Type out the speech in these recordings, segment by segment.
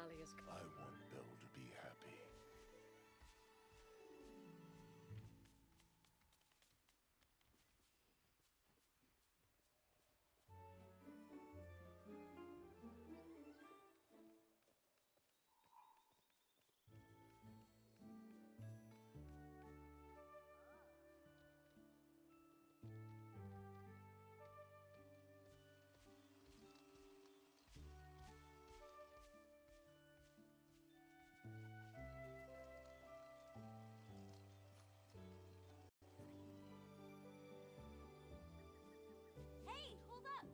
Valley is... I want Belle to be happy. Hey, hold up!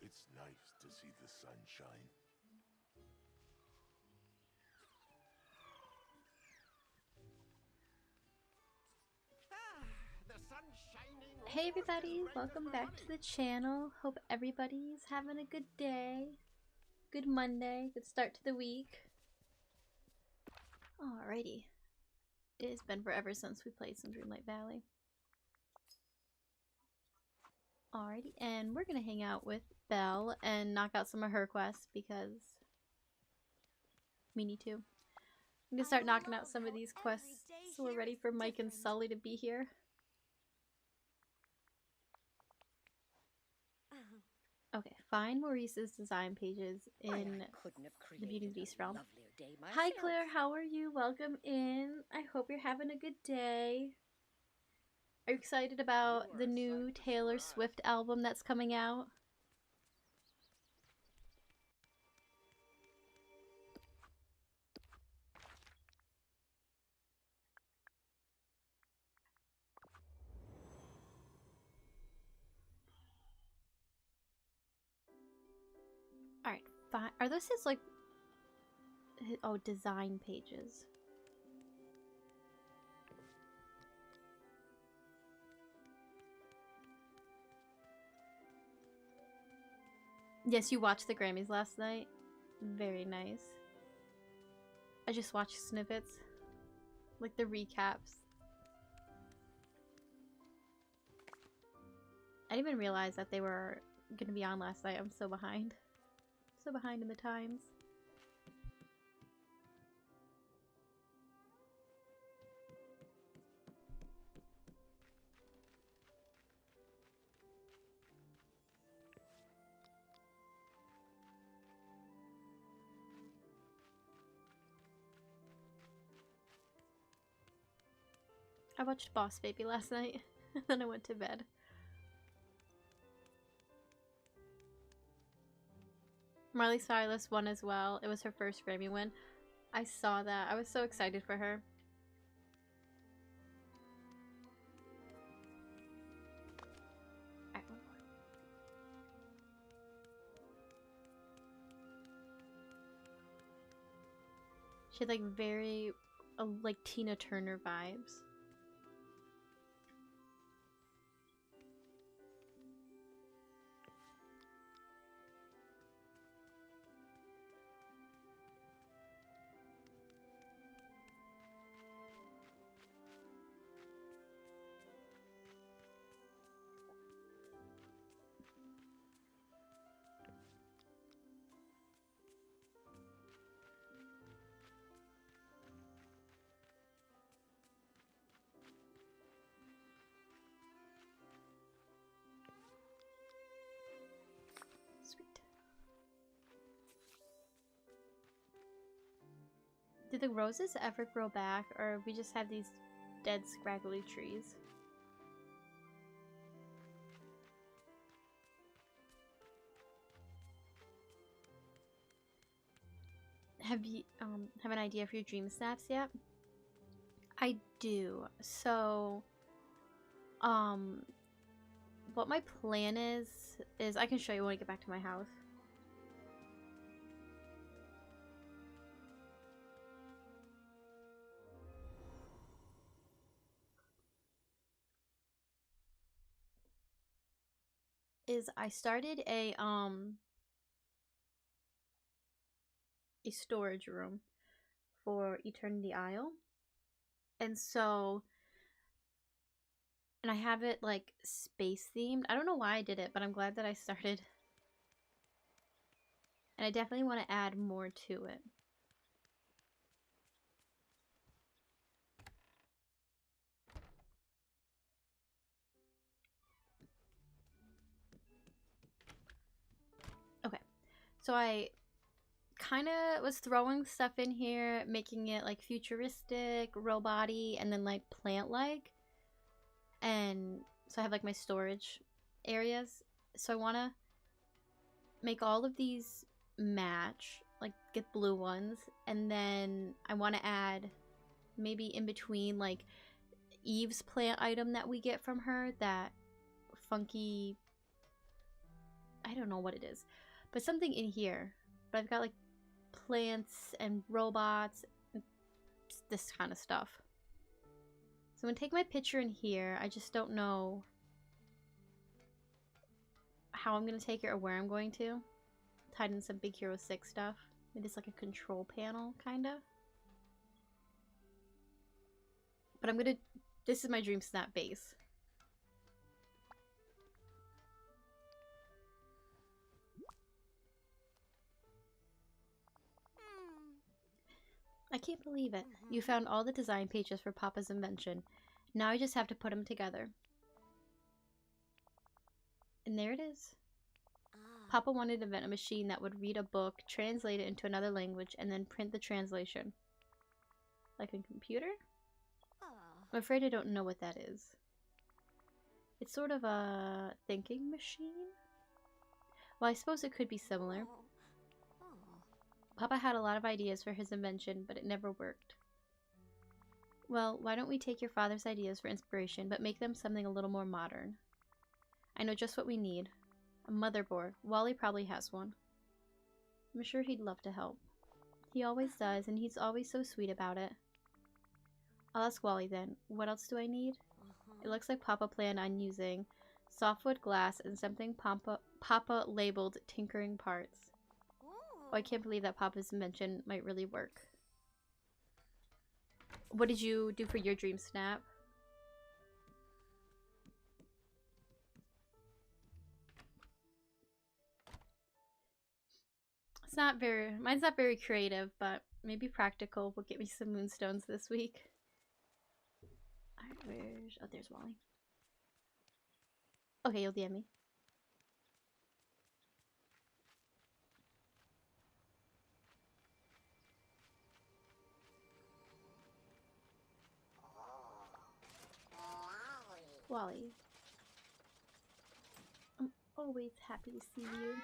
It's nice to see the sunshine. The sun's shining. Hey almost as everybody, bright as welcome my back money. to the channel. Hope everybody's having a good day. Good Monday, good start to the week. Alrighty. It has been forever since we played some Dreamlight Valley. Alrighty, and we're gonna hang out with Belle and knock out some of her quests because we need to. I'm gonna start knocking out some of these quests so we're ready for Mike and Sully to be here. Okay, find Maurice's design pages in the Beauty and the Beast realm. Hi Claire, how are you? Welcome in. I hope you're having a good day. Are you excited about the new Taylor Swift album that's coming out? Alright, fine. Are those his, like... oh, design pages. Yes, you watched the Grammys last night. Very nice. I just watched snippets. Like the recaps. I didn't even realize that they were gonna be on last night. I'm so behind. So behind in the times. I watched Boss Baby last night, and then I went to bed. Miley Cyrus won as well. It was her first Grammy win. I saw that. I was so excited for her. Alright, one more. She had like very, like Tina Turner vibes. Did the roses ever grow back, or we just have these dead, scraggly trees? Have you have an idea for your dream snaps yet? I do. So, what my plan is I can show you when I get back to my house. I started a storage room for Eternity Isle. And so, and I have it like space themed. I don't know why I did it, but I'm glad that I started. And I definitely want to add more to it. Okay, so I kind of was throwing stuff in here, making it like futuristic, robot-y, and then like plant-like. And so I have like my storage areas. So I want to make all of these match, like get blue ones, and then I want to add maybe in between like Eve's plant item that we get from her, that funky, I don't know what it is, but something in here. But I've got like plants and robots, and this kind of stuff. So I'm gonna take my picture in here. I just don't know how I'm gonna take it or where I'm going to. Tied in some Big Hero 6 stuff. Maybe it's like a control panel, kinda. But I'm gonna, this is my Dream Snap base. I can't believe it. You found all the design pages for Papa's invention. Now I just have to put them together. And there it is. Papa wanted to invent a machine that would read a book, translate it into another language, and then print the translation. Like a computer? I'm afraid I don't know what that is. It's sort of a thinking machine? Well, I suppose it could be similar. Papa had a lot of ideas for his invention, but it never worked. Well, why don't we take your father's ideas for inspiration, but make them something a little more modern? I know just what we need. A motherboard. Wally probably has one. I'm sure he'd love to help. He always does, and he's always so sweet about it. I'll ask Wally then. What else do I need? It looks like Papa planned on using softwood glass and something Papa labeled tinkering parts. Oh, I can't believe that Papa's invention might really work. What did you do for your dream snap? It's not very, mine's not very creative, but maybe practical will get me some moonstones this week. Alright, where's, oh, there's Wally. Okay, you'll DM me. Wally. I'm always happy to see you.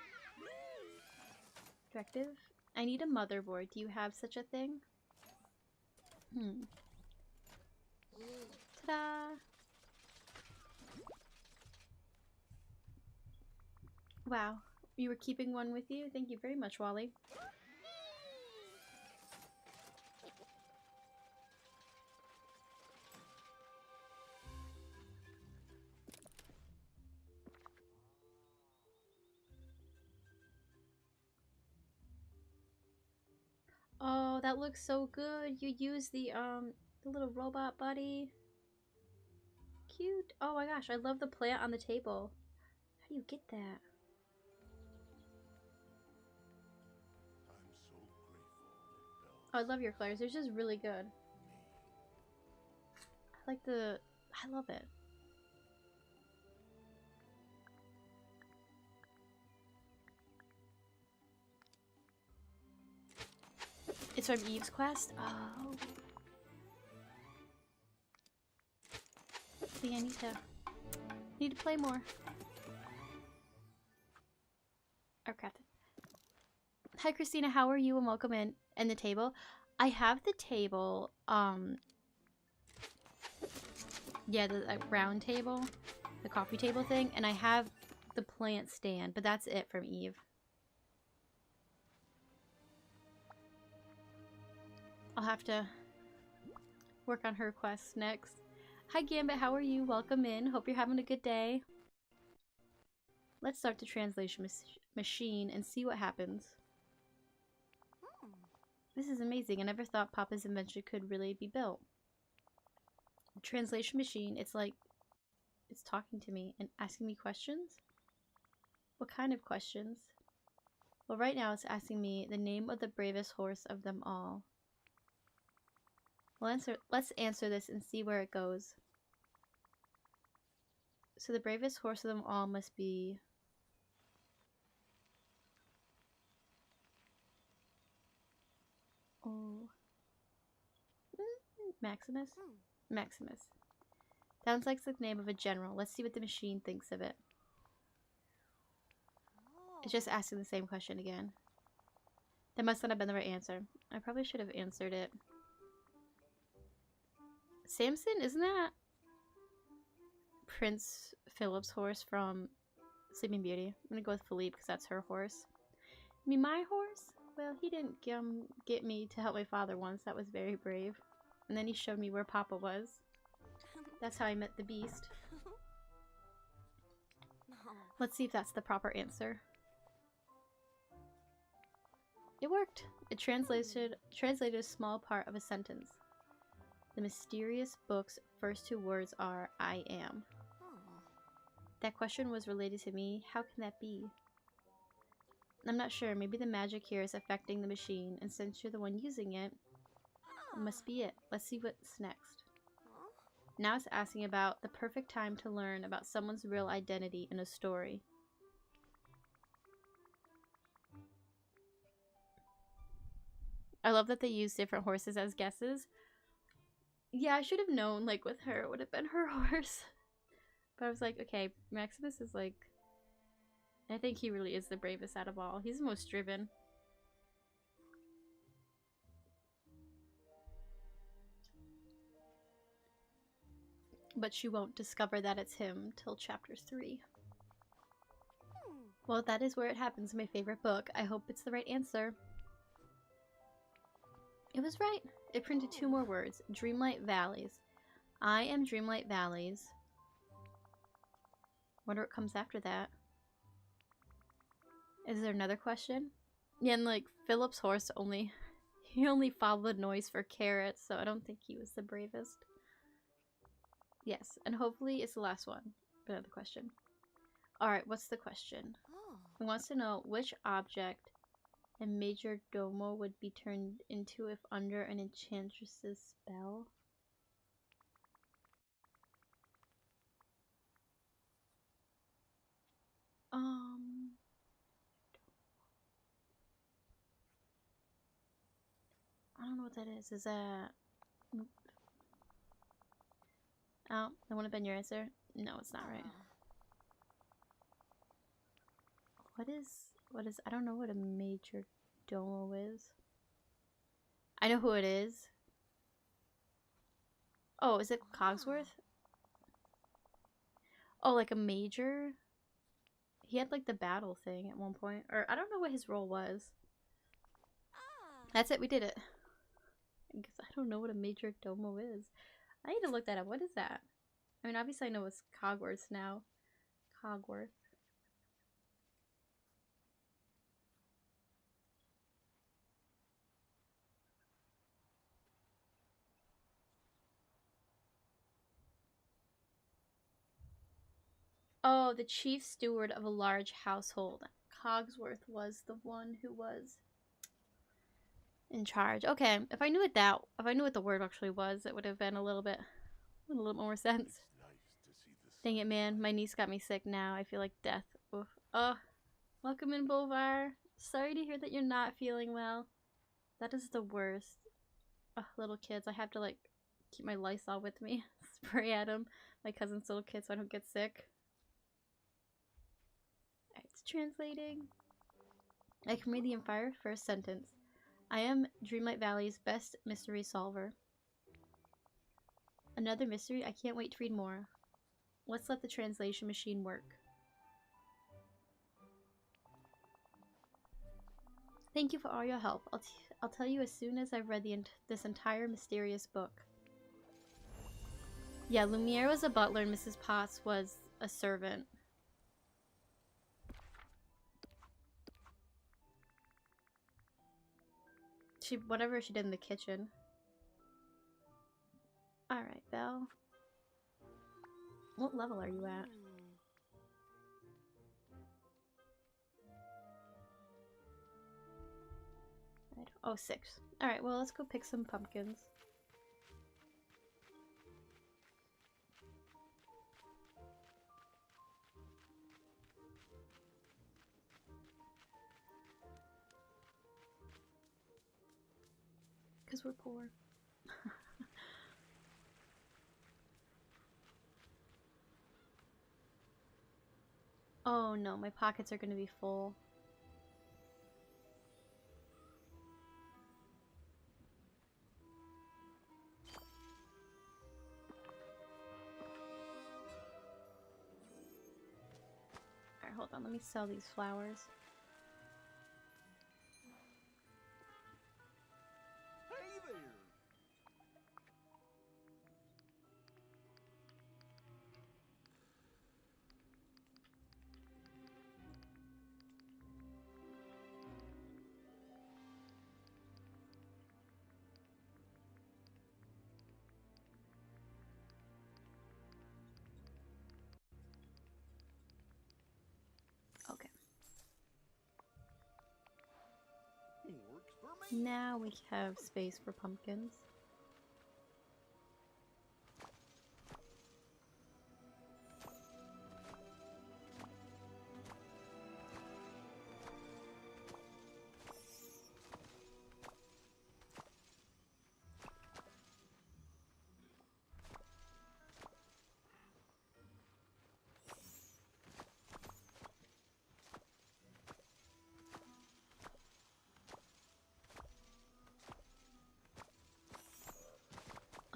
Directive? I need a motherboard. Do you have such a thing? Ta-da! Wow. You were keeping one with you? Thank you very much, Wally. Oh, that looks so good. You use the little robot buddy. Cute. Oh my gosh, I love the plant on the table. How do you get that? I'm so grateful that Belle. Oh, I love your colors. They're just really good. I like the... I love it. It's from Eve's quest? Oh. See, I need to play more. Oh, crap. Hi, Christina. How are you? And welcome in. And the table. I have the table. Yeah, the round table, the coffee table thing, and I have the plant stand, but that's it from Eve. I'll have to work on her quests next. Hi Gambit, how are you? Welcome in. Hope you're having a good day. Let's start the translation machine and see what happens. This is amazing. I never thought Papa's invention could really be built. The translation machine, it's like it's talking to me and asking me questions. What kind of questions? Well, right now it's asking me the name of the bravest horse of them all. Well, let's answer this and see where it goes. So the bravest horse of them all must be... Oh... Maximus? Maximus. Sounds like the name of a general. Let's see what the machine thinks of it. It's just asking the same question again. That must not have been the right answer. I probably should have answered it. Samson? Isn't that Prince Philip's horse from Sleeping Beauty? I'm gonna go with Philippe because that's her horse. I mean, my horse? Well, he didn't get me to help my father once. That was very brave. And then he showed me where Papa was. That's how I met the beast. Let's see if that's the proper answer. It worked. It translated a small part of a sentence. The mysterious book's first two words are, I am. That question was related to me. How can that be? I'm not sure. Maybe the magic here is affecting the machine, and since you're the one using it, it must be it. Let's see what's next. Now it's asking about the perfect time to learn about someone's real identity in a story. I love that they use different horses as guesses. Yeah, I should have known, like, with her, it would have been her horse. But I was like, okay, Maximus is like... I think he really is the bravest out of all. He's the most driven. But she won't discover that it's him till chapter 3. Well, that is where it happens in my favorite book. I hope it's the right answer. It was right. It printed 2 more words. Dreamlight Valleys. I am Dreamlight Valleys. Wonder what comes after that. Is there another question? Yeah, and like Philip's horse he only followed noise for carrots, so I don't think he was the bravest. Yes, and hopefully it's the last one. Another question. Alright, what's the question? It wants to know which object a major domo would be turned into if under an enchantress's spell. I don't know what that is. Is that... Oh, that would have been your answer? No, it's not right. What is... I don't know what a major domo is. I know who it is. Oh, is it Cogsworth? Oh, like a major? He had like the battle thing at one point. Or I don't know what his role was. That's it, we did it. Because I don't know what a major domo is. I need to look that up. What is that? I mean, obviously I know it's Cogworth now. Cogworth. Oh, the chief steward of a large household. Cogsworth was the one who was in charge. Okay, if I knew what the word actually was, it would have been a little bit more sense. Dang it, man. My niece got me sick now. I feel like death. Oof. Oh, welcome in, Bolvar. Sorry to hear that you're not feeling well. That is the worst. Ugh, little kids, I have to like keep my Lysol with me. Spray at them. My cousin's little kid so I don't get sick. Alright, it's translating. I can read the entire first sentence. I am Dreamlight Valley's best mystery solver. Another mystery? I can't wait to read more. Let's let the translation machine work. Thank you for all your help. I'll tell you as soon as I've read this entire mysterious book. Yeah, Lumiere was a butler and Mrs. Potts was a servant. Whatever she did in the kitchen. Alright, Belle. What level are you at? Oh, 6. Alright, well, let's go pick some pumpkins. Because we're poor. Oh no, my pockets are going to be full. Alright, hold on, let me sell these flowers. Hey there! Okay. Works for me. Now we have space for pumpkins.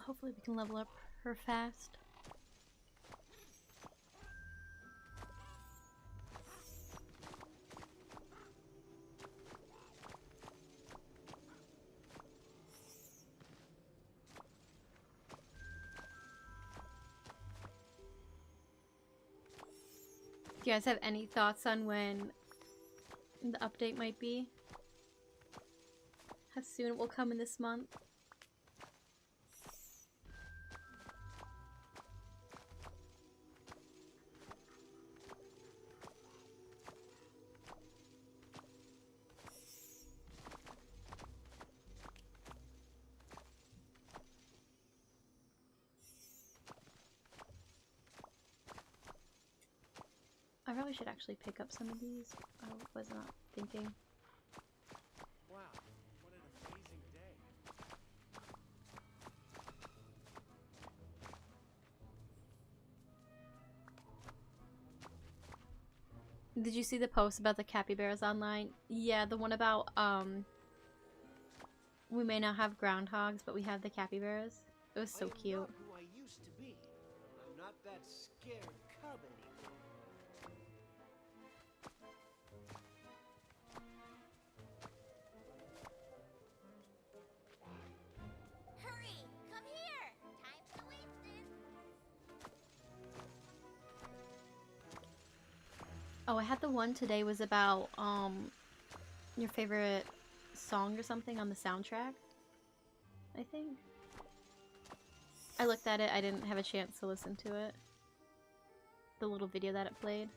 Hopefully we can level up her fast. Do you guys have any thoughts on when the update might be? How soon it will come in this month? I probably should actually pick up some of these. I was not thinking. Wow, what an amazing day. Did you see the post about the capybaras online? Yeah, the one about, we may not have groundhogs, but we have the capybaras. It was so cute. I'm not who I used to be. I'm not that scared cub anymore. Hurry! Come here! Time's not wasted. Oh, I had the one today was about, your favorite song or something on the soundtrack, I think. I looked at it, I didn't have a chance to listen to it. The little video that it played.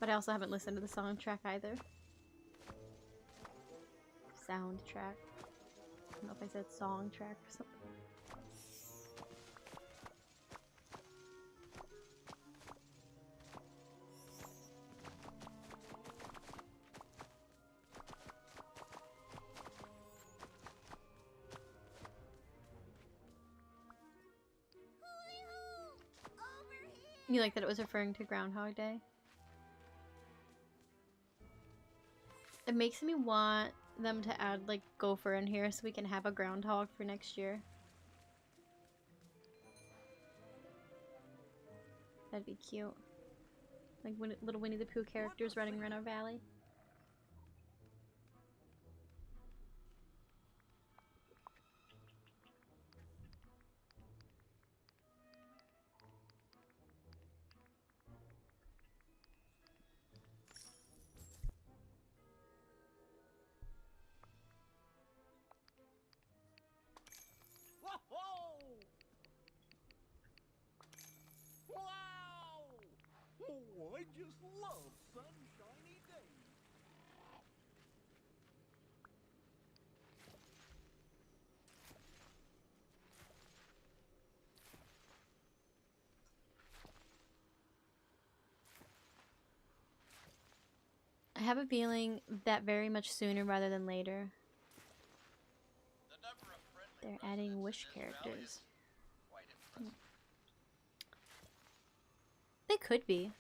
But I also haven't listened to the soundtrack either. Soundtrack. I don't know if I said song track or something. You like that it was referring to Groundhog Day? It makes me want them to add like Gopher in here so we can have a groundhog for next year. That'd be cute. Like little Winnie the Pooh characters running around our valley. Whoa! Wow! Oh, I just love sunshiny days. I have a feeling that very much sooner rather than later. They're adding Wish characters. They could be.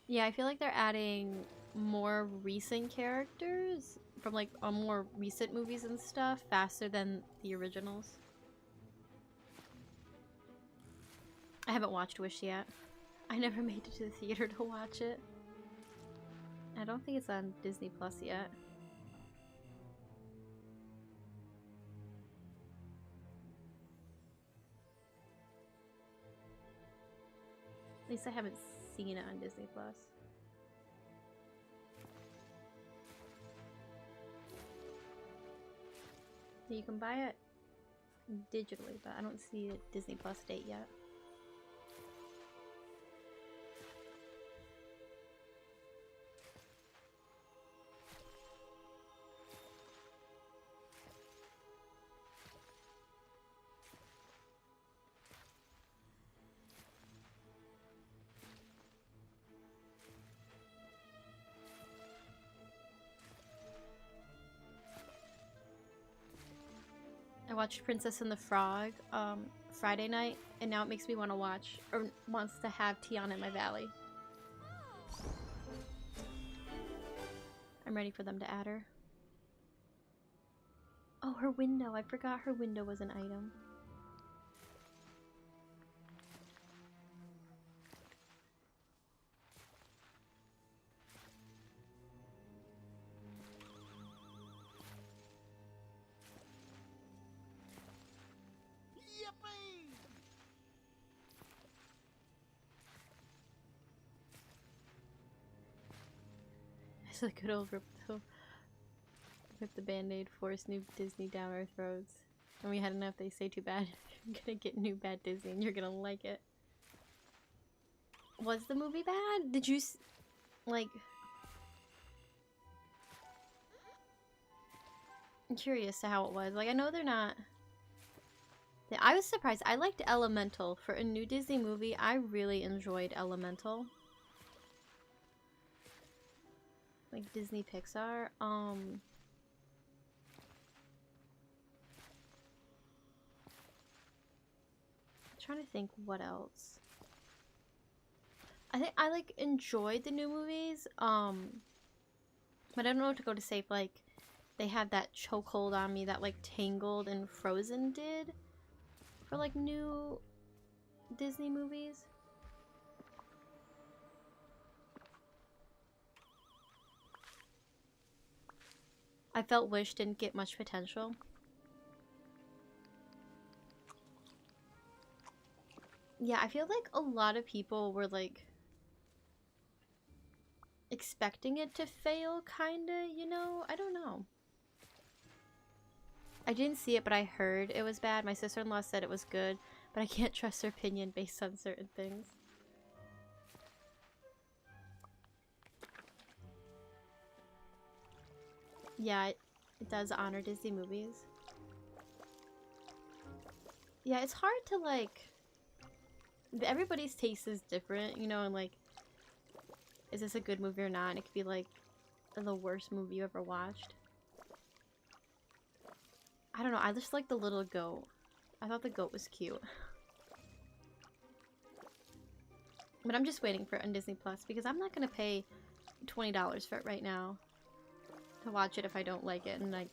Yeah, I feel like they're adding more recent characters from like more recent movies and stuff faster than the originals. I haven't watched Wish yet. I never made it to the theater to watch it. I don't think it's on Disney Plus yet. At least I haven't seen it on Disney Plus. You can buy it digitally, but I don't see a Disney Plus date yet. I watched Princess and the Frog Friday night, and now it makes me want to watch, or wants to have Tiana in my valley. I'm ready for them to add her. Oh, her window. I forgot her window was an item. Yippee! It's a good old rip the band-aid, force new Disney down our throats. And we had enough, they say too bad. You're gonna get new bad Disney and you're gonna like it. Was the movie bad? Did you like... I'm curious to how it was. Like, I know they're not... I was surprised. I liked Elemental. For a new Disney movie, I really enjoyed Elemental. Like Disney Pixar. Trying to think what else. I think I like enjoyed the new movies. But I don't know what to go to say if like they have that chokehold on me that like Tangled and Frozen did for like new Disney movies. I felt Wish didn't get much potential. Yeah, I feel like a lot of people were like expecting it to fail, kinda, you know? I don't know. I didn't see it, but I heard it was bad. My sister-in-law said it was good, but I can't trust her opinion based on certain things. Yeah, it does honor Disney movies. Yeah, it's hard to like... Everybody's taste is different, you know, and like... Is this a good movie or not? And it could be like the worst movie you ever watched. I don't know, I just like the little goat. I thought the goat was cute. But I'm just waiting for it on Disney Plus because I'm not gonna pay $20 for it right now to watch it if I don't like it and like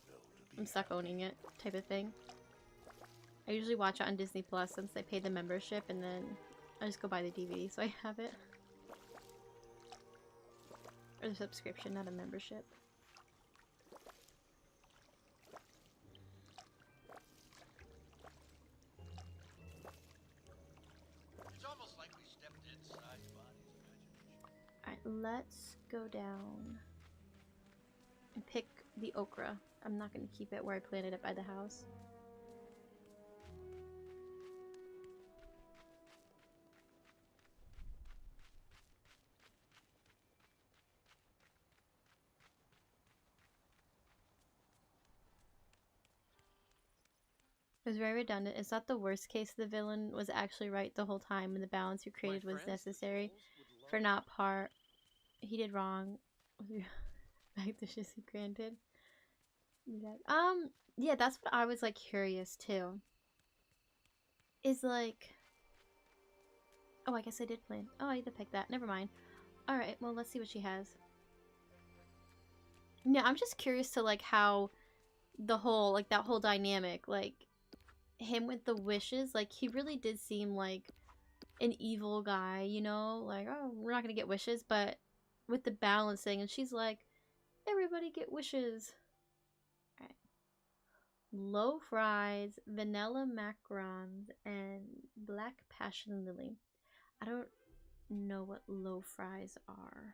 I'm stuck owning it type of thing. I usually watch it on Disney Plus since I pay the membership, and then I just go buy the DVD so I have it. Or the subscription, not a membership. It's almost like we stepped inside Bonnie's imagination. Alright, let's go down and pick the okra. I'm not going to keep it where I planted it by the house. It was very redundant. It's not the worst case. The villain was actually right the whole time, and the balance you created was necessary for not part. He did wrong. Back dishes he granted. Yeah, that's what I was like curious too. Is like, oh, I guess I did plan. Oh, I need to pick that. Never mind. All right, well, let's see what she has. Yeah, I'm just curious to like how the whole like that whole dynamic like. Him with the wishes, like he really did seem like an evil guy, you know, like, oh, we're not gonna get wishes, but with the balancing, and she's like, everybody get wishes. All right, low fries, vanilla macarons, and black passion lily. I don't know what low fries are.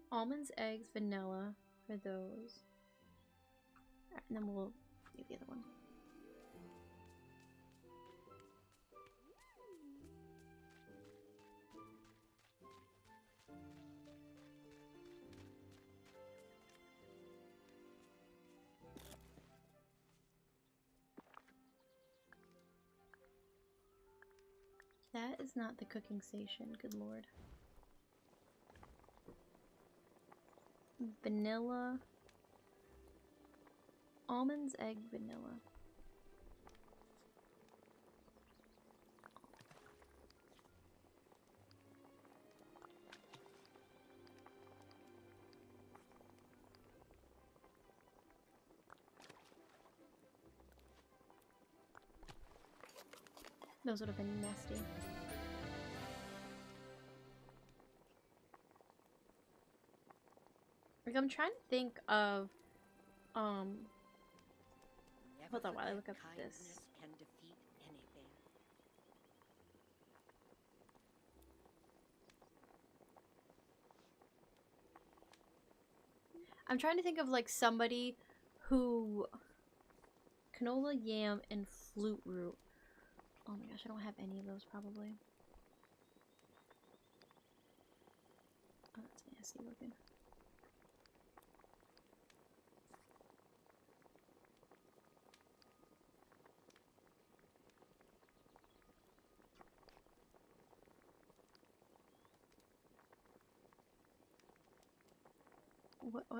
Almonds, eggs, vanilla for those. Alright, and then we'll do the other one. That is not the cooking station, good lord. Vanilla. Almonds, egg, vanilla. Those would have been nasty. Like, I'm trying to think of, hold on while I look up this. Can defeat anything. I'm trying to think of, like, somebody who, canola, yam, and flute root. Oh my gosh, I don't have any of those, probably. Oh, that's nasty looking.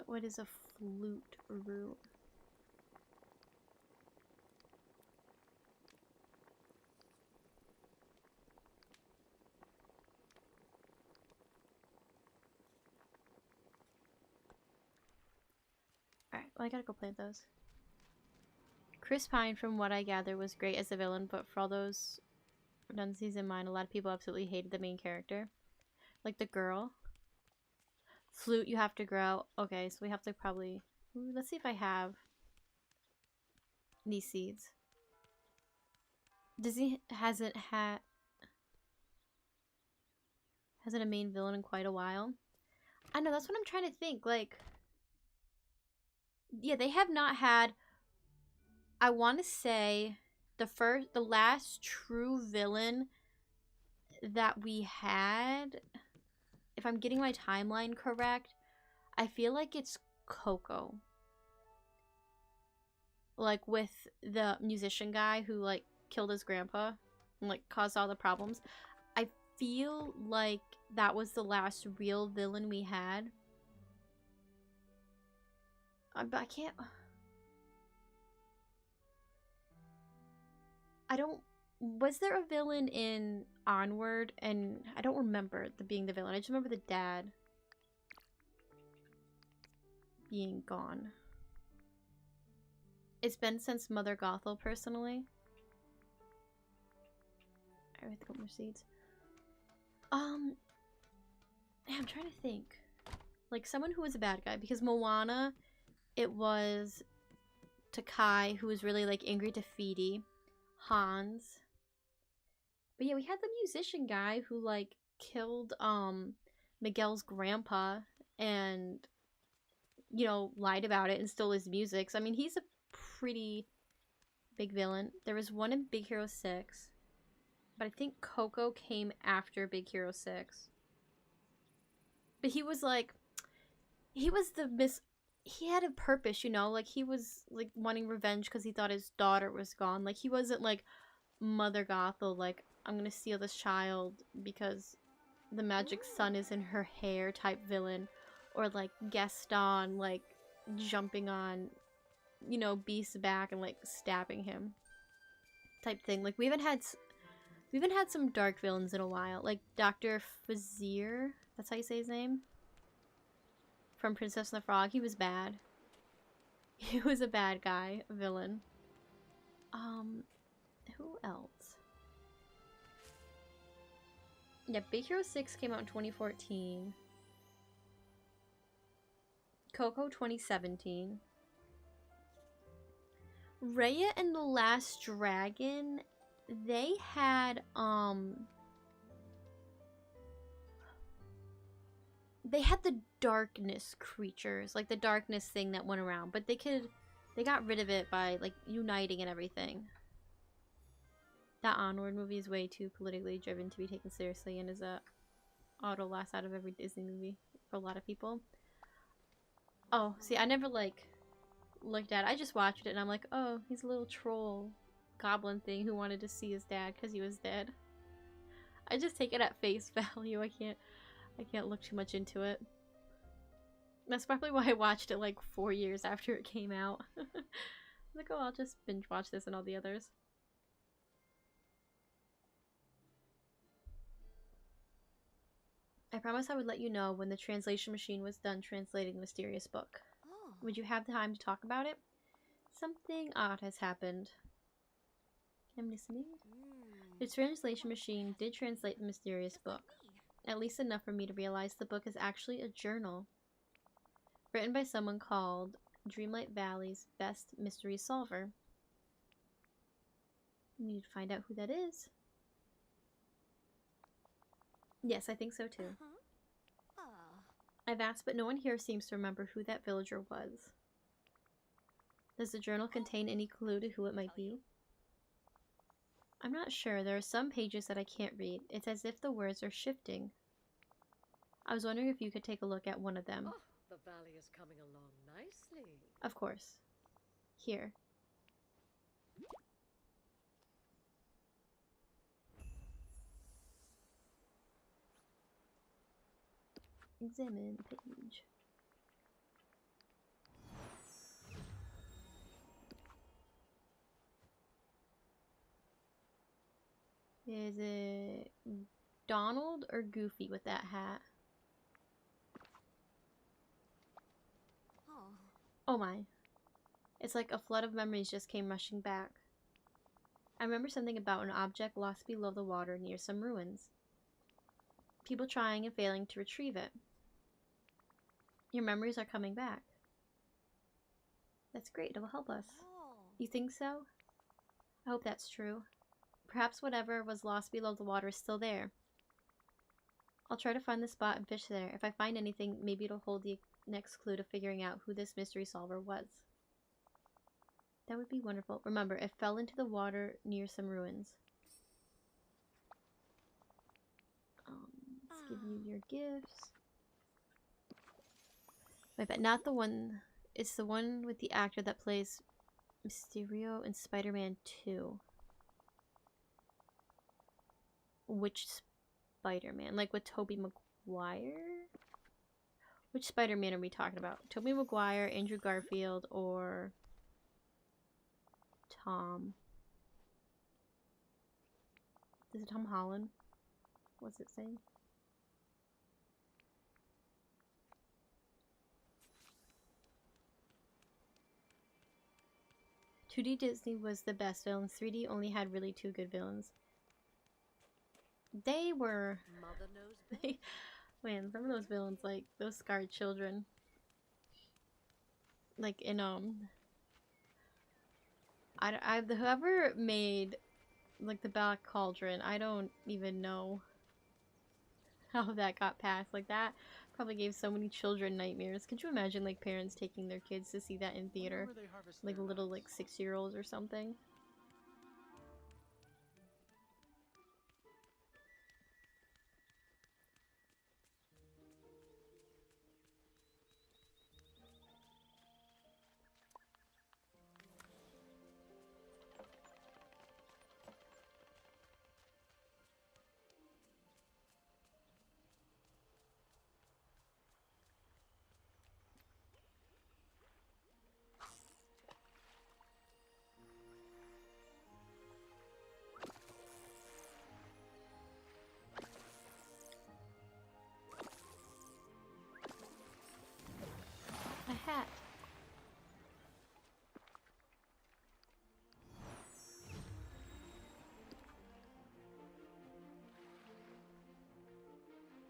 What is a flute root? Alright, well I gotta go plant those. Chris Pine, from what I gather, was great as a villain, but for all those redundancies in mind, a lot of people absolutely hated the main character. Like the girl. Flute, you have to grow. Okay, so we have to probably... Ooh, let's see if I have these seeds. Disney hasn't a main villain in quite a while. I know, that's what I'm trying to think. Like, yeah, they have not had... I want to say the last true villain that we had... If I'm getting my timeline correct, I feel like it's Coco. Like with the musician guy who like killed his grandpa and like caused all the problems. I feel like that was the last real villain we had. I can't. I don't. Was there a villain in Onward? And I don't remember being the villain. I just remember the dad being gone. It's been since Mother Gothel, personally. I have to put more seeds. I'm trying to think. Like, someone who was a bad guy. Because Moana, it was Takai, who was really, like, angry to Feedy. Hans. But yeah, we had the musician guy who, like, killed, Miguel's grandpa. And, you know, lied about it and stole his music. So, I mean, he's a pretty big villain. There was one in Big Hero 6. But I think Coco came after Big Hero 6. But he was like, he was he had a purpose, you know? Like, he was, like, wanting revenge because he thought his daughter was gone. Like, he wasn't, like, Mother Gothel, like, I'm gonna steal this child because the magic sun is in her hair type villain. Or, like, Gaston, like, jumping on, you know, Beast's back and, like, stabbing him type thing. Like, we haven't had some dark villains in a while. Like, Dr. Fazir, that's how you say his name? From Princess and the Frog. He was bad. He was a bad guy, a villain. Who else? Yeah, Big Hero 6 came out in 2014. Coco 2017. Raya and the Last Dragon, they had the darkness creatures, like the darkness thing that went around, but they got rid of it by, like, uniting and everything. That Onward movie is way too politically driven to be taken seriously and is a auto last out of every Disney movie for a lot of people. Oh, see, I never, like, looked at it. I just watched it and I'm like, oh, he's a little troll goblin thing who wanted to see his dad because he was dead. I just take it at face value. I can't look too much into it. That's probably why I watched it like 4 years after it came out. Like, oh, I'll just binge watch this and all the others. I promised I would let you know when the translation machine was done translating the mysterious book. Oh. Would you have time to talk about it? Something odd has happened. I'm listening. The translation machine did translate the mysterious book. At least enough for me to realize the book is actually a journal. Written by someone called Dreamlight Valley's best mystery solver. We need to find out who that is. Yes, I think so too. I've asked, but no one here seems to remember who that villager was. Does the journal contain any clue to who it might be? I'm not sure. There are some pages that I can't read. It's as if the words are shifting. I was wondering if you could take a look at one of them. Oh, the valley is coming along nicely. Of course. Here. Examine page. Is it Donald or Goofy with that hat? Oh my. It's like a flood of memories just came rushing back. I remember something about an object lost below the water near some ruins. People trying and failing to retrieve it. Your memories are coming back. That's great, it will help us. You think so? I hope that's true. Perhaps whatever was lost below the water is still there. I'll try to find the spot and fish there. If I find anything, maybe it'll hold the next clue to figuring out who this mystery solver was. That would be wonderful. Remember, it fell into the water near some ruins. Let's give you your gifts. Wait, but not the one. It's the one with the actor that plays Mysterio in Spider-Man 2. Which Spider-Man? Like with Tobey Maguire? Which Spider-Man are we talking about? Tobey Maguire, Andrew Garfield, or Tom? Is it Tom Holland? What's it saying? "2D Disney was the best villains. 3D only had really two good villains." They were... Mother knows best. Man, some of those villains, like, those scarred children. Like, in, whoever made, like, the Black Cauldron, I don't even know how that got passed. Like, that probably gave so many children nightmares. Could you imagine, like, parents taking their kids to see that in theater? Like, little, like, 6-year-olds or something. A hat.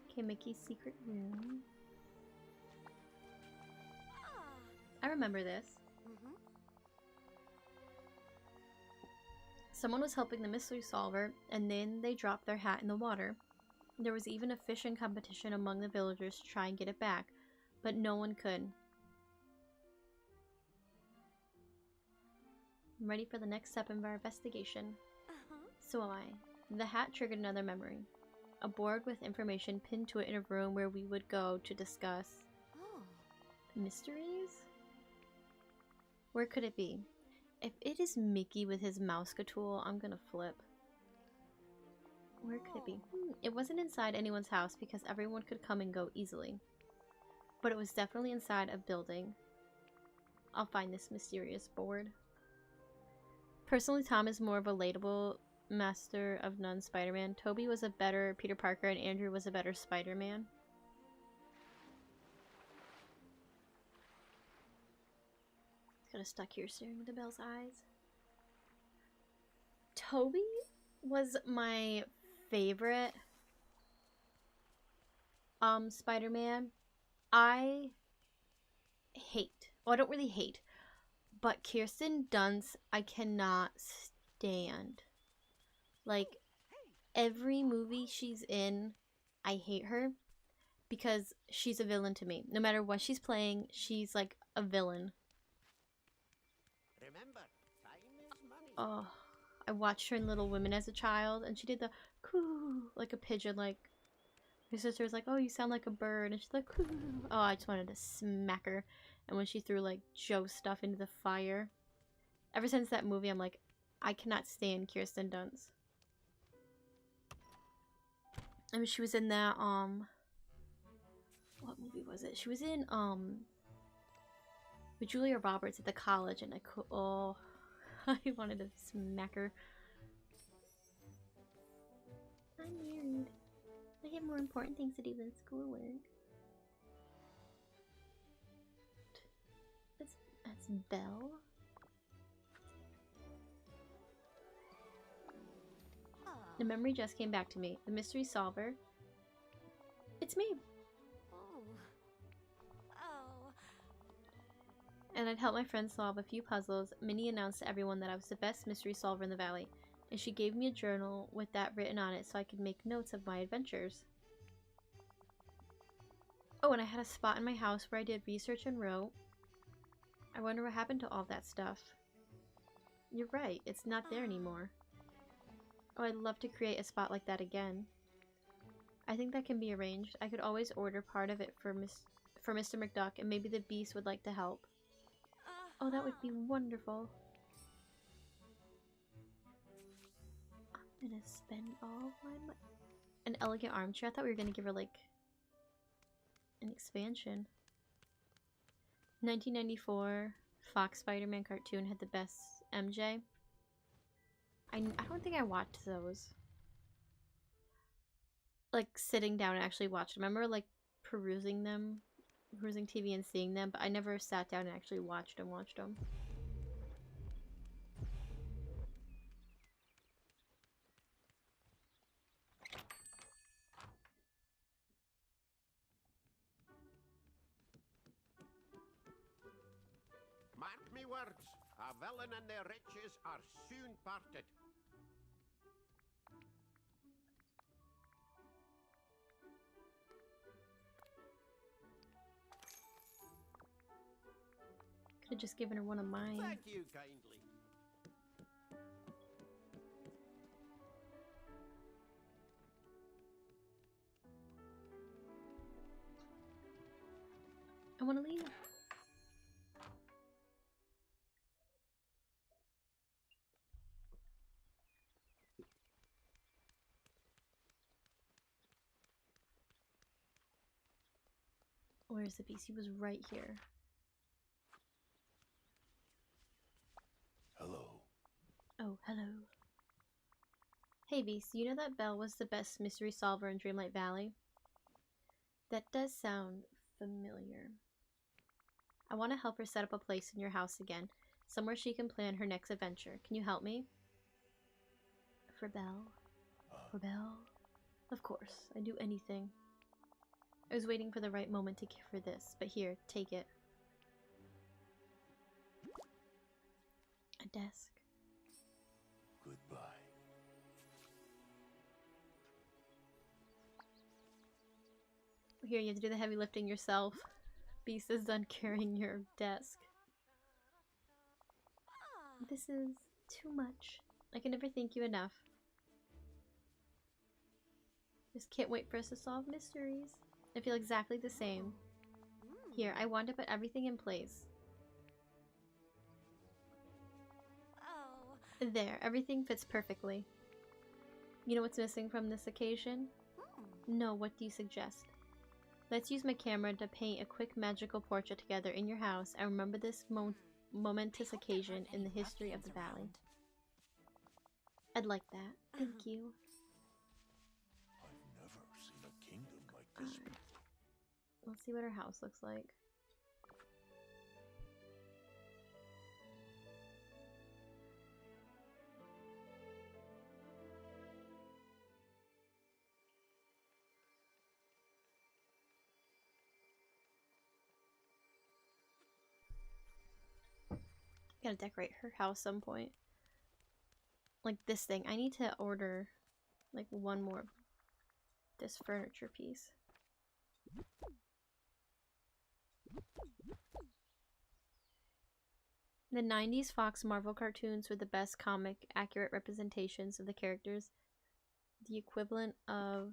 Okay, Mickey's secret room. I remember this. Someone was helping the mystery solver, and then they dropped their hat in the water. There was even a fishing competition among the villagers to try and get it back, but no one could. I'm ready for the next step in our investigation. So am I. The hat triggered another memory. A board with information pinned to it in a room where we would go to discuss mysteries? Where could it be? If it is Mickey with his mouse-tool, I'm gonna flip. Where could it be? It wasn't inside anyone's house because everyone could come and go easily. But it was definitely inside a building. I'll find this mysterious board. Personally, Tom is more of a relatable Master of None Spider-Man. Toby was a better Peter Parker and Andrew was a better Spider-Man. Kind of stuck here staring into Belle's eyes. Toby was my favorite Spider-Man. I don't really hate, but Kirsten Dunst I cannot stand. Like, every movie she's in, I hate her because she's a villain to me. No matter what she's playing, she's like a villain. Remember, time is money. Oh, I watched her in Little Women as a child, and she did the coo like a pigeon. Like, her sister was like, "Oh, you sound like a bird," and she's like, coo. Oh, I just wanted to smack her. And when she threw like Joe's stuff into the fire, ever since that movie, I'm like, I cannot stand Kirsten Dunst. I mean, she was in that what movie was it? She was in with Julia Roberts at the college, and I wanted to smack her. I'm married. I have more important things to do than schoolwork. That's Belle. The memory just came back to me. The mystery solver. It's me. And I'd help my friends solve a few puzzles. Minnie announced to everyone that I was the best mystery solver in the valley, and she gave me a journal with that written on it so I could make notes of my adventures. Oh, and I had a spot in my house where I did research and wrote. I wonder what happened to all that stuff. You're right, it's not there anymore. Oh, I'd love to create a spot like that again. I think that can be arranged. I could always order part of it for Mr. McDuck, and maybe the Beast would like to help. Oh, that would be wonderful. I'm gonna spend all my money. An elegant armchair. I thought we were gonna give her like An expansion. 1994 Fox Spider-Man cartoon had the best MJ. I don't think I watched those. Like sitting down and actually watched them. I remember like perusing TV and seeing them, but I never sat down and actually watched them. Mark me words, a villain and their riches are soon parted. Could have just given her one of mine. Thank you kindly. I want to leave. Where's the beast? He was right here. Hello. Oh, hello. Hey Beast, you know that Belle was the best mystery solver in Dreamlight Valley? That does sound familiar. I want to help her set up a place in your house again, somewhere she can plan her next adventure. Can you help me? For Belle? For Belle? Of course, I'd do anything. I was waiting for the right moment to give her this, but here, take it. A desk. Goodbye. Here, you have to do the heavy lifting yourself. Beast is done carrying your desk. This is too much. I can never thank you enough. Just can't wait for us to solve mysteries. I feel exactly the same. Here, I want to put everything in place. There, everything fits perfectly. You know what's missing from this occasion? No, what do you suggest? Let's use my camera to paint a quick magical portrait together in your house and remember this momentous occasion in the history of the valley. I'd like that. Thank you. I've never seen a kingdom like this before. Let's see what our house looks like. Gotta decorate her house some point. Like this thing. I need to order like one more of this furniture piece. The 90s Fox Marvel cartoons were the best comic accurate representations of the characters. The equivalent of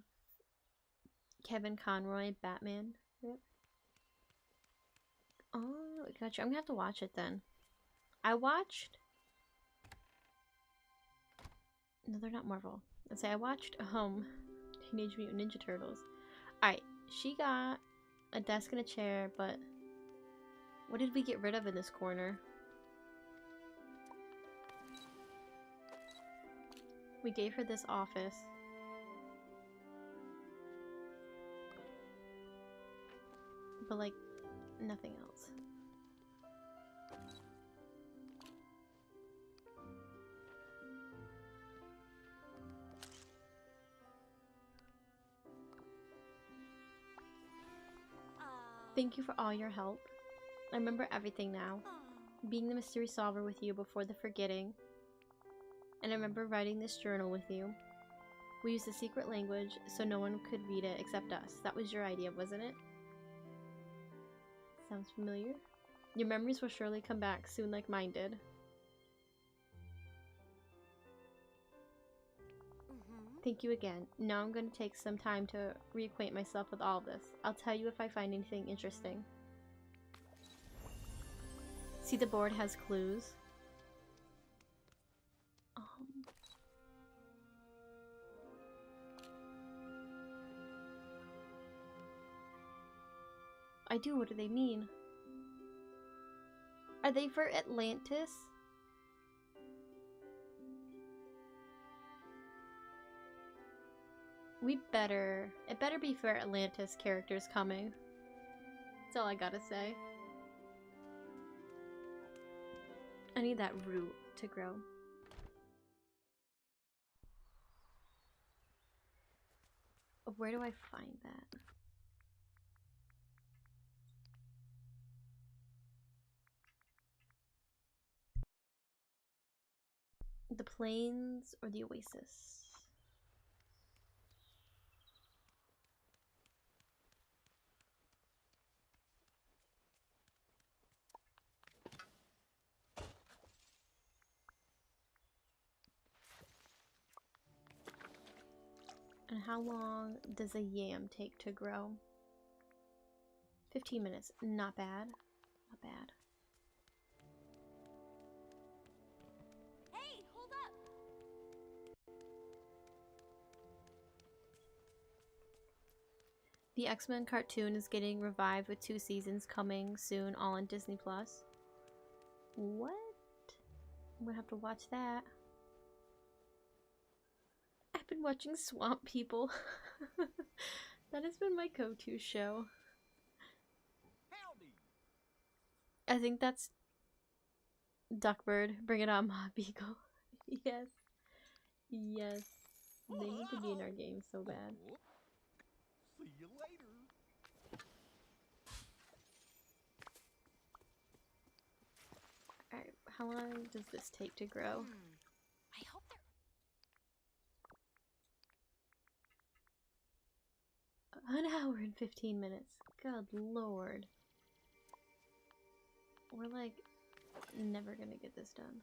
Kevin Conroy Batman. Yep. Oh, gotcha. I'm gonna have to watch it then. I watched... No, they're not Marvel. Let's say I watched Teenage Mutant Ninja Turtles. Alright, she got a desk and a chair, but what did we get rid of in this corner? We gave her this office. But like, nothing else. Thank you for all your help. I remember everything now. Being the mystery solver with you before the forgetting. And I remember writing this journal with you. We used a secret language so no one could read it except us. That was your idea, wasn't it? Sounds familiar. Your memories will surely come back soon like mine did. Thank you again. Now I'm going to take some time to reacquaint myself with all of this. I'll tell you if I find anything interesting. See, the board has clues. I do. What do they mean? Are they for Atlantis? It better be for Atlantis characters coming. That's all I gotta say. I need that root to grow. Where do I find that? The plains or the oasis? And how long does a yam take to grow? 15 minutes. Not bad. Not bad. Hey, hold up! The X-Men cartoon is getting revived with 2 seasons coming soon, all on Disney Plus. What? I'm gonna have to watch that. I've been watching Swamp People. That has been my go-to show. I think that's Duckbird. Bring it on, Ma Beagle. Yes. Yes. They need to be in our game so bad. See you later. Alright, how long does this take to grow? I hope they're... 1 hour and 15 minutes. Good lord. We're like never gonna get this done.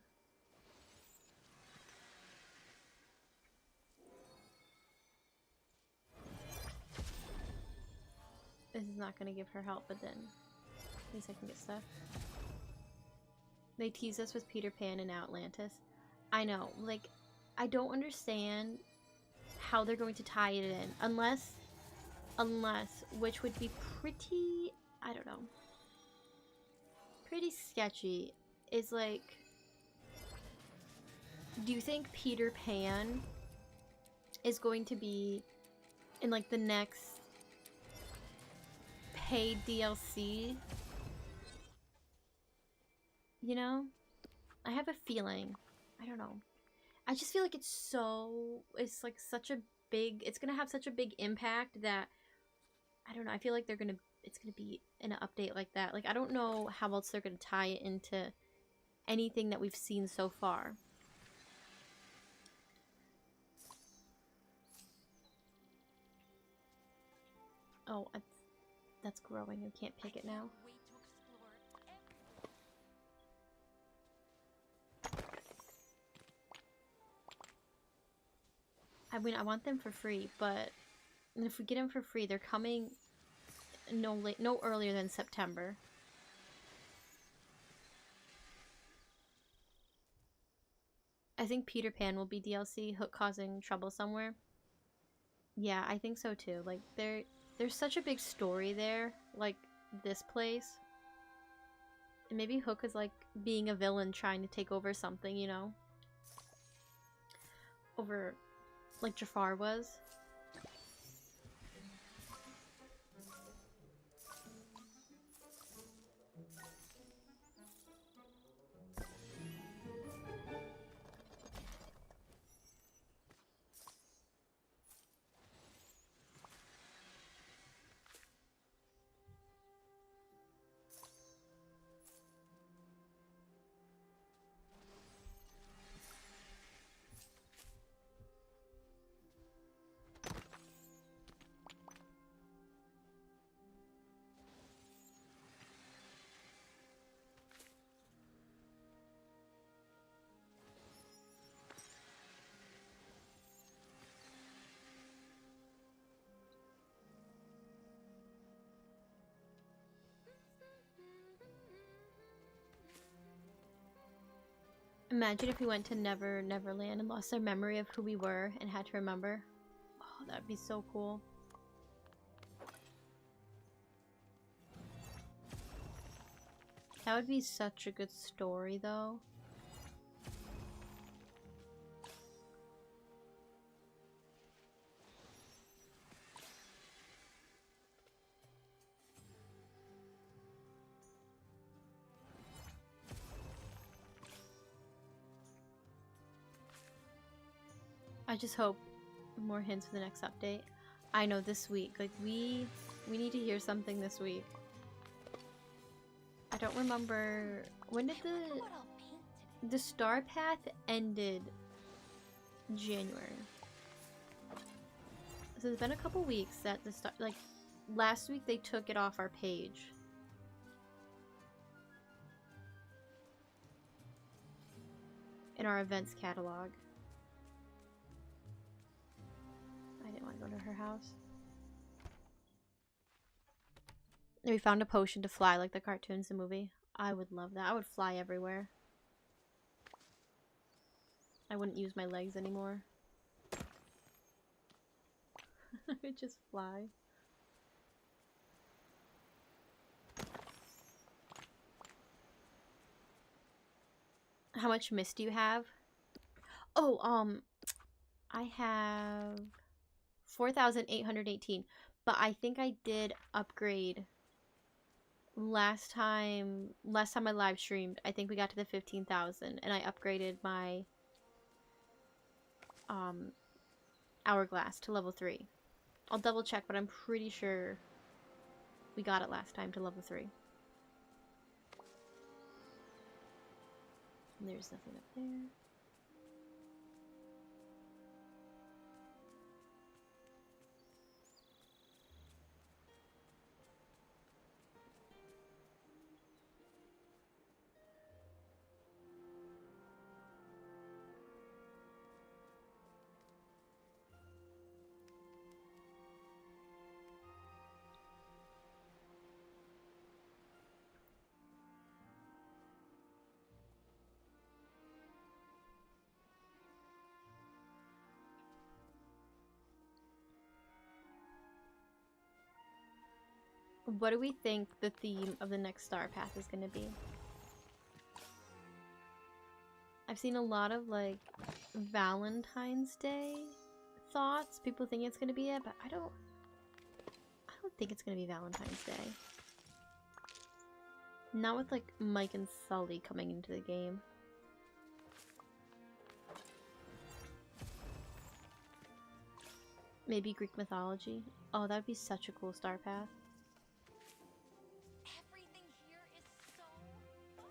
This is not gonna give her help, but then at least I can get stuff. They tease us with Peter Pan and Atlantis. I know, like, I don't understand how they're going to tie it in. Unless, which would be pretty, I don't know, pretty sketchy, is like, do you think Peter Pan is going to be in like the next paid DLC? You know? I have a feeling. I don't know. I just feel like it's like such a big, it's gonna have such a big impact that, I don't know, I feel like it's gonna be in an update like that. Like, I don't know how else they're gonna tie it into anything that we've seen so far. Oh, that's growing. I can't pick it now. Wait to explore I mean, I want them for free, but if we get them for free, they're coming no earlier than September. I think Peter Pan will be DLC, Hook causing trouble somewhere. Yeah, I think so too. Like, there's such a big story there, like this place. And maybe Hook is like being a villain trying to take over something, you know? Over, like Jafar was. Imagine if we went to Neverland and lost our memory of who we were and had to remember. Oh, that'd be so cool. That would be such a good story, though. I just hope more hints for the next update. I know this week, like we need to hear something this week. I don't remember when did the star path ended. January. So it's been a couple weeks that the star, like last week they took it off our page. In our events catalog. I didn't want to go to her house. And we found a potion to fly like the cartoons and movie. I would love that. I would fly everywhere. I wouldn't use my legs anymore. I would just fly. How much mist do you have? Oh, I have 4,818, but I think I did upgrade last time I live streamed. I think we got to the 15,000 and I upgraded my hourglass to level 3. I'll double check, but I'm pretty sure we got it last time to level 3. And there's nothing up there. What do we think the theme of the next star path is going to be? I've seen a lot of like Valentine's Day thoughts. People think it's going to be it, but I don't think it's going to be Valentine's Day. Not with like Mike and Sully coming into the game. Maybe Greek mythology. Oh, that'd be such a cool star path. Everything here is so fun.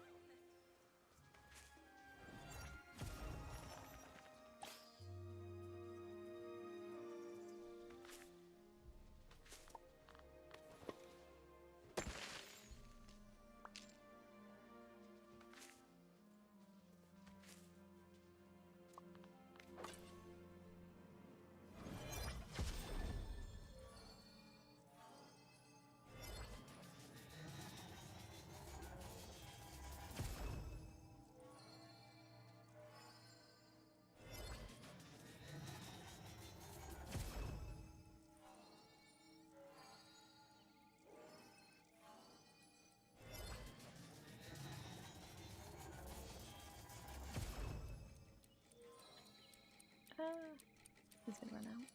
He's gonna run out.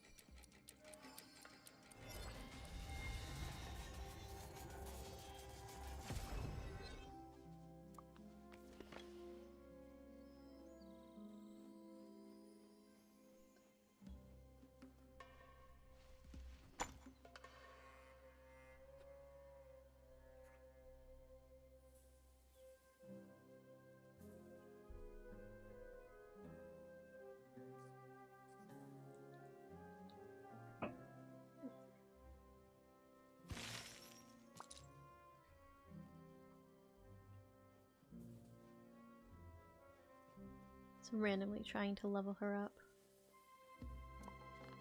So randomly trying to level her up.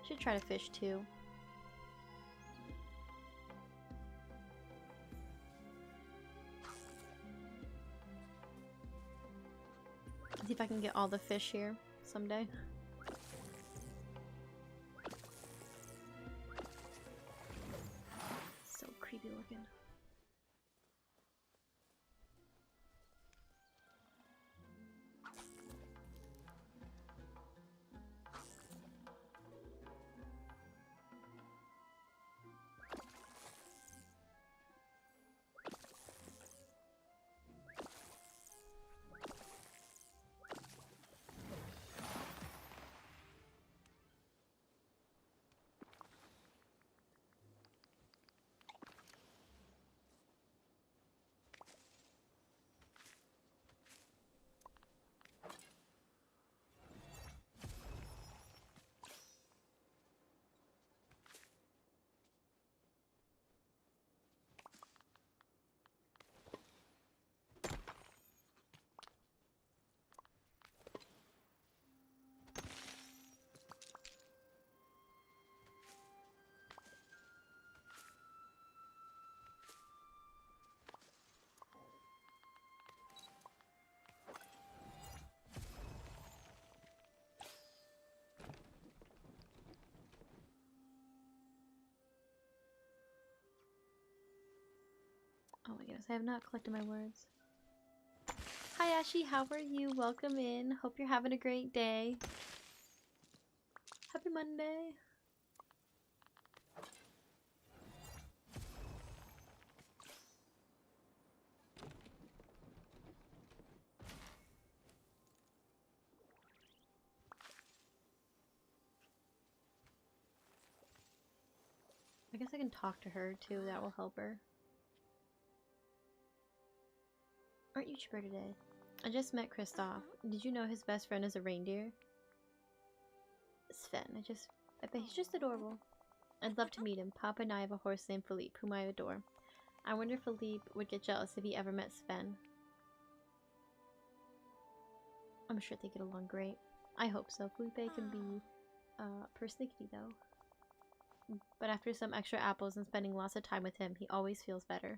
Should try to fish too. See if I can get all the fish here someday. So creepy looking. Oh my goodness, I have not collected my words. Hi Ashy, how are you? Welcome in. Hope you're having a great day. Happy Monday. I guess I can talk to her too, that will help her. Aren't you chipper today? I just met Kristoff. Did you know his best friend is a reindeer? Sven, I bet he's just adorable. I'd love to meet him. Papa and I have a horse named Philippe, whom I adore. I wonder if Philippe would get jealous if he ever met Sven. I'm sure they get along great. I hope so. Felipe can be persnickety though. But after some extra apples and spending lots of time with him, he always feels better.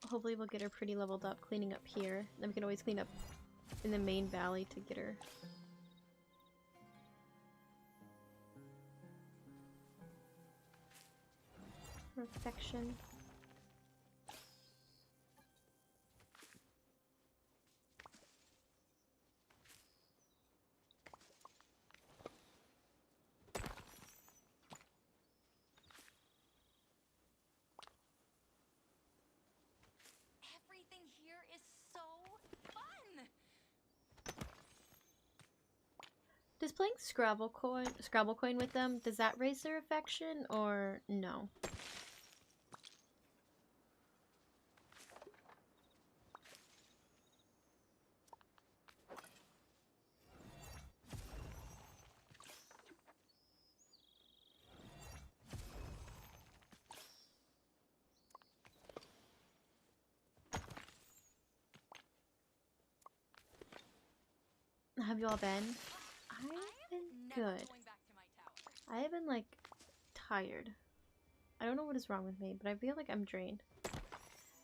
Hopefully we'll get her pretty leveled up cleaning up here. Then we can always clean up in the main valley to get her. Perfection. Everything here is so fun. Does playing Scrabble coin with them, does that raise their affection or no? Have you all been? I've been good. I have been like tired. I don't know what is wrong with me, but I feel like I'm drained.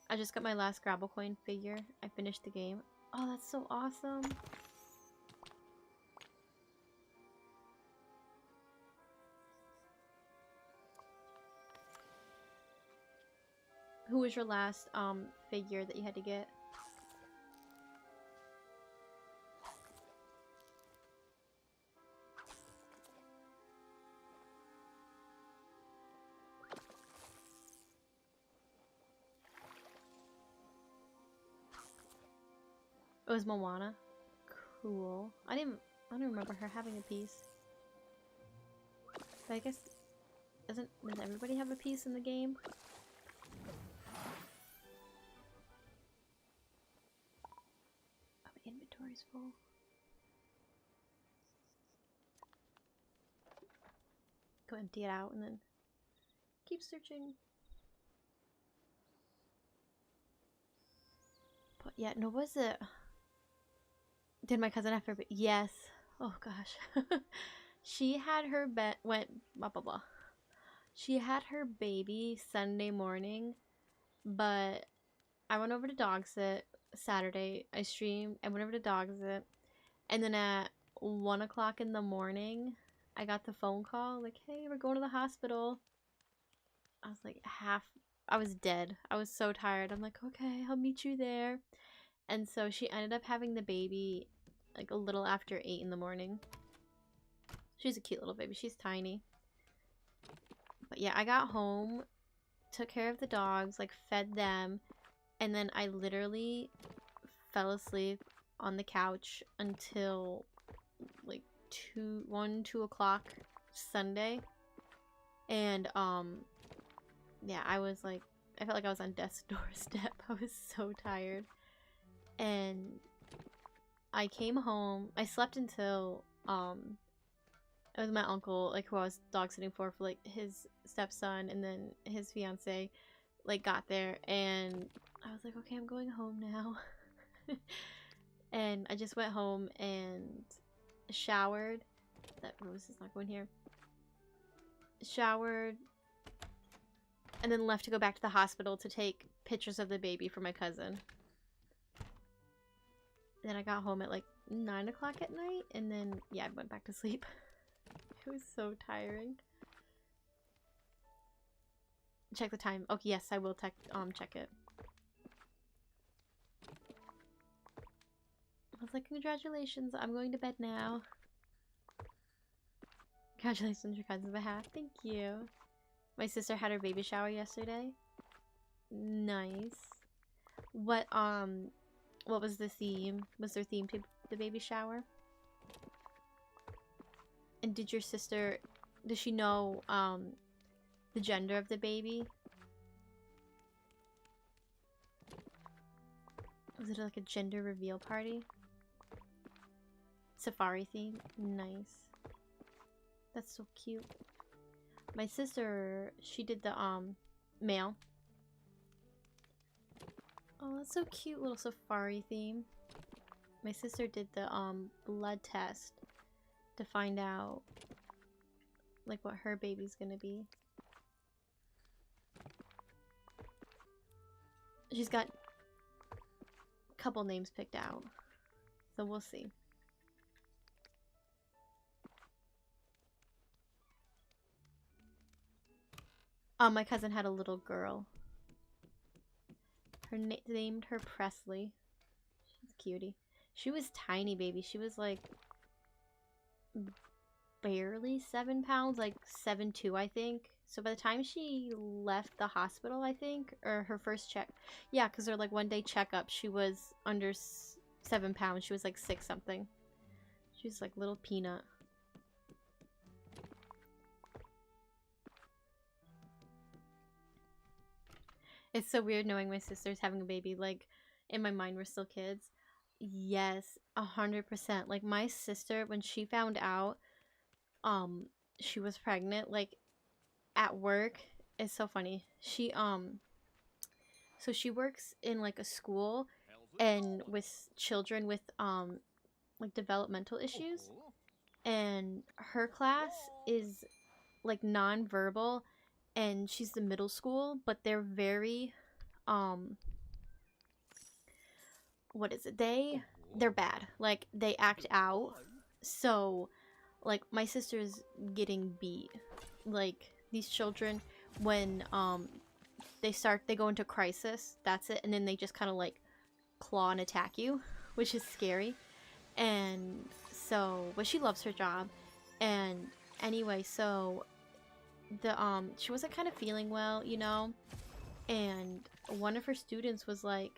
I just got my last Scrabble coin figure. I finished the game. Oh, that's so awesome. Who was your last figure that you had to get? It was Moana. Cool. I don't remember her having a piece. But I guess does everybody have a piece in the game? Oh, my inventory's full. Go empty it out and then keep searching. But yeah, no, was it? Did my cousin have her? Yes. Oh gosh. She had her She had her baby Sunday morning, but I went over to dog sit Saturday. I streamed. I went over to dog sit, and then at 1 o'clock in the morning, I got the phone call like, "Hey, we're going to the hospital." I was like I was dead. I was so tired. I'm like, "Okay, I'll meet you there." And so she ended up having the baby like a little after 8 in the morning. She's a cute little baby. She's tiny. But yeah, I got home, took care of the dogs, like fed them, and then I literally fell asleep on the couch until like 2 o'clock Sunday. And yeah, I was like, I felt like I was on death's doorstep. I was so tired. And I came home. I slept until it was my uncle, like, who I was dog sitting for like his stepson, and then his fiance like got there, and I was like, okay, I'm going home now. And I just went home and showered. That rose is not going here. Showered, and then left to go back to the hospital to take pictures of the baby for my cousin. Then I got home at like 9 o'clock at night, and then yeah, I went back to sleep. It was so tiring. Check the time. Okay, yes, I will check it. I was like, congratulations, I'm going to bed now. Congratulations on your cousin's behalf. Thank you. My sister had her baby shower yesterday. Nice. What was the theme? Was there theme to the baby shower? And did your sister, does she know the gender of the baby? Was it like a gender reveal party? Safari theme? Nice. That's so cute. My sister, she did the male. Oh, that's so cute, little safari theme. My sister did the blood test to find out like what her baby's gonna be. She's got a couple names picked out, so we'll see. My cousin had a little girl. Named her Presley. She's a cutie. She was tiny, baby. She was like barely 7 pounds, like 7'2", I think. So by the time she left the hospital, I think, or her first check, yeah, because her like 1-day checkup, she was under 7 pounds. She was like 6 something. She was like little peanut. It's so weird knowing my sister's having a baby. Like, in my mind, we're still kids. Yes, 100%. Like, my sister, when she found out, she was pregnant, like, at work, it's so funny. She, so she works in, like, a school, and with children with, like, developmental issues. And her class is, like, non-verbal. And she's the middle school, but they're very, what is it? They're bad. Like, they act out. So, like, my sister's getting beat. Like, these children, when, they go into crisis, that's it. And then they just kind of, like, claw and attack you, which is scary. And so, but she loves her job. And anyway, so she wasn't kind of feeling well, you know, and one of her students was like,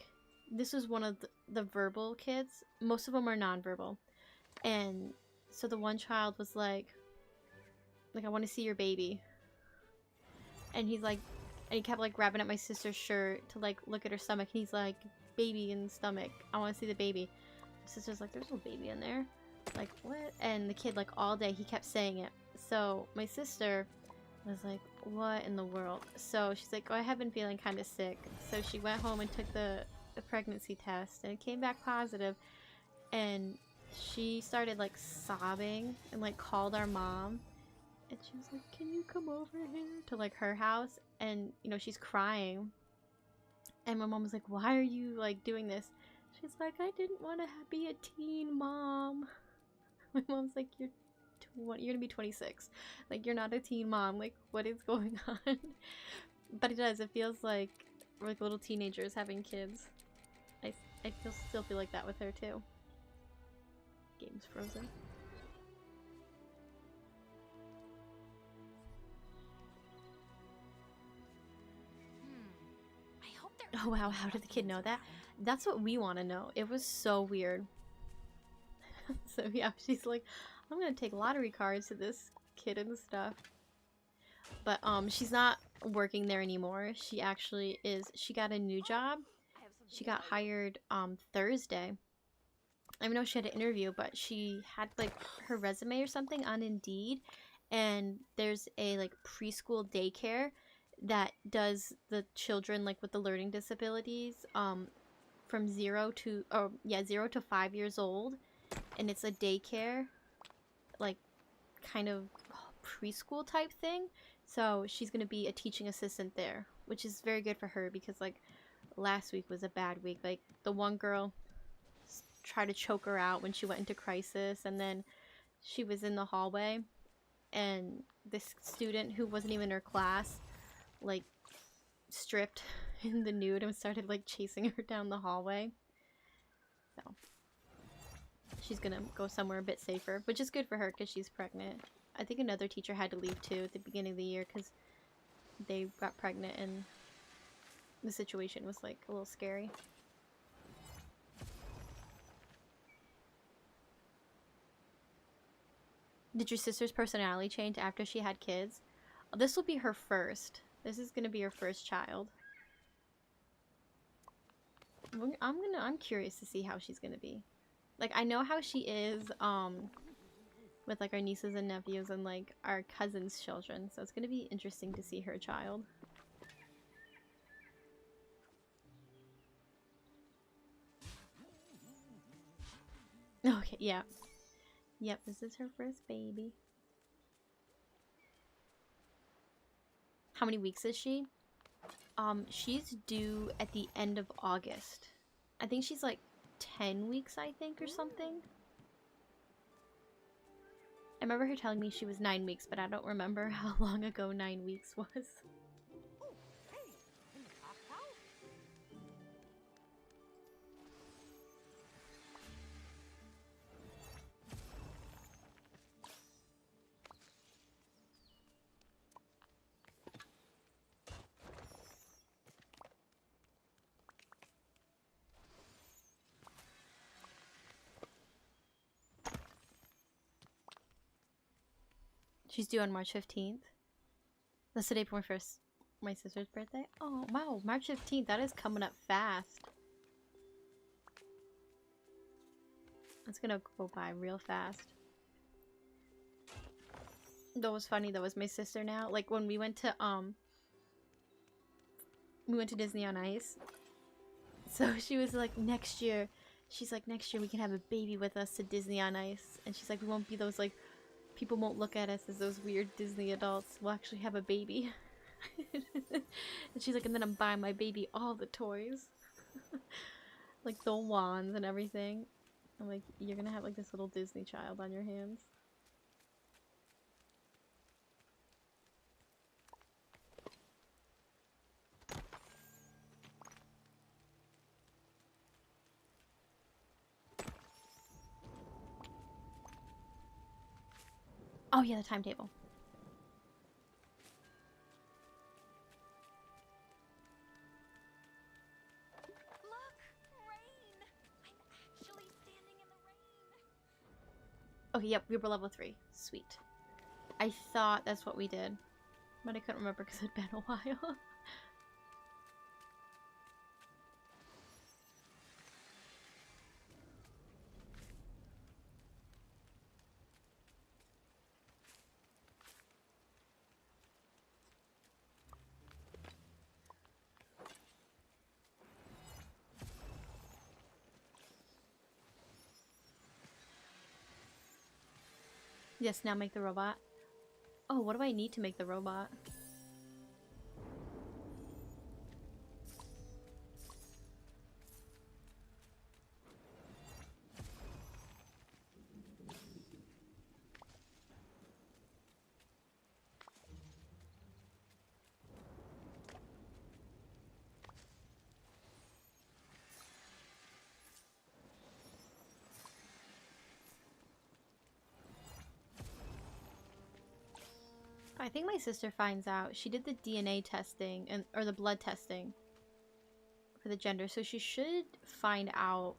this was one of the verbal kids. Most of them are nonverbal. And so the one child was like, I want to see your baby. And he's like, and he kept like grabbing at my sister's shirt to like look at her stomach. And he's like, baby in the stomach. I want to see the baby. My sister's like, there's no baby in there. Like, what? And the kid, like, all day, he kept saying it. So my sister was like, what in the world? So she's like, oh, I have been feeling kind of sick. So she went home and took the pregnancy test, and it came back positive. And she started like sobbing and like called our mom, and she was like, can you come over here to like her house? And you know, she's crying, and my mom was like, why are you like doing this? She's like, I didn't want to be a teen mom. My mom's like, you're gonna be 26, like, you're not a teen mom, like, what is going on? But it feels like we're like little teenagers having kids. I still feel like that with her too. Game's frozen. I hope they're Oh wow, how did the kid know that? That's what we want to know. It was so weird. So yeah, she's like, I'm gonna take lottery cards to this kid and stuff. But she's not working there anymore. She actually is. She got a new job. She got hired Thursday. I know she had an interview, but she had like her resume or something on Indeed, and there's a like preschool daycare that does the children like with the learning disabilities from 0 to 5 years old, and it's a daycare, like kind of preschool type thing. So she's gonna be a teaching assistant there, which is very good for her because like last week was a bad week. Like, the one girl tried to choke her out when she went into crisis, and then she was in the hallway, and this student who wasn't even in her class, like, stripped in the nude and started, like, chasing her down the hallway. So, she's gonna go somewhere a bit safer, which is good for her because she's pregnant. I think another teacher had to leave too at the beginning of the year because they got pregnant and the situation was like a little scary. Did your sister's personality change after she had kids? Oh, this will be her first. This is gonna be her first child. I'm curious to see how she's gonna be. Like, I know how she is with like our nieces and nephews and like our cousins' children, so it's gonna be interesting to see her child. Okay, yeah. Yep, this is her first baby. How many weeks is she? She's due at the end of August. I think she's like 10 weeks, I think, or something. I remember her telling me she was 9 weeks, but I don't remember how long ago 9 weeks was. She's due on March 15th. That's the day for my sister's birthday. Oh, wow, March 15th. That is coming up fast. That's gonna go by real fast. That was funny. That was my sister now. Like, when we went to Disney on Ice. So she was like, next year, she's like, next year we can have a baby with us to Disney on Ice. And she's like, we won't be those, like, people won't look at us as those weird Disney adults. We'll actually have a baby. And she's like, and then I'm buying my baby all the toys. Like the wands and everything. I'm like, you're gonna have like this little Disney child on your hands. Oh yeah, the timetable. Look, rain. I'm actually standing in the rain. Okay, yep, we were level 3. Sweet. I thought that's what we did, but I couldn't remember because it'd been a while. Yes, now make the robot. Oh, what do I need to make the robot? I think my sister finds out. She did the DNA testing or the blood testing for the gender, so she should find out,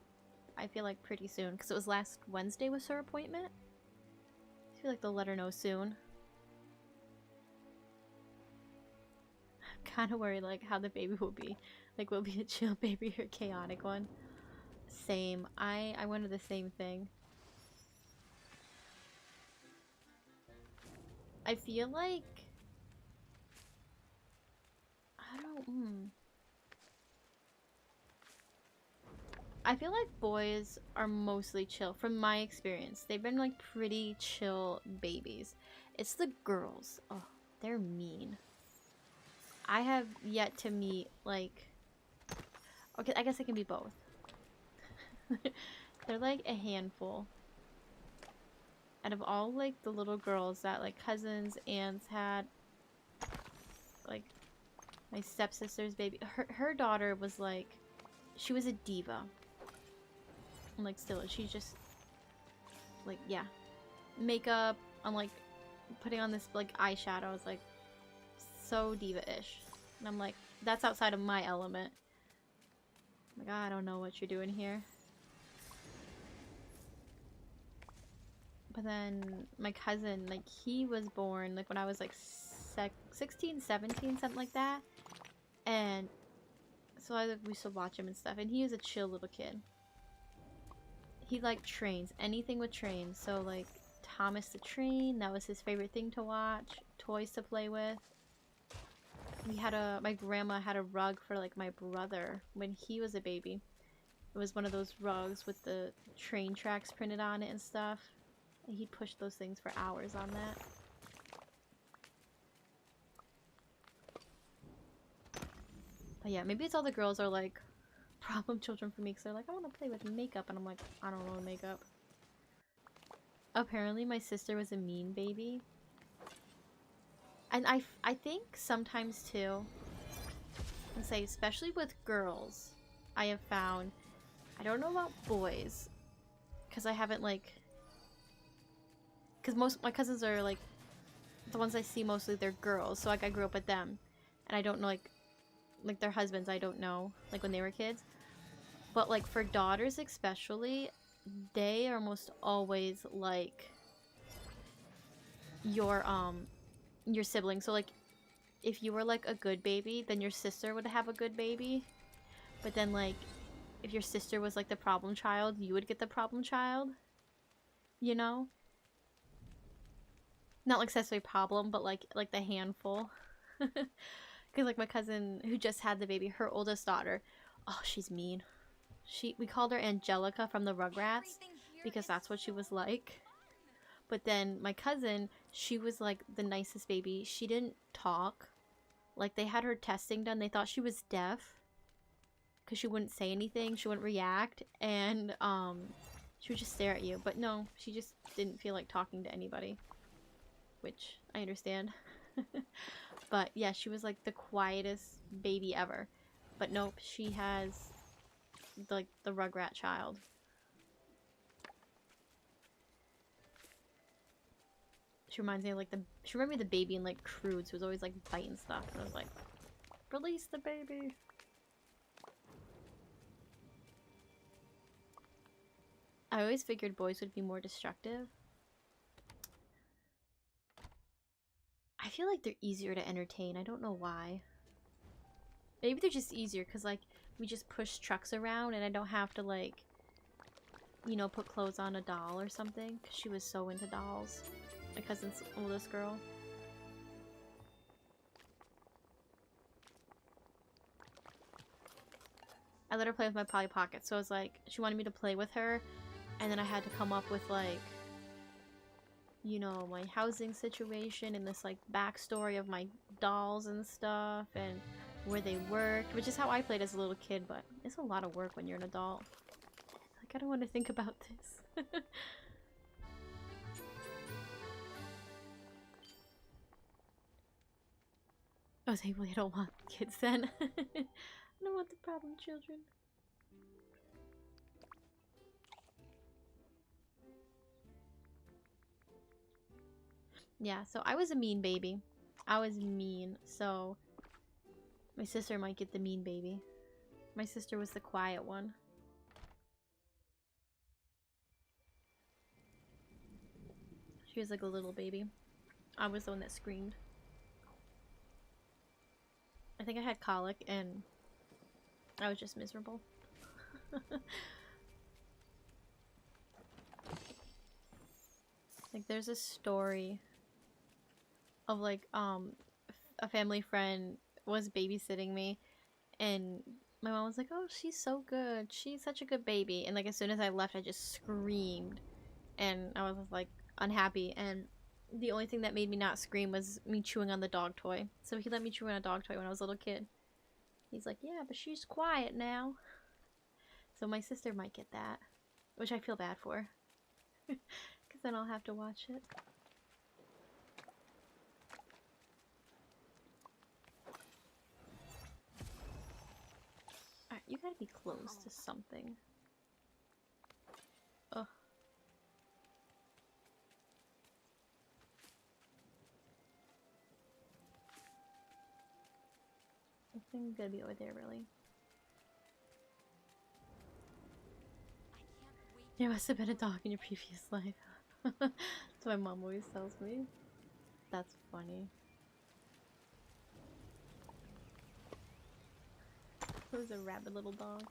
I feel like, pretty soon, because it was last Wednesday was her appointment. I feel like they'll let her know soon. I'm kind of worried like how the baby will be. Like, will it be a chill baby or a chaotic one? Same. I wonder the same thing. I feel like I feel like boys are mostly chill from my experience. They've been like pretty chill babies. It's the girls. Oh, they're mean. I have yet to meet like Okay, I guess it can be both. They're like a handful. Out of all like the little girls that like cousins, aunts had, like my stepsister's baby, her daughter was like, she was a diva. And like still, she's just like, yeah, makeup, I'm like putting on this like eyeshadow. I was like so diva-ish, and I'm like, that's outside of my element. I'm like, I don't know what you're doing here. But then my cousin, like, he was born like when I was like 16, 17, something like that. And so we used to watch him and stuff, and he was a chill little kid. He liked trains, anything with trains. So like Thomas the Train, that was his favorite thing to watch. Toys to play with. My grandma had a rug for like my brother when he was a baby. It was one of those rugs with the train tracks printed on it and stuff. And he'd push those things for hours on that. But yeah, maybe it's all the girls are like problem children for me, because they're like, I want to play with makeup, and I'm like, I don't know makeup. Apparently my sister was a mean baby. And I think sometimes too, and say especially with girls, I have found, I don't know about boys, because I haven't like, because most of my cousins are like, the ones I see mostly they're girls, so like I grew up with them, and I don't know like their husbands, I don't know, like when they were kids. But like for daughters especially, they are almost always like your sibling. So like if you were like a good baby, then your sister would have a good baby. But then like if your sister was like the problem child, you would get the problem child. You know? Not like necessarily problem, but like the handful. Because like my cousin who just had the baby, her oldest daughter, oh, she's mean. We called her Angelica from the Rugrats because that's what she was like. But then my cousin, she was like the nicest baby. She didn't talk. Like they had her testing done. They thought she was deaf because she wouldn't say anything. She wouldn't react. And she would just stare at you. But no, she just didn't feel like talking to anybody. Which I understand. But yeah, she was like the quietest baby ever. But nope, she has like the Rugrat child. She reminds me of like she reminded me of the baby in like Crudes, who was always like biting stuff. And I was like, release the baby. I always figured boys would be more destructive. I feel like they're easier to entertain. I don't know why. Maybe they're just easier because like we just push trucks around and I don't have to like, you know, put clothes on a doll or something, because she was so into dolls. My cousin's oldest girl. I let her play with my Polly Pocket, so I was like, she wanted me to play with her, and then I had to come up with like, you know, my housing situation and this like backstory of my dolls and stuff and where they worked, which is how I played as a little kid, but it's a lot of work when you're an adult. Like, I don't want to think about this. I was like, well, I don't want kids then. I don't want the problem children. Yeah, so I was a mean baby. I was mean, so my sister might get the mean baby. My sister was the quiet one. She was like a little baby. I was the one that screamed. I think I had colic and I was just miserable. Like there's a story of like a family friend was babysitting me and my mom was like, oh, she's so good, she's such a good baby, and like as soon as I left I just screamed and I was like unhappy, and the only thing that made me not scream was me chewing on the dog toy. So he let me chew on a dog toy when I was a little kid. He's like, yeah, but she's quiet now. So my sister might get that, which I feel bad for. Because then I'll have to watch it. Alright, you gotta be close to something. Ugh. I think I'm gonna be over there, really. There must have been a dog in your previous life. That's what my mom always tells me. That's funny. It was a rabid little dog.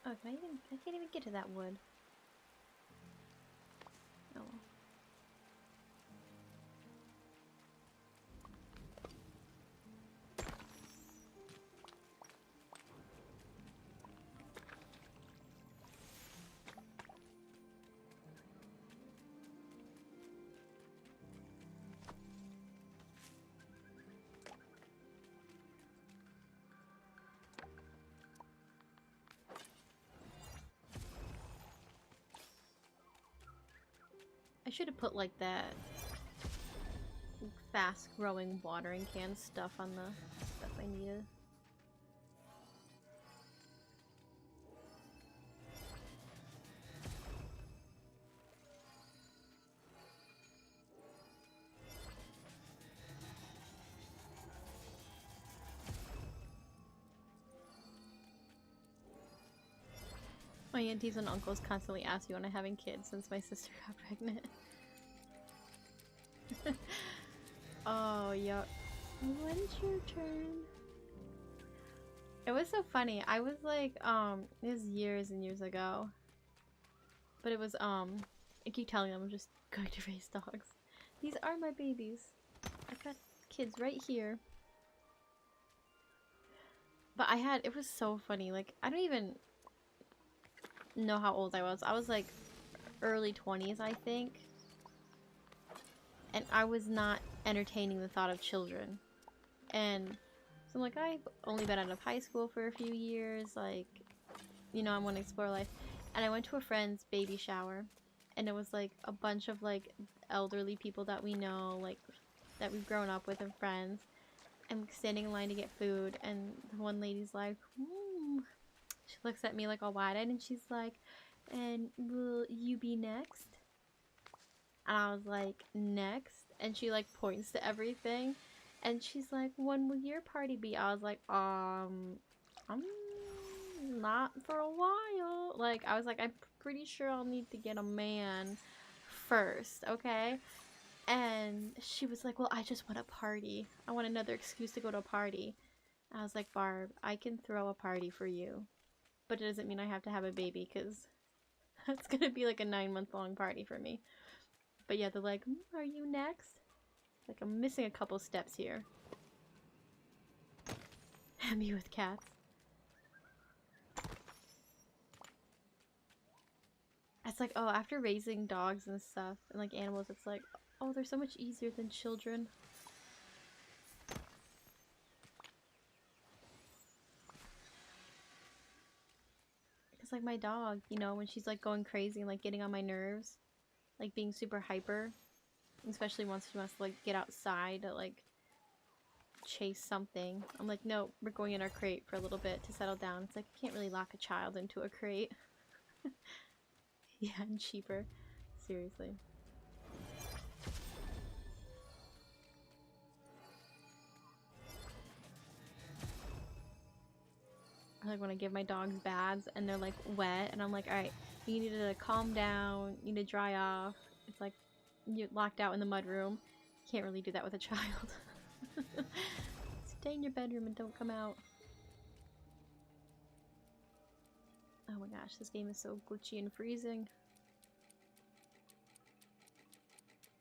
Oh, I can't even get to that wood. Oh well. I should have put like that fast growing watering can stuff on the stuff I needed. My aunties and uncles constantly ask me when I'm having kids since my sister got pregnant. Oh, yeah. When's your turn? It was so funny. I was like, it was years and years ago. But it was, I keep telling them I'm just going to raise dogs. These are my babies. I've got kids right here. But it was so funny. Like, I don't even know how old I was. I was like early 20s, I think. And I was not entertaining the thought of children. And so I'm like, I've only been out of high school for a few years. Like, you know, I want to explore life. And I went to a friend's baby shower. And it was like a bunch of like elderly people that we know, like that we've grown up with and friends. And standing in line to get food. And the one lady's like, she looks at me like all wide-eyed and she's like, and will you be next? And I was like, next? And she like points to everything. And she's like, when will your party be? I was like, I'm not for a while. Like, I was like, I'm pretty sure I'll need to get a man first, okay? And she was like, well, I just want a party. I want another excuse to go to a party. I was like, Barb, I can throw a party for you. But it doesn't mean I have to have a baby, because that's going to be like a 9-month-long party for me. But yeah, they're like, are you next? Like, I'm missing a couple steps here. Me with cats. It's like, oh, after raising dogs and stuff, and like animals, it's like, oh, they're so much easier than children. Because like my dog, you know, when she's like going crazy and like getting on my nerves, like being super hyper, especially once she wants to like get outside to like chase something. I'm like, no, we're going in our crate for a little bit to settle down. It's like, you can't really lock a child into a crate. Yeah, and cheaper. Seriously. I like when I give my dogs baths and they're like wet and I'm like, alright, you need to calm down, you need to dry off. It's like you're locked out in the mudroom. Can't really do that with a child. Stay in your bedroom and don't come out. Oh my gosh, this game is so glitchy and freezing.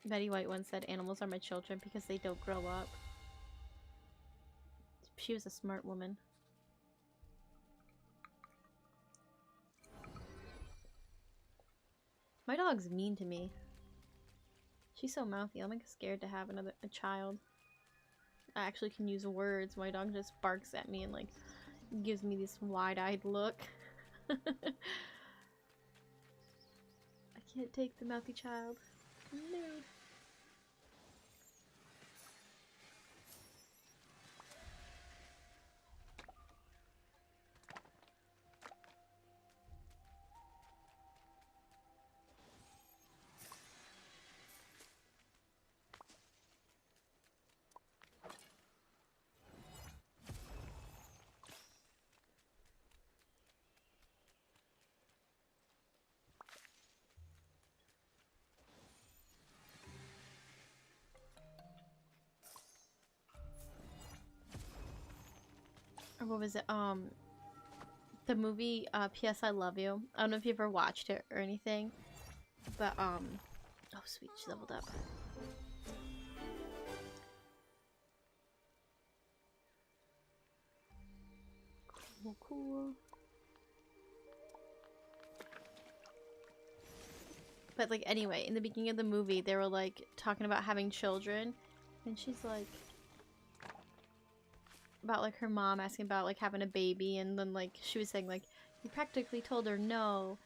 Betty White once said animals are my children because they don't grow up. She was a smart woman. My dog's mean to me. She's so mouthy. I'm like scared to have a child. I actually can use words. My dog just barks at me and like gives me this wide-eyed look. I can't take the mouthy child. No. Or what was it? The movie P.S. I Love You. I don't know if you ever watched it or anything, but oh sweet, she leveled up. Cool, cool. But like anyway, in the beginning of the movie, they were like talking about having children, and she's like about like her mom asking about like having a baby, and then like she was saying like you practically told her no,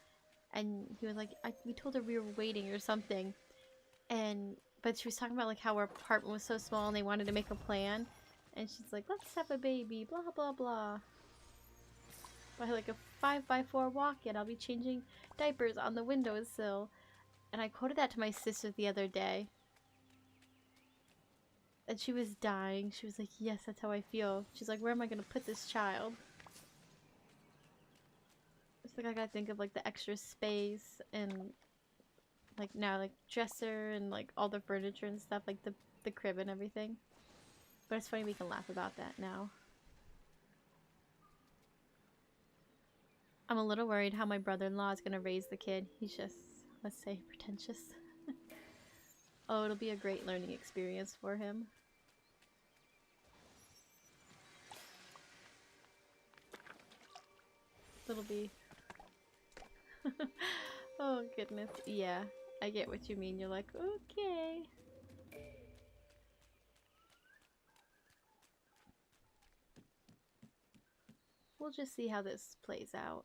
and he was like we told her we were waiting or something, and but she was talking about like how her apartment was so small and they wanted to make a plan, and she's like let's have a baby, blah blah blah. By like a 5x4 walk-in, I'll be changing diapers on the windowsill, and I quoted that to my sister the other day. And she was dying. She was like, yes, that's how I feel. She's like, where am I going to put this child? It's like I gotta think of like the extra space and like now like dresser and like all the furniture and stuff, like the crib and everything. But it's funny we can laugh about that now. I'm a little worried how my brother-in-law is going to raise the kid. He's just, let's say, pretentious. Oh, it'll be a great learning experience for him. It'll be... Oh, goodness. Yeah, I get what you mean. You're like, okay. We'll just see how this plays out.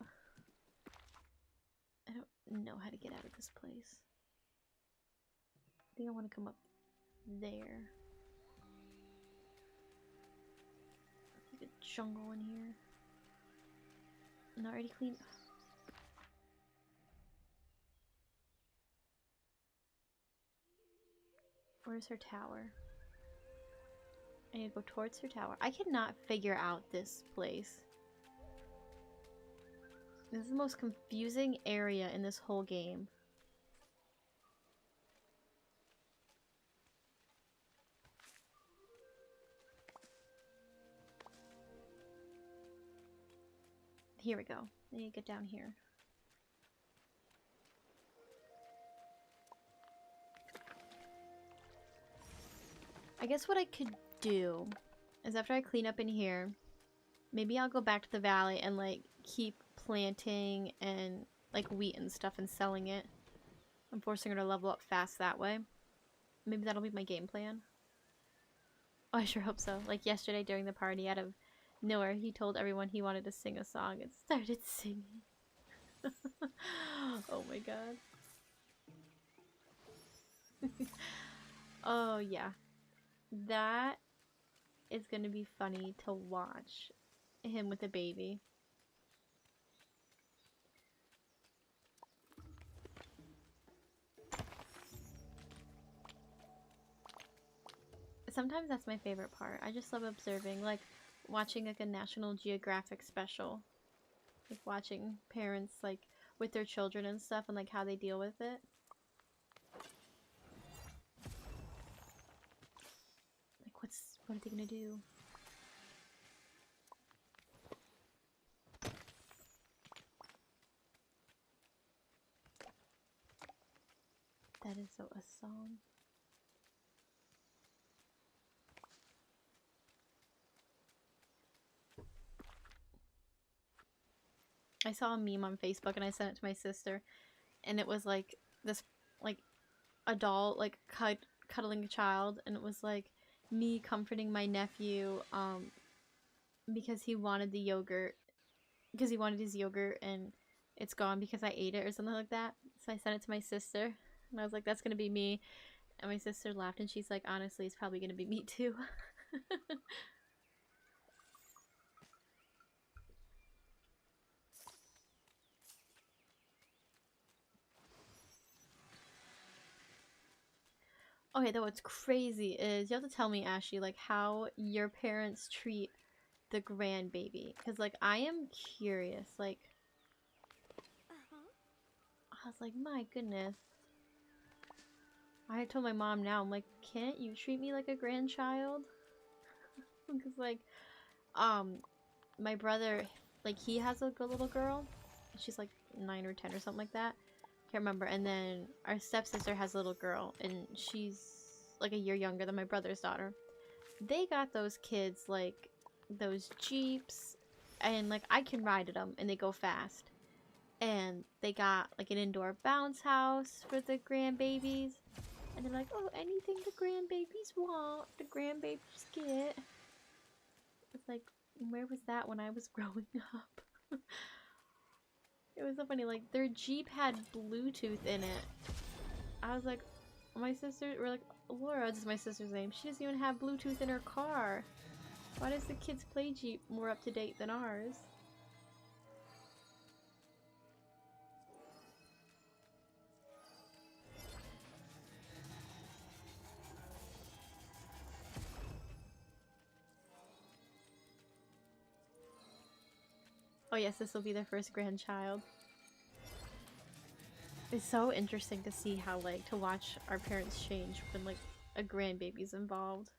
I don't know how to get out of this place. I think I want to come up there. There's like a jungle in here. Not already clean. Where's her tower? I need to go towards her tower. I cannot figure out this place. This is the most confusing area in this whole game. Here we go. I need to get down here. I guess what I could do is after I clean up in here, maybe I'll go back to the valley and like keep planting and like wheat and stuff and selling it. I'm forcing her to level up fast that way. Maybe that'll be my game plan. Oh, I sure hope so. Like yesterday during the party, out of nowhere, he told everyone he wanted to sing a song and started singing. Oh my god. Oh yeah. That is gonna be funny to watch him with a baby. Sometimes that's my favorite part. I just love observing, like watching like a National Geographic special. Like watching parents like with their children and stuff and like how they deal with it. Like what are they gonna do? So a song. I saw a meme on Facebook and I sent it to my sister, and it was like this like adult like cuddling a child, and it was like me comforting my nephew because he wanted the yogurt, because he wanted his yogurt and it's gone because I ate it or something like that. So I sent it to my sister and I was like, that's gonna be me. And my sister laughed and she's like, honestly, it's probably gonna be me too. Okay, though what's crazy is you have to tell me, Ashley, like how your parents treat the grandbaby, because like I am curious. Like I was like, my goodness. I told my mom now, I'm like, can't you treat me like a grandchild? Because like my brother, like he has a little girl. She's like 9 or 10 or something like that. Can't remember. And then our stepsister has a little girl and she's like a year younger than my brother's daughter. They got those kids like those Jeeps, and like I can ride at them and they go fast. And they got like an indoor bounce house for the grandbabies. And they're like, oh, anything the grandbabies want, the grandbabies get. It's like, where was that when I was growing up? It was so funny, like, their Jeep had Bluetooth in it. I was like, my sister, we're like, Laura, this is my sister's name, she doesn't even have Bluetooth in her car. Why does the kids play Jeep more up to date than ours? Oh yes, this will be their first grandchild. It's so interesting to see how, like, to watch our parents change when, like, a grandbaby's involved.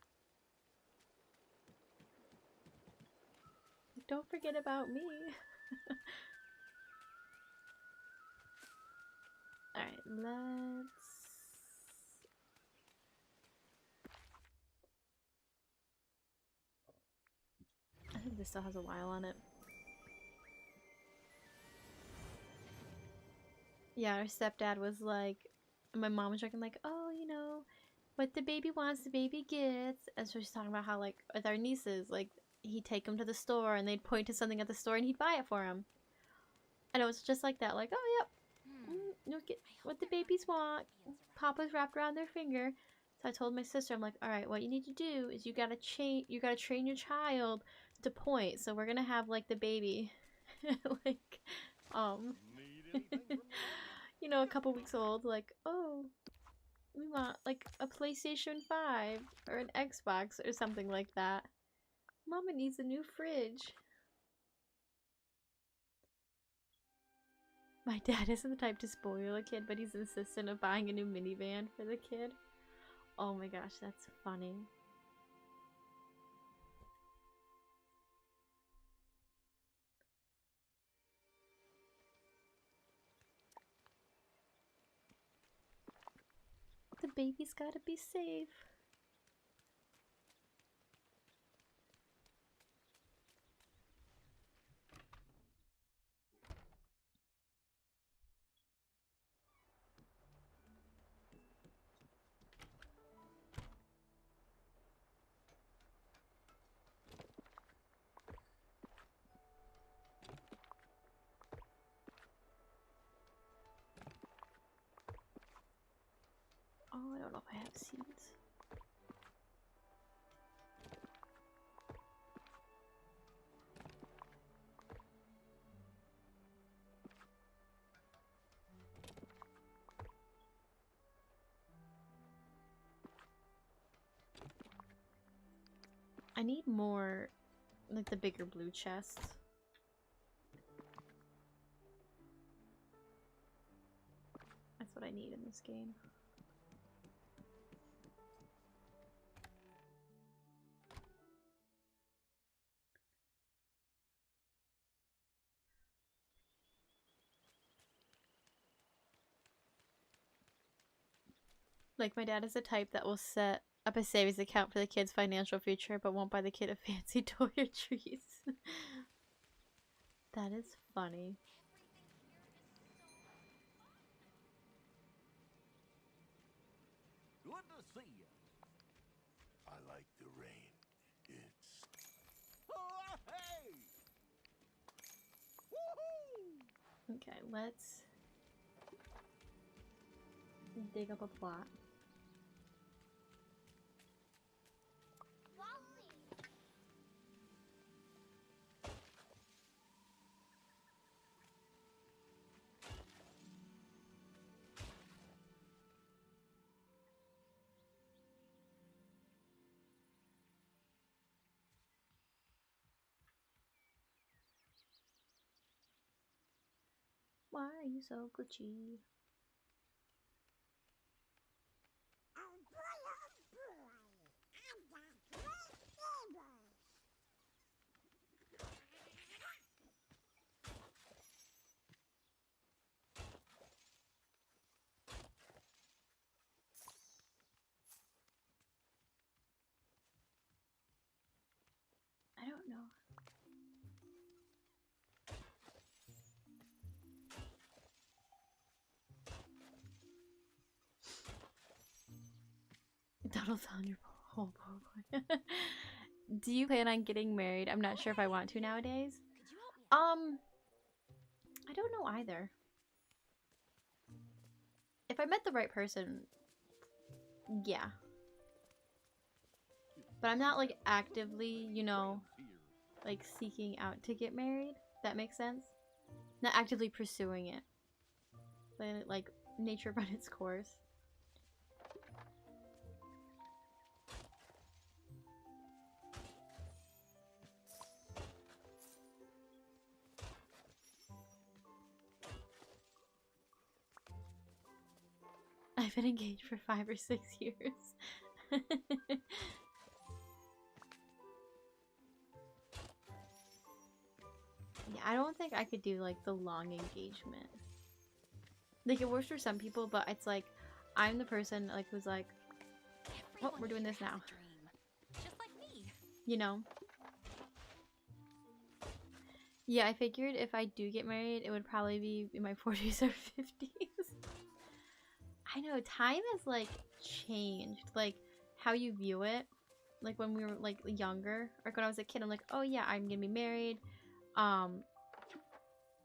Like, don't forget about me. Alright, let's... I think this still has a while on it. Yeah, our stepdad was like, my mom was joking like, oh, you know, what the baby wants, the baby gets. And so she's talking about how, like, with our nieces, like, he'd take them to the store and they'd point to something at the store and he'd buy it for them. And it was just like that, like, oh, yep, you'll get what the babies want. Papa's wrapped around their finger. So I told my sister, I'm like, all right, what you need to do is you gotta train your child to point. So we're gonna have, like, the baby, like, you know, a couple weeks old, like, oh, we want like a PlayStation 5 or an Xbox or something like that. Mama needs a new fridge. My dad isn't the type to spoil a kid, but he's insistent of buying a new minivan for the kid. Oh my gosh, that's funny. The baby's gotta be safe. Oh, I don't know if I have seeds. I need more, like, the bigger blue chests. That's what I need in this game. Like, my dad is the type that will set up a savings account for the kid's financial future, but won't buy the kid a fancy toy or treats. That is funny. Good to see you. I like the rain. It's... Oh, hey! Woohoo! Okay, let's dig up a plot. Follow me. Why are you so glitchy? I don't know. Donald's on your whole boy. Do you plan on getting married? I'm not sure if I want to nowadays. I don't know either. If I met the right person, yeah. But I'm not like actively, you know, like seeking out to get married. If that makes sense. Not actively pursuing it. Let it, like, nature run its course. I've been engaged for 5 or 6 years. Yeah, I don't think I could do like the long engagement. Like, it works for some people, but it's like I'm the person like who's like, oh, we're doing this now. Just like me. You know? Yeah, I figured if I do get married, it would probably be in my 40s or 50s. I know, time has like changed, like how you view it. Like when we were like younger, or when I was a kid, I'm like, oh yeah, I'm gonna be married.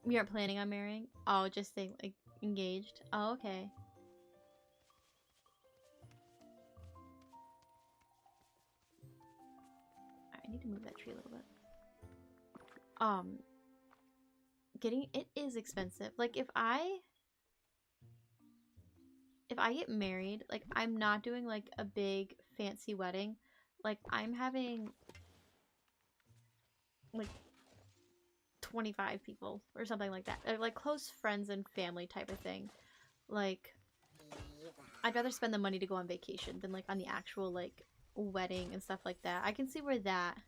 We aren't planning on marrying. Oh, just staying like engaged. Oh, okay. I need to move that tree a little bit. Getting it is expensive. Like if I get married, like I'm not doing like a big fancy wedding. Like I'm having like 25 people or something like that. Like close friends and family type of thing. Like I'd rather spend the money to go on vacation than like on the actual like wedding and stuff like that. I can see where that,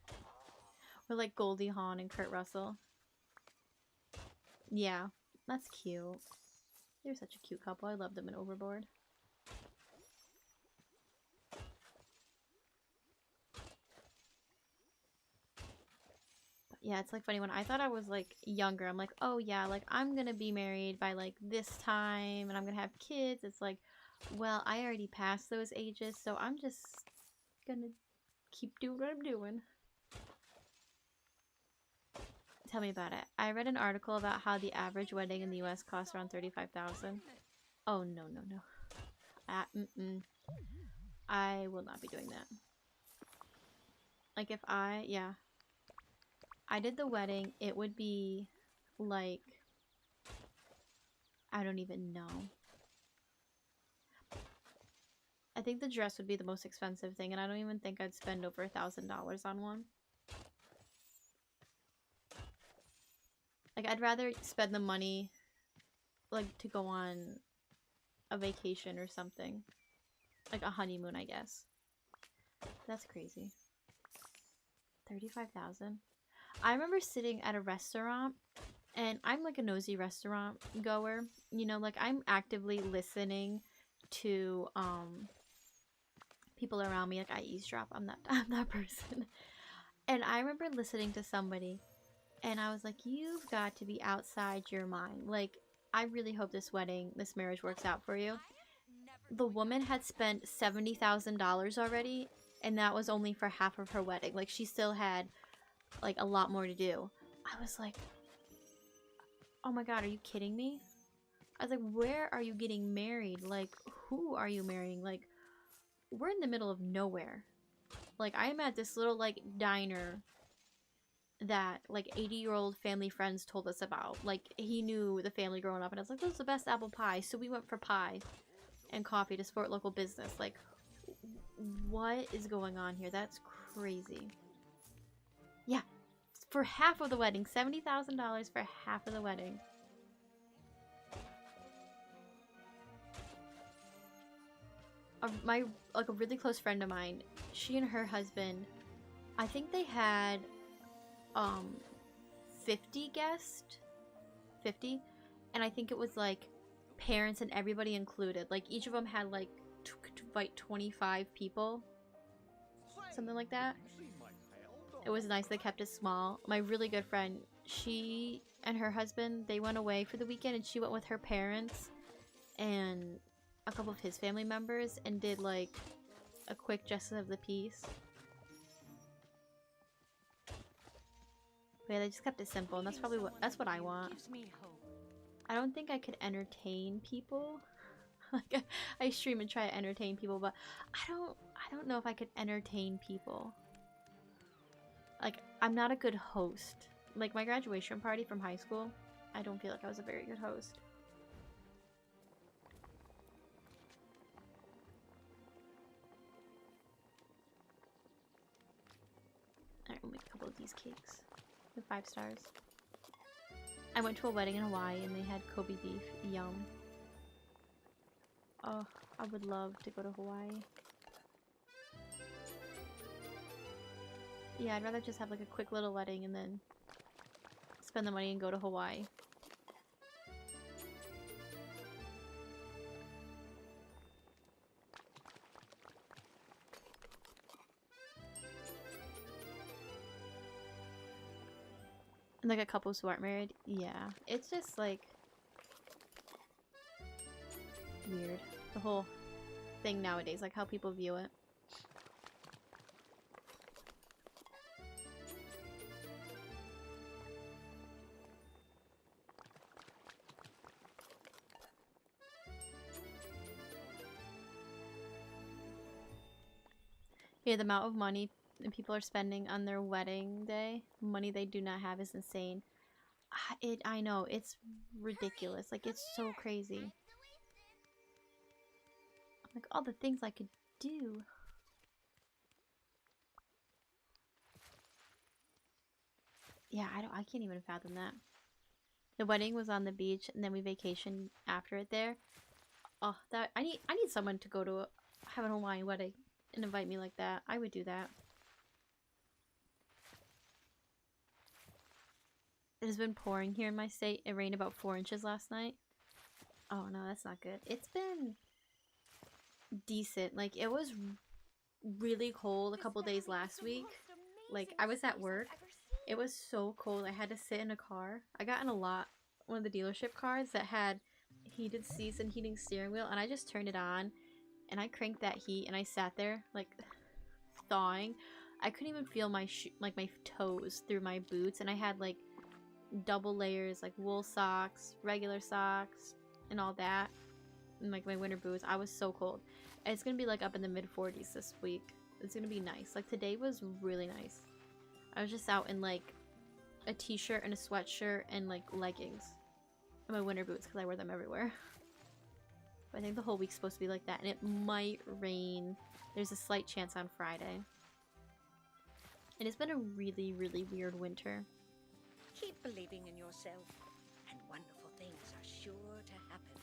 or like Goldie Hawn and Kurt Russell. Yeah, that's cute. They're such a cute couple. I love them in Overboard. But yeah, it's like funny when I thought I was like younger. I'm like, oh yeah, like I'm gonna be married by like this time and I'm gonna have kids. It's like, well, I already passed those ages, so I'm just gonna keep doing what I'm doing. Tell me about it. I read an article about how the average wedding in the US costs around $35,000. Oh, no, no, no. I will not be doing that. Like if I did the wedding, it would be like, I don't even know. I think the dress would be the most expensive thing, and I don't even think I'd spend over $1,000 on one. Like, I'd rather spend the money, like, to go on a vacation or something. Like a honeymoon, I guess. That's crazy. $35,000. I remember sitting at a restaurant, and I'm like a nosy restaurant goer. You know, like, I'm actively listening to people around me. Like, I eavesdrop. I'm that person. And I remember listening to somebody, and I was like, you've got to be outside your mind. Like, I really hope this marriage works out for you. The woman had spent $70,000 already, and that was only for half of her wedding. Like, she still had, like, a lot more to do. I was like, oh my god, are you kidding me? I was like, where are you getting married? Like, who are you marrying? Like, we're in the middle of nowhere. Like, I am at this little, like, diner that, like, 80-year-old family friends told us about. Like, he knew the family growing up, and I was like, this is the best apple pie. So we went for pie and coffee to support local business. Like, what is going on here? That's crazy. Yeah, for half of the wedding. $70,000 for half of the wedding. A really close friend of mine, she and her husband, I think they had 50 guests, 50, and I think it was like parents and everybody included. Like, each of them had like to invite 25 people, something like that. It was nice. They kept it small. My really good friend, she and her husband, they went away for the weekend, and she went with her parents and a couple of his family members and did like a quick justice of the peace. But yeah, they just kept it simple, and that's probably what I want. I don't think I could entertain people. Like, I stream and try to entertain people, but I don't know if I could entertain people. Like, I'm not a good host. Like, my graduation party from high school, I don't feel like I was a very good host. Alright, we'll make a couple of these cakes. With 5 stars. I went to a wedding in Hawaii and they had Kobe beef. Yum. Oh, I would love to go to Hawaii. Yeah, I'd rather just have like a quick little wedding and then spend the money and go to Hawaii. And like a couples who aren't married, yeah. It's just like weird. The whole thing nowadays, like how people view it. Yeah, the amount of money people are spending on their wedding day, money they do not have, is insane. I know, it's ridiculous. Like, it's so crazy. Like, all the things I could do. Yeah, I can't even fathom that. The wedding was on the beach, and then we vacationed after it there. Oh, that I need someone to go to have a Hawaiian wedding and invite me like that. I would do that. It has been pouring here in my state. It rained about 4 inches last night. Oh no, that's not good. It's been decent. Like, it was really cold a couple days last week. Like, I was at work. It was so cold. I had to sit in a car. I got in one of the dealership cars that had heated seats and heating steering wheel, and I just turned it on and I cranked that heat and I sat there like thawing. I couldn't even feel my my toes through my boots, and I had like double layers, like wool socks, regular socks, and all that, and like my winter boots. I was so cold. And it's gonna be like up in the mid-40s this week. It's gonna be nice. Like, today was really nice. I was just out in like a t-shirt and a sweatshirt and like leggings and my winter boots because I wear them everywhere. But I think the whole week's supposed to be like that, and it might rain. There's a slight chance on Friday. And it's been a really, really weird winter. Keep believing in yourself, and wonderful things are sure to happen.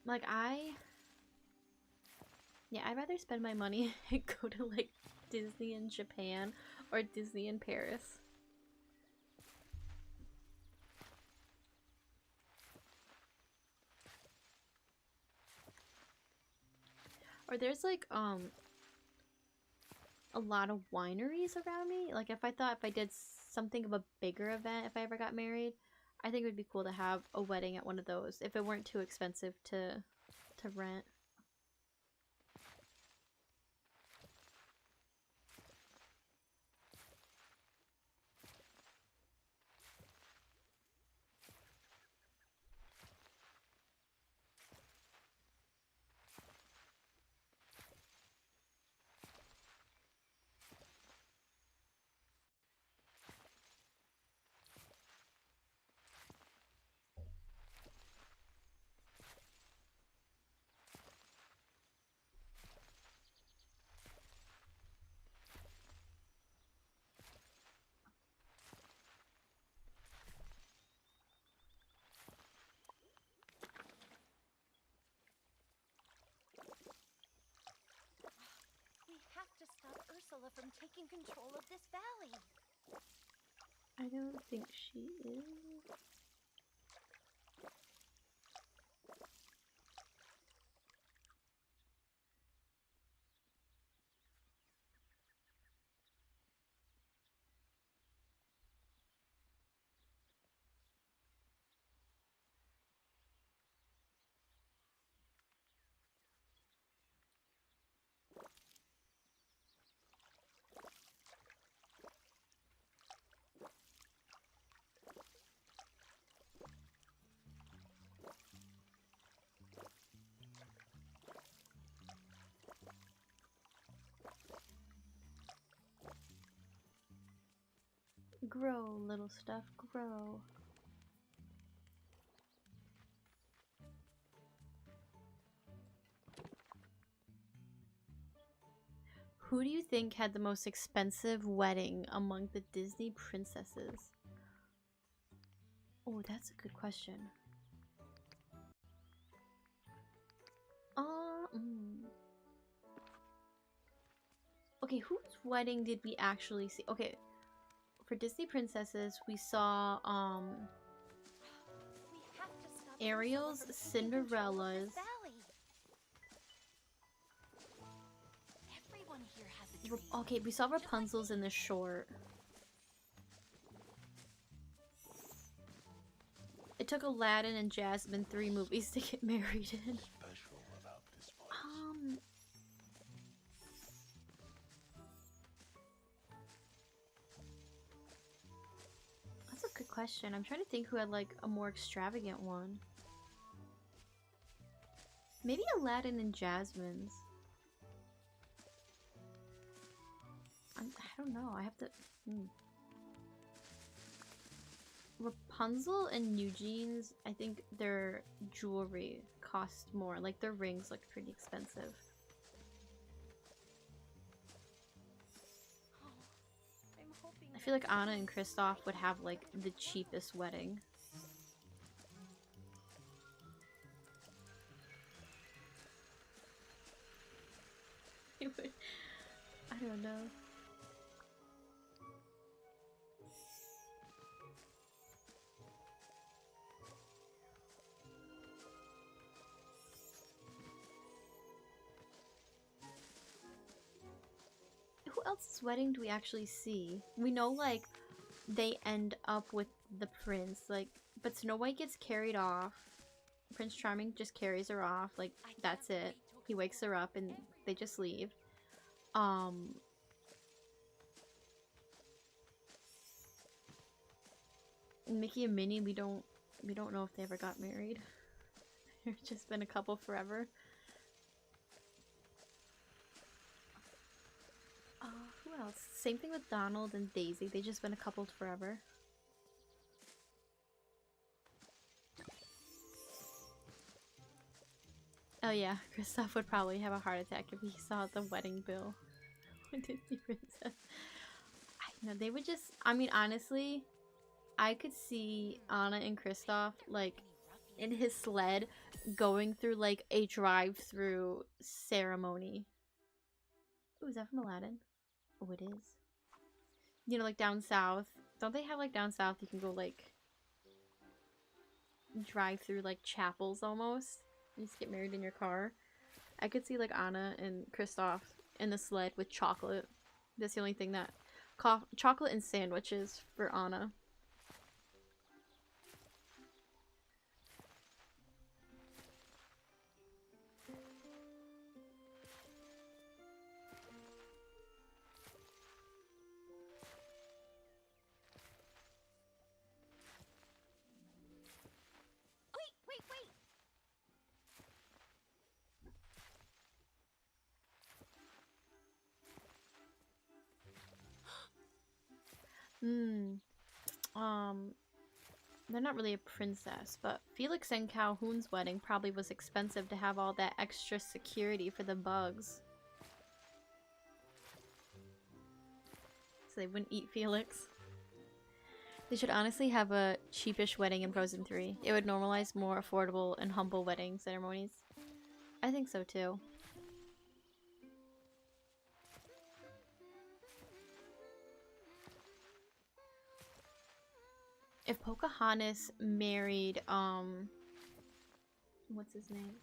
Like, Yeah, I'd rather spend my money and go to like Disney in Japan or Disney in Paris. Or there's like a lot of wineries around me. Like if I did something of a bigger event, if I ever got married, I think it would be cool to have a wedding at one of those if it weren't too expensive to rent. We have to stop Ursula from taking control of this valley. I don't think she is. Grow, little stuff, grow. Who do you think had the most expensive wedding among the Disney princesses? Oh, that's a good question. Okay, whose wedding did we actually see? Okay, for Disney princesses, we saw We have to stop Ariel's, Ursula from taking control of Cinderella's. this valley. Everyone here has a dream. Okay, we saw Rapunzel's in the short. It took Aladdin and Jasmine 3 movies to get married in. Special about this place. That's a good question. I'm trying to think who had like a more extravagant one. Maybe Aladdin and Jasmine's. I don't know. I have to. Rapunzel and Eugene's, I think their jewelry cost more. Like their rings looked pretty expensive. I'm hoping I feel like Anna and Kristoff would have like the cheapest wedding. It would, I don't know. Who else's wedding do we actually see? We know like they end up with the prince, like, but Snow White gets carried off. Prince Charming just carries her off, like that's it. He wakes her up and they just leave. Mickey and Minnie, we don't know if they ever got married. They've just been a couple forever. Who else? Same thing with Donald and Daisy. They've just been a couple forever. Oh yeah, Kristoff would probably have a heart attack if he saw the wedding bill. Disney princess. I know, they would just, I mean, honestly, I could see Anna and Kristoff, like, in his sled going through like a drive-through ceremony. Ooh, is that from Aladdin? Oh, it is. You know, like down south. Don't they have like down south you can go like drive through like chapels almost? You just get married in your car. I could see like Anna and Kristoff in the sled with chocolate. That's the only thing that... chocolate and sandwiches for Anna. Wait, wait! They're not really a princess, but Felix and Calhoun's wedding probably was expensive to have all that extra security for the bugs. So they wouldn't eat Felix. They should honestly have a cheapish wedding in Frozen 3. It would normalize more affordable and humble wedding ceremonies. I think so too. If Pocahontas married, what's his name?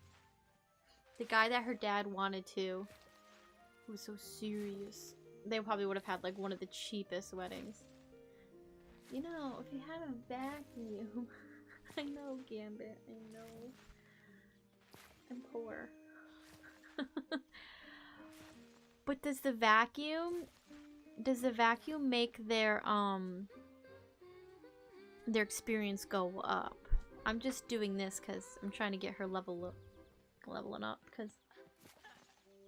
The guy that her dad wanted to, who was so serious, they probably would have had like one of the cheapest weddings. You know, if you had a vacuum. I know, Gambit, I know. I'm poor. But does the vacuum make their experience go up? I'm just doing this because I'm trying to get her leveling up because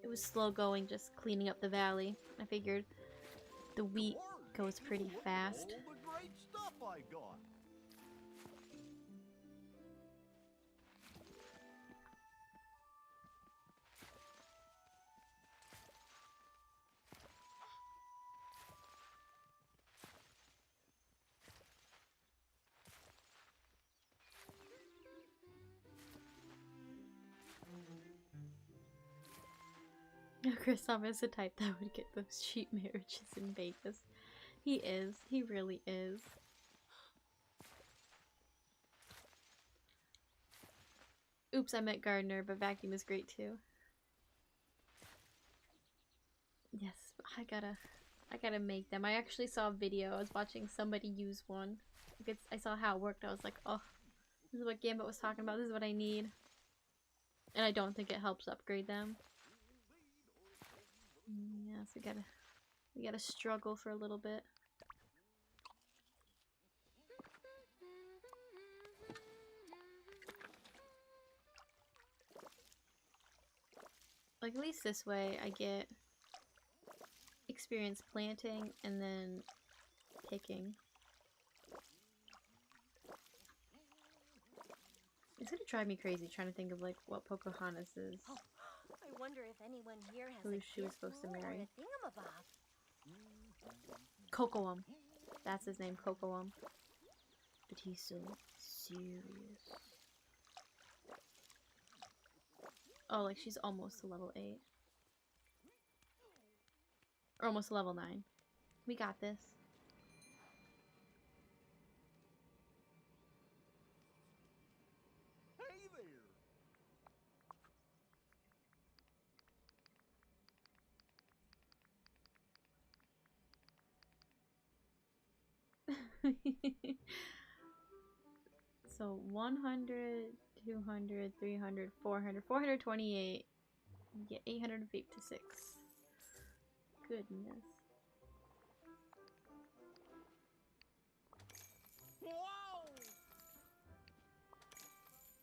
it was slow going just cleaning up the valley. I figured the wheat goes pretty fast. All the great stuff I got. Kristoff is the type that would get those cheap marriages in Vegas. He is. He really is. Oops, I meant gardener, but vacuum is great too. Yes, I gotta make them. I actually saw a video. I was watching somebody use one. I saw how it worked. I was like, oh, this is what Gambit was talking about. This is what I need. And I don't think it helps upgrade them. Yeah, so we gotta struggle for a little bit. Like, at least this way I get experience planting and then picking. It's gonna drive me crazy trying to think of like what Pocahontas is. Oh, I wonder if anyone here has Who a she was gift supposed to or marry. a thingamabob. Cocoam. That's his name, Cocoam. But he's so serious. Oh, like she's almost to level 8. Or almost to level 9. We got this. Hey there. So 100, 200, 300, 400, 428. You get 856. Goodness. Wow!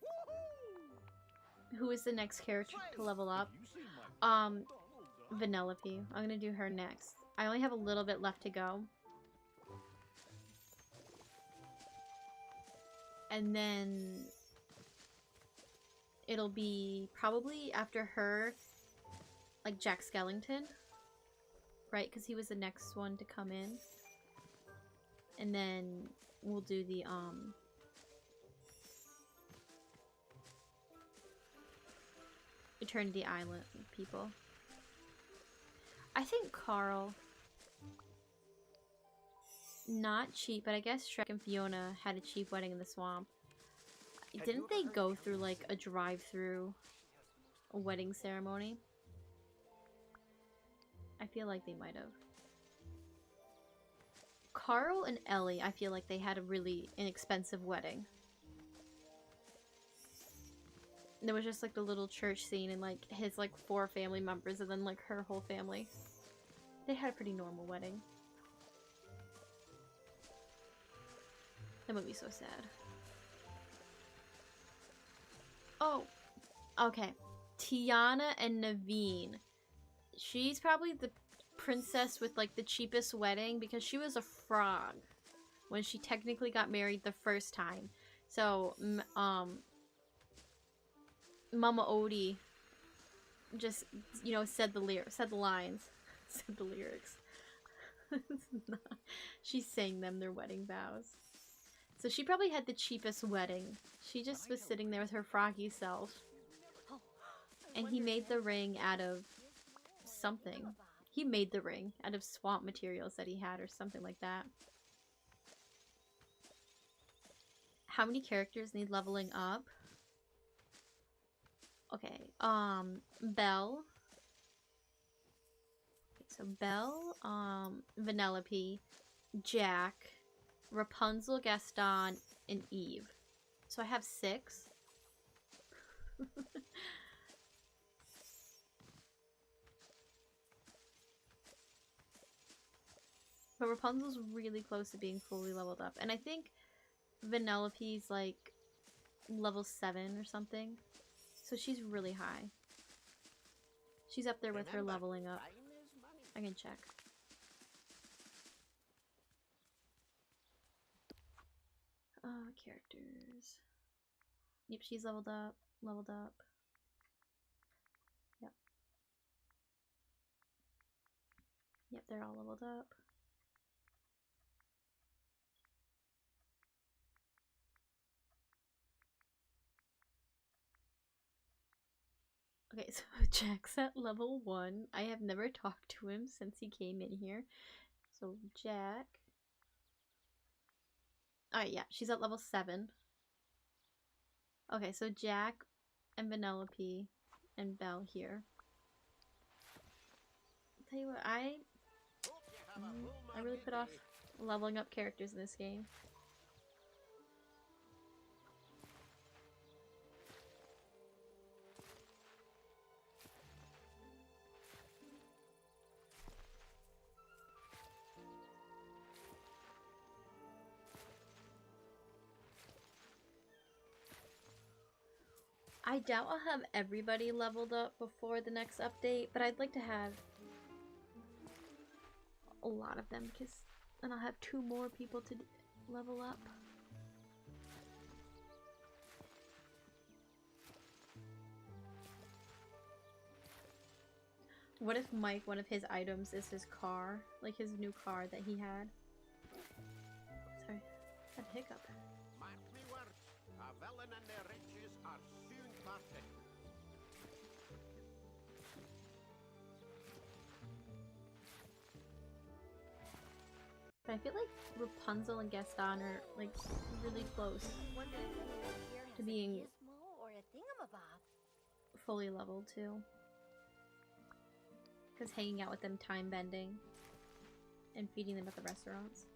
Woohoo! Who is the next character to level up? You seen my Vanellope. I'm gonna do her next. I only have a little bit left to go. And then it'll be probably after her, like Jack Skellington, right? Because he was the next one to come in. And then we'll do the Eternity Island people. I think Carl, not cheap, but I guess Shrek and Fiona had a cheap wedding in the swamp. Didn't they go through like a drive-through wedding ceremony? I feel like they might have. Carl and Ellie, I feel like they had a really inexpensive wedding. There was just like the little church scene and like his like 4 family members and then like her whole family. They had a pretty normal wedding. That would be so sad. Oh, okay. Tiana and Naveen. She's probably the princess with like the cheapest wedding because she was a frog when she technically got married the first time. So, Mama Odie just, you know, said the lines, said the lyrics. She sang them their wedding vows. So she probably had the cheapest wedding. She just was sitting there with her froggy self. And he made the ring out of something. He made the ring out of swamp materials that he had or something like that. How many characters need leveling up? Okay, Belle. Okay, so Belle, Vanellope, Jack, Rapunzel, Gaston, and Eve. So I have 6. But Rapunzel's really close to being fully leveled up. And I think Vanellope's like level 7 or something. So she's really high. She's up there with her leveling up. I can check. Characters. Yep, she's leveled up. Leveled up. Yep. Yep, they're all leveled up. Okay, so Jack's at level 1. I have never talked to him since he came in here. So Jack. Alright, yeah, she's at level 7. Okay, so Jack and Vanellope and Belle here. I'll tell you what, I really put off leveling up characters in this game. I doubt I'll have everybody leveled up before the next update, but I'd like to have a lot of them because then I'll have 2 more people to level up. What if Mike, one of his items is his car? Like his new car that he had? Sorry, I had a hiccup. Mark me words, a villain and their riches are soon parted. But I feel like Rapunzel and Gaston are like really close to being fully leveled too. Because hanging out with them time bending and feeding them at the restaurants.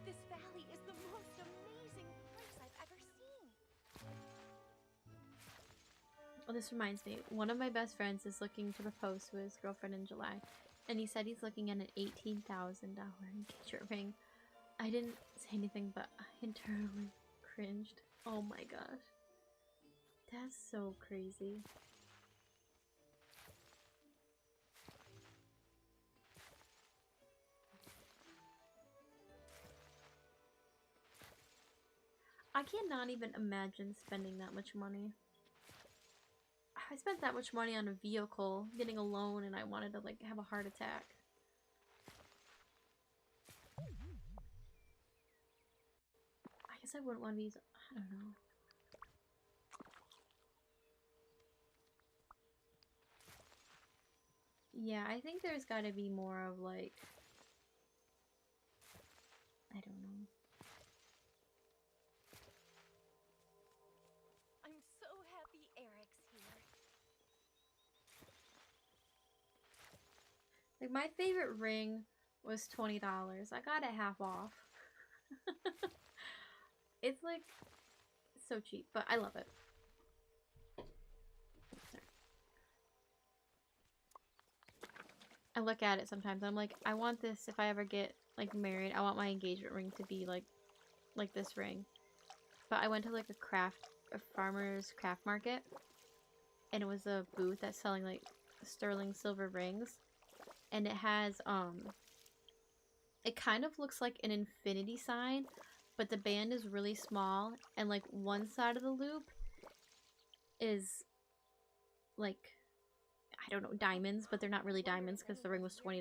This valley is the most amazing place I've ever seen. Oh, this reminds me. One of my best friends is looking to propose to his girlfriend in July. And he said he's looking at an $18,000 engagement ring. I didn't say anything, but I internally cringed. Oh my gosh. That's so crazy. I cannot even imagine spending that much money. I spent that much money on a vehicle, getting a loan, and I wanted to like have a heart attack. I guess I wouldn't want to be, I don't know. Yeah, I think there's got to be more of like, I don't know. I'm so happy Eric's here. Like my favorite ring was $20. I got it half off. It's like so cheap, but I love it. Sorry. I look at it sometimes. I'm like, I want this if I ever get like married. I want my engagement ring to be like this ring. But I went to like a farmer's craft market, and it was a booth that's selling like sterling silver rings, and it has it kind of looks like an infinity sign, but the band is really small, and like one side of the loop is like, I don't know, diamonds, but they're not really diamonds because the ring was $20.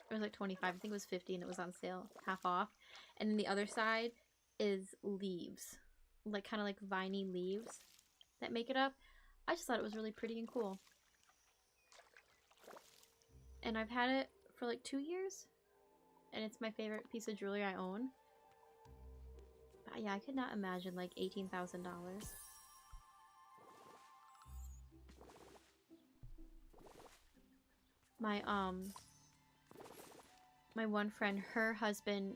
It was like 25, I think it was 50, and it was on sale, half off. And then the other side is leaves, like kind of like viney leaves that make it up. I just thought it was really pretty and cool. And I've had it for like 2 years, and it's my favorite piece of jewelry I own. But yeah, I could not imagine like $18,000. My one friend, her husband,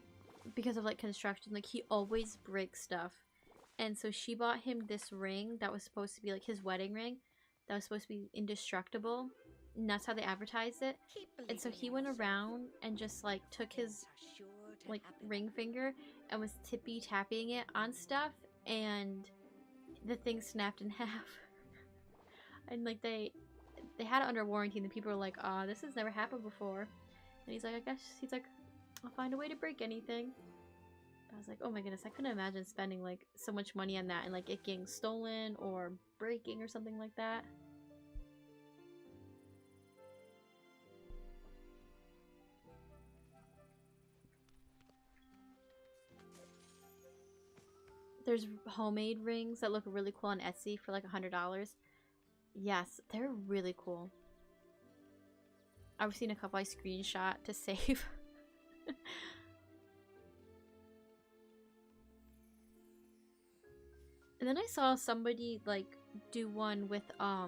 because of like construction, like he always breaks stuff. And so she bought him this ring that was supposed to be like his wedding ring, that was supposed to be indestructible. And that's how they advertised it. And so he went around and just like took his like ring finger and was tippy tapping it on stuff, and the thing snapped in half. And like they had it under warranty, and the people were like, this has never happened before. And he's like, I'll find a way to break anything. But I was like, oh my goodness, I couldn't imagine spending like so much money on that and like it getting stolen or breaking or something like that. There's homemade rings that look really cool on Etsy for like $100. Yes, they're really cool. I've seen a couple I screenshot to save. And then I saw somebody like do one with I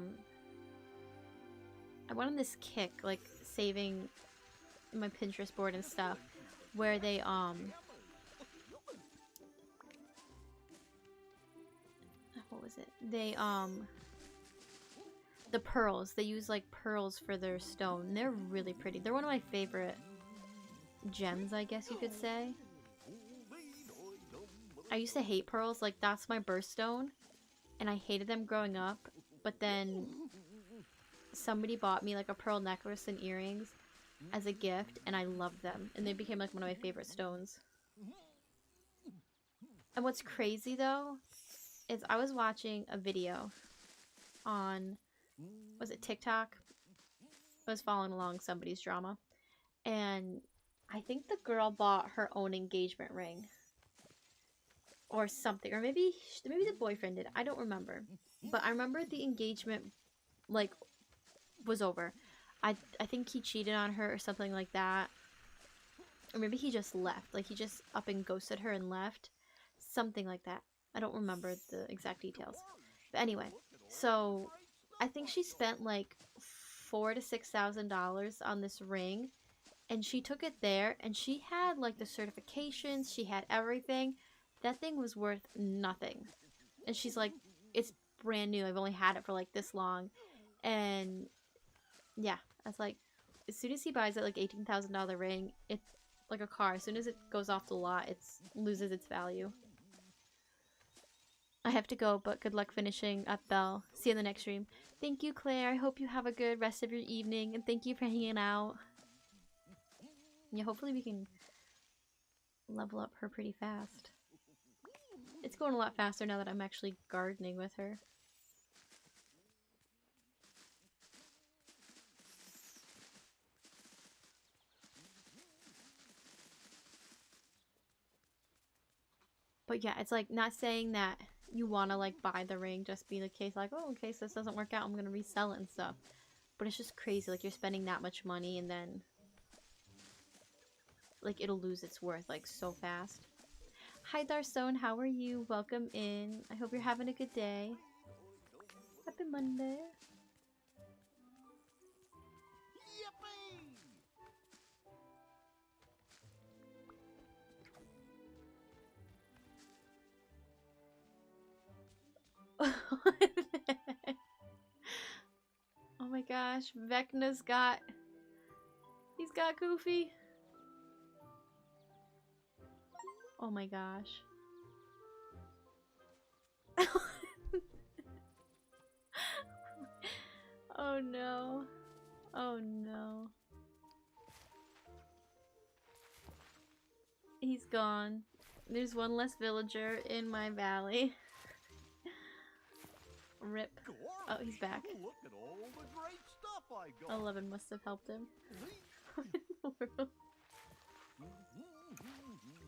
went on this kick, like saving my Pinterest board and stuff, where they what was it? They the pearls. They use like pearls for their stone. They're really pretty. They're one of my favorite gems, I guess you could say. I used to hate pearls. Like that's my birthstone, and I hated them growing up. But then somebody bought me like a pearl necklace and earrings as a gift, and I loved them, and they became like one of my favorite stones. And what's crazy though is I was watching a video on, was it TikTok? I was following along somebody's drama, and I think the girl bought her own engagement ring or something, or maybe the boyfriend did. I don't remember, but I remember the engagement like was over. I think he cheated on her or something like that, or maybe he just left, like he just up and ghosted her and left, something like that. I don't remember the exact details, but anyway, so I think she spent like $4,000 to $6,000 on this ring, and she took it there, and she had like the certifications, she had everything. That thing was worth nothing, and she's like, it's brand new, I've only had it for like this long. And yeah, I was like, as soon as he buys it, like $18,000 ring, it's like a car. As soon as it goes off the lot, it loses its value. I have to go, but good luck finishing up Belle. See you in the next stream. Thank you, Claire. I hope you have a good rest of your evening, and thank you for hanging out. Yeah, hopefully we can level up her pretty fast. It's going a lot faster now that I'm actually gardening with her. But yeah, it's like not saying that you want to like buy the ring, just be the case like, oh, in case this doesn't work out, I'm gonna resell it and stuff. But it's just crazy, like you're spending that much money and then like it'll lose its worth like so fast. Hi Darstone, how are you? Welcome in. I hope you're having a good day. Happy Monday. Oh my gosh, Vecna's got... He's got Goofy. Oh my gosh. Oh no. Oh no. He's gone. There's one less villager in my valley. Rip. Oh, he's back. Look at all the great stuff I got. 11 must have helped him.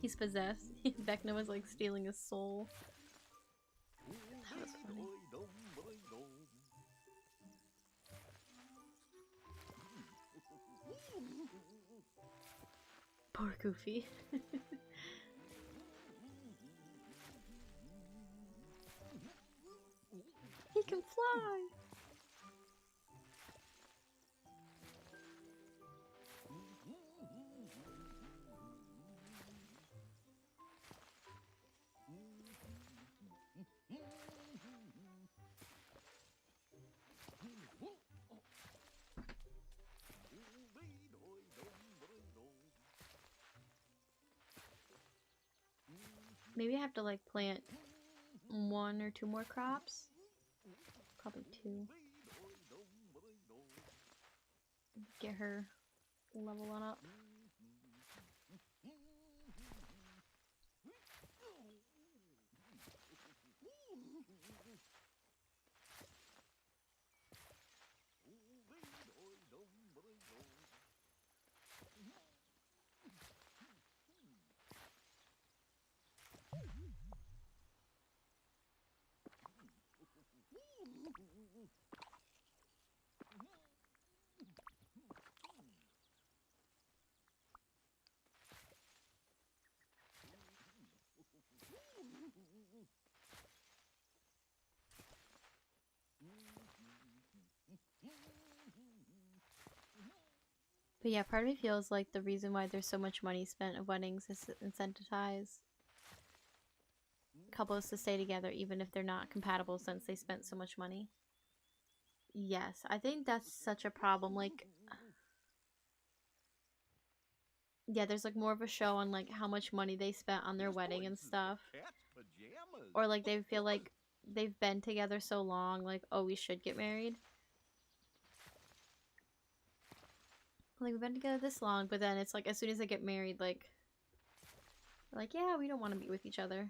He's possessed. Vecna was like stealing his soul. That was funny. Poor Goofy. He can fly! Maybe I have to like plant 1 or 2 more crops. Probably 2. Get her level on up. But yeah, part of me feels like the reason why there's so much money spent at weddings is to incentivize couples to stay together even if they're not compatible since they spent so much money. Yes, I think that's such a problem. Like, yeah, there's like more of a show on like how much money they spent on their wedding and stuff. Or like they feel like they've been together so long, like, oh, we should get married. Like, we've been together this long, but then it's like as soon as they get married, like, yeah, we don't want to be with each other.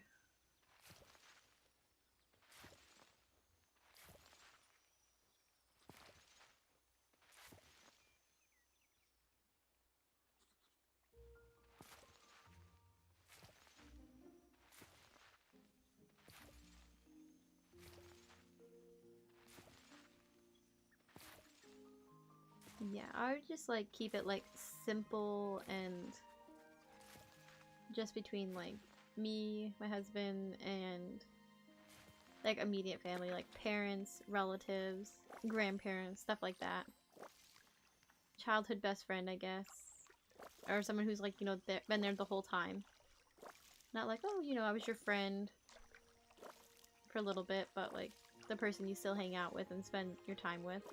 Yeah, I would just like keep it like simple and just between like me, my husband, and like immediate family, like parents, relatives, grandparents, stuff like that. Childhood best friend, I guess. Or someone who's like, you know, been there the whole time. Not like, oh, you know, I was your friend for a little bit, but like the person you still hang out with and spend your time with.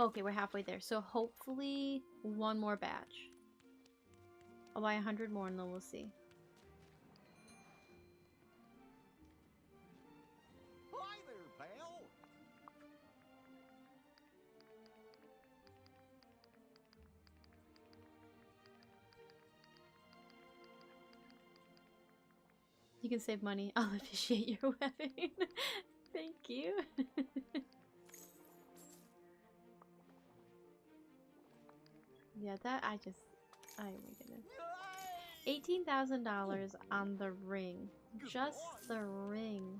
Okay, we're halfway there. So hopefully one more batch. I'll buy 100 more and then we'll see. Hi there, Belle. You can save money. I'll officiate your wedding. Thank you. Yeah, that I just... Oh my goodness. $18,000 on the ring. Just the ring.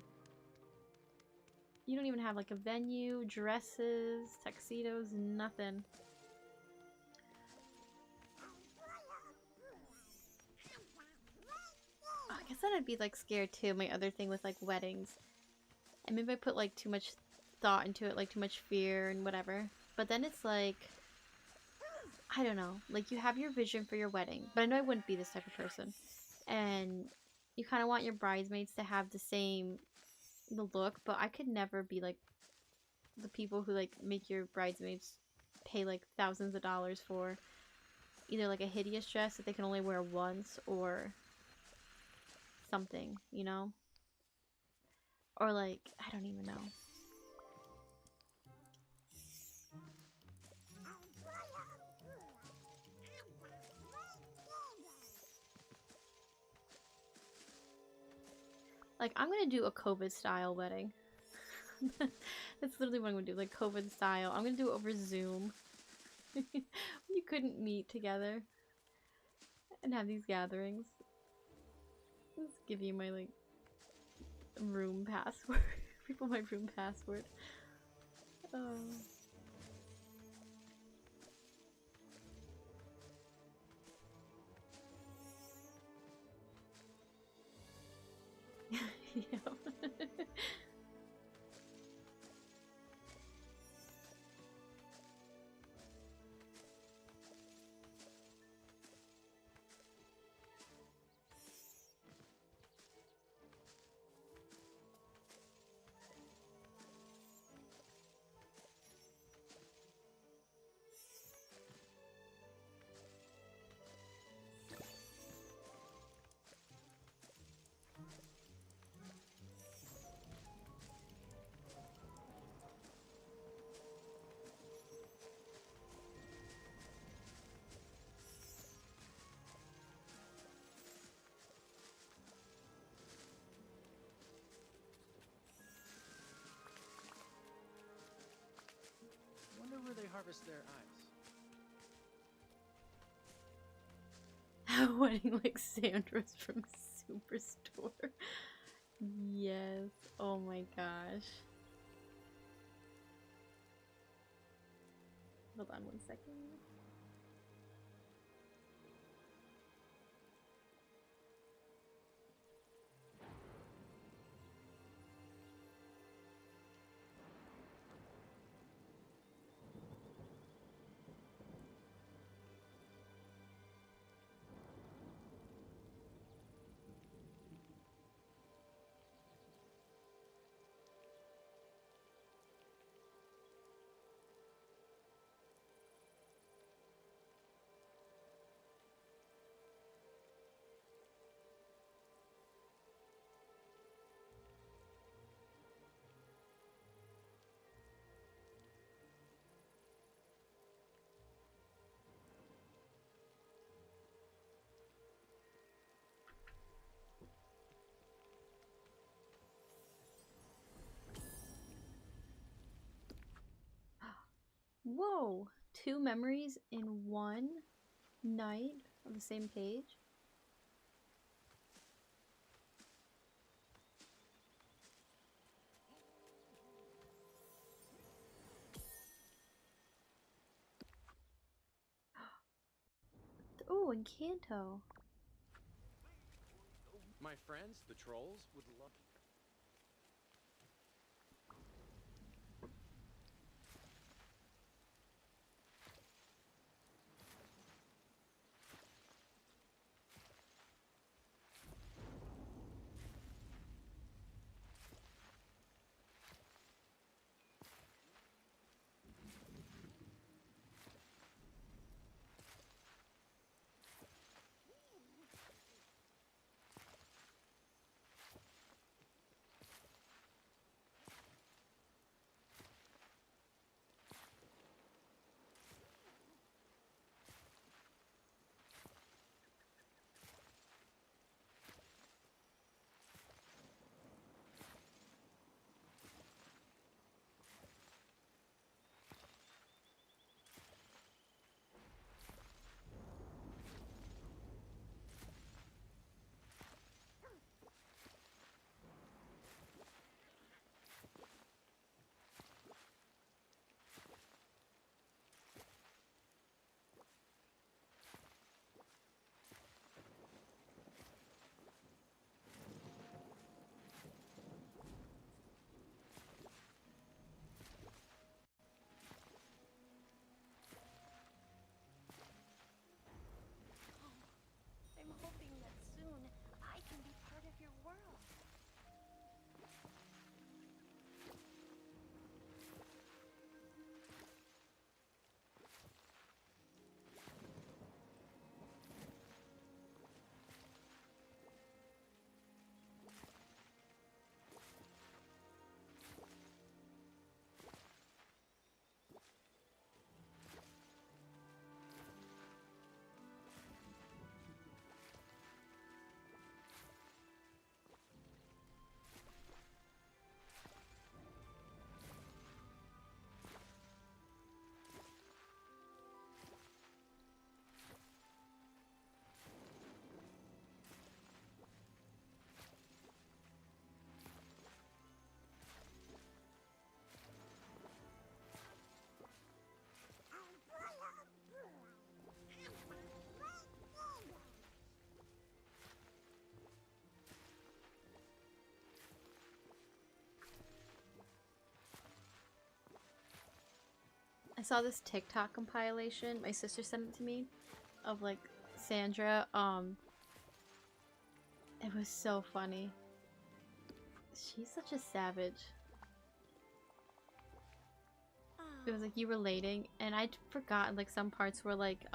You don't even have like a venue, dresses, tuxedos, nothing. Oh, I guess that I'd be like scared too. My other thing with like weddings. And maybe I put like too much thought into it, like too much fear and whatever. But then it's like, I don't know. Like you have your vision for your wedding. But I know I wouldn't be this type of person. And you kind of want your bridesmaids to have the look. But I could never be like the people who like make your bridesmaids pay like thousands of dollars for either like a hideous dress that they can only wear once or something, you know? Or like, I don't even know. Like, I'm gonna do a COVID style wedding. That's literally what I'm gonna do, like COVID style. I'm gonna do it over Zoom. You couldn't meet together and have these gatherings. Let's give you my like room password. People, my room password. Oh. Yeah. Wonder where they harvest their eyes. Wedding like Sandra's from Superstore. Yes. Oh my gosh. Hold on 1 second. Whoa! 2 memories in 1 night on the same page? Oh, and Kanto. My friends, the trolls, would love... I saw this TikTok compilation. My sister sent it to me of like Sandra. It was so funny. She's such a savage. It was like you relating, and I'd forgotten like some parts where like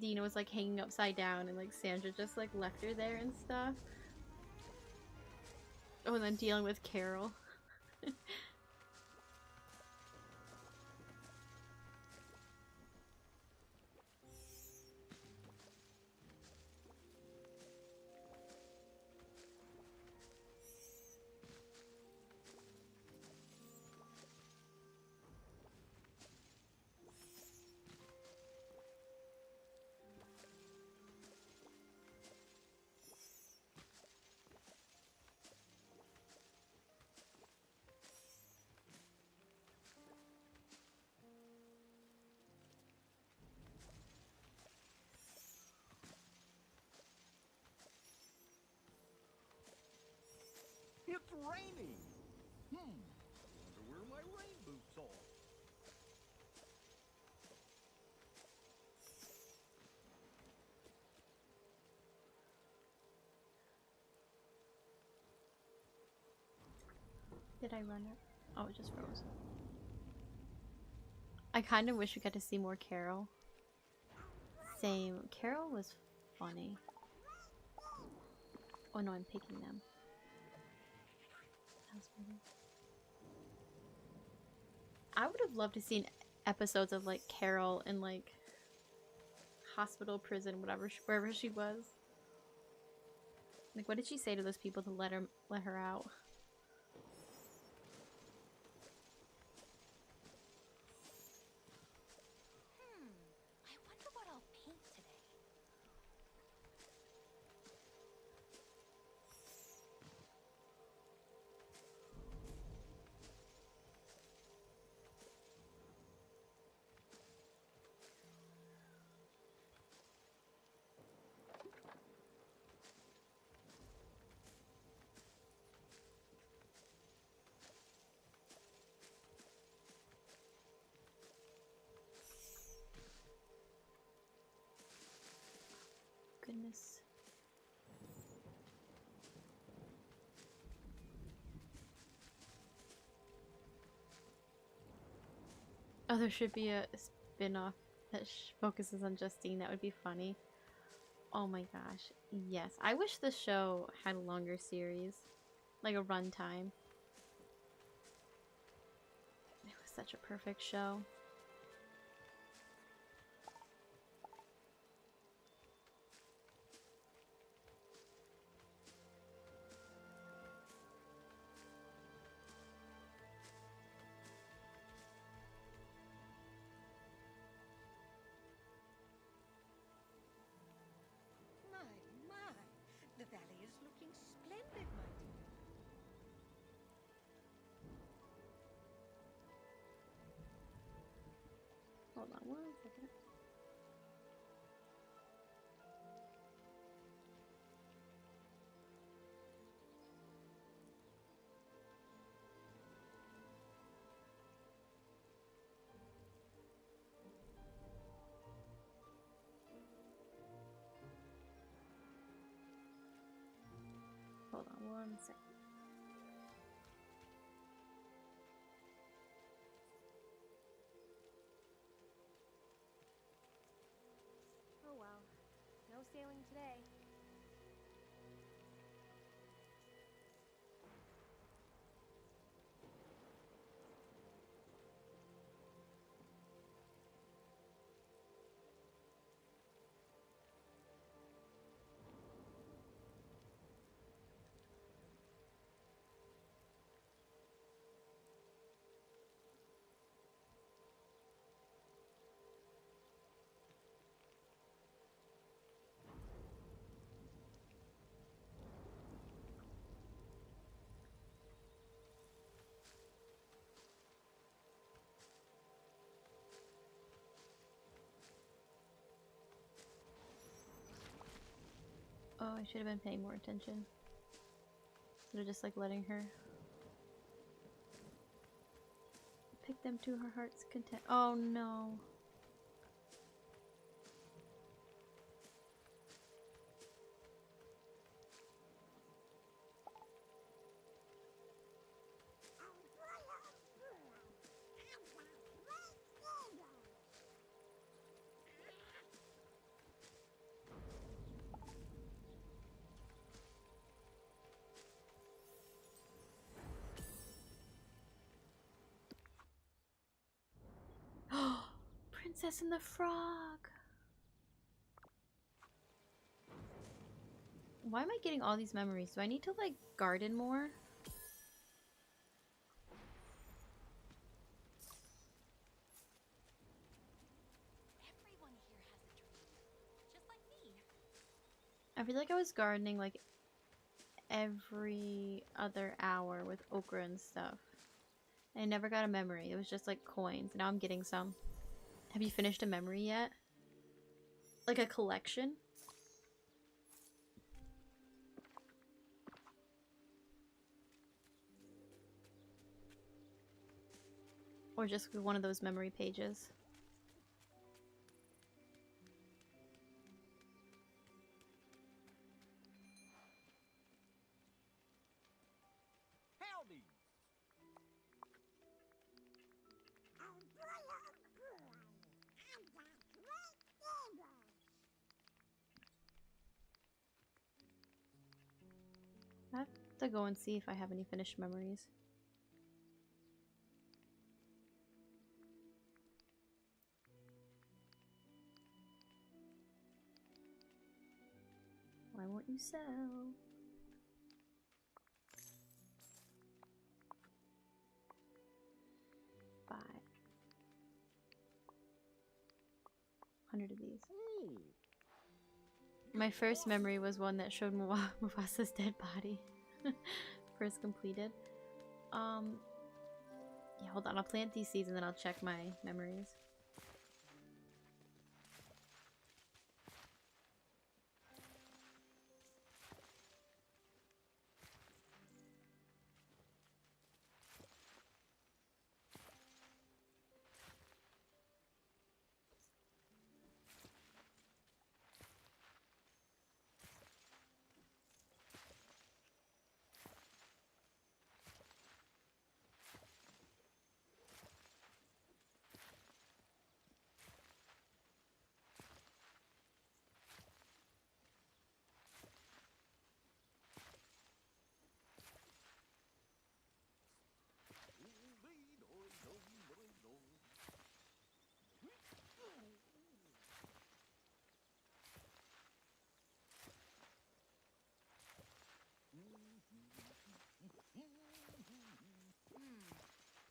Dina was like hanging upside down and like Sandra just like left her there and stuff. Oh, and then dealing with Carol. It's raining! Wonder where my rain boots are. Did I run it? Oh, it just froze. I kind of wish we got to see more Carol. Same. Carol was funny. Oh no, I'm picking them. That was funny. I would have loved to see episodes of like Carol in like hospital, prison, whatever, wherever she was. Like, what did she say to those people to let her out? I wonder what I'll paint today. Goodness. Oh, there should be a spin-off that focuses on Justine. That would be funny. Oh my gosh. Yes. I wish the show had a longer series. Like a runtime. It was such a perfect show. My, the valley is looking splendid, my dear. Hold on 1 second. Hold on 1 second. Oh well. No sailing today. Oh, I should have been paying more attention. Instead of just like letting her pick take them to her heart's content. Oh no. Princess and the Frog. Why am I getting all these memories? Do I need to like garden more? Everyone here has a dream, just like me. I feel like I was gardening like every other hour with okra and stuff. I never got a memory. It was just like coins. Now I'm getting some. Have you finished a memory yet? Like a collection? Or just one of those memory pages? Howdy. I have to go and see if I have any finished memories. Why won't you sell? Buy 100 of these. My first memory was one that showed Mufasa's dead body. First completed. Yeah, hold on. I'll plant these seeds and then I'll check my memories.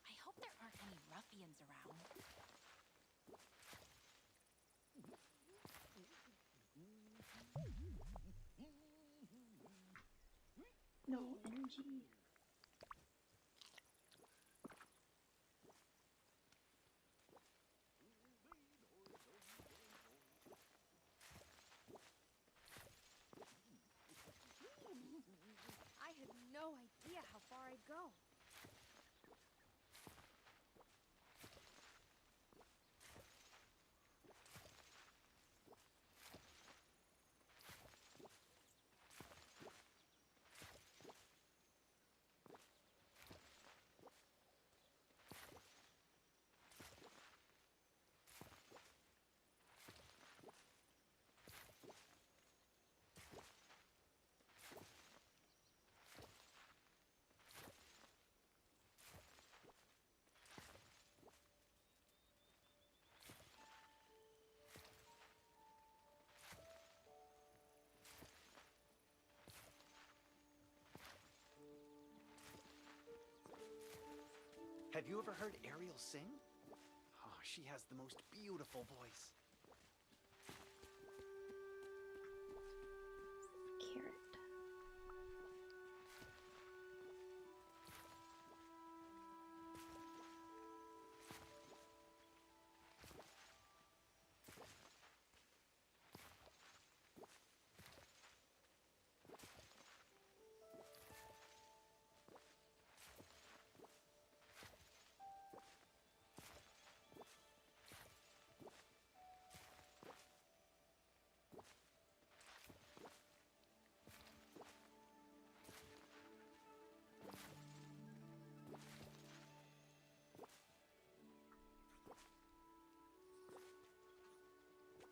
I hope there aren't any ruffians around. No energy. I had no idea how far I'd go. Have you ever heard Ariel sing? Oh, she has the most beautiful voice. Carrot.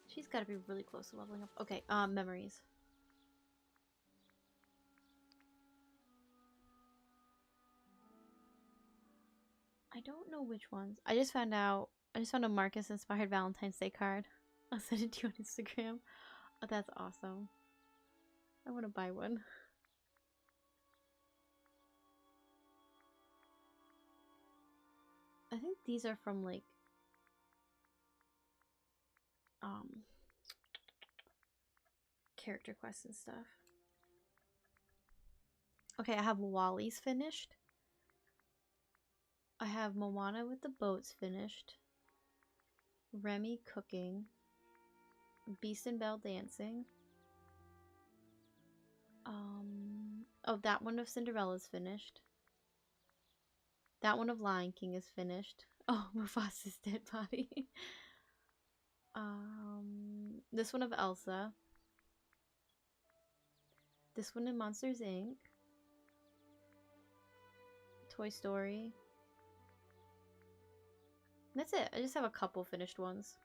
She's got to be really close to leveling up. Okay, memories. I don't know which ones. I just found a Marcus inspired Valentine's Day card. I'll send it to you on Instagram. Oh, that's awesome. I want to buy one. I think these are from like character quests and stuff. Okay, I have Wally's finished. I have Moana with the boats finished. Remy cooking. Beast and Belle dancing. Oh, that one of Cinderella's finished. That one of Lion King is finished. Oh, Mufasa's dead body. This one of Elsa. This one in Monsters Inc. Toy Story. That's it. I just have a couple finished ones.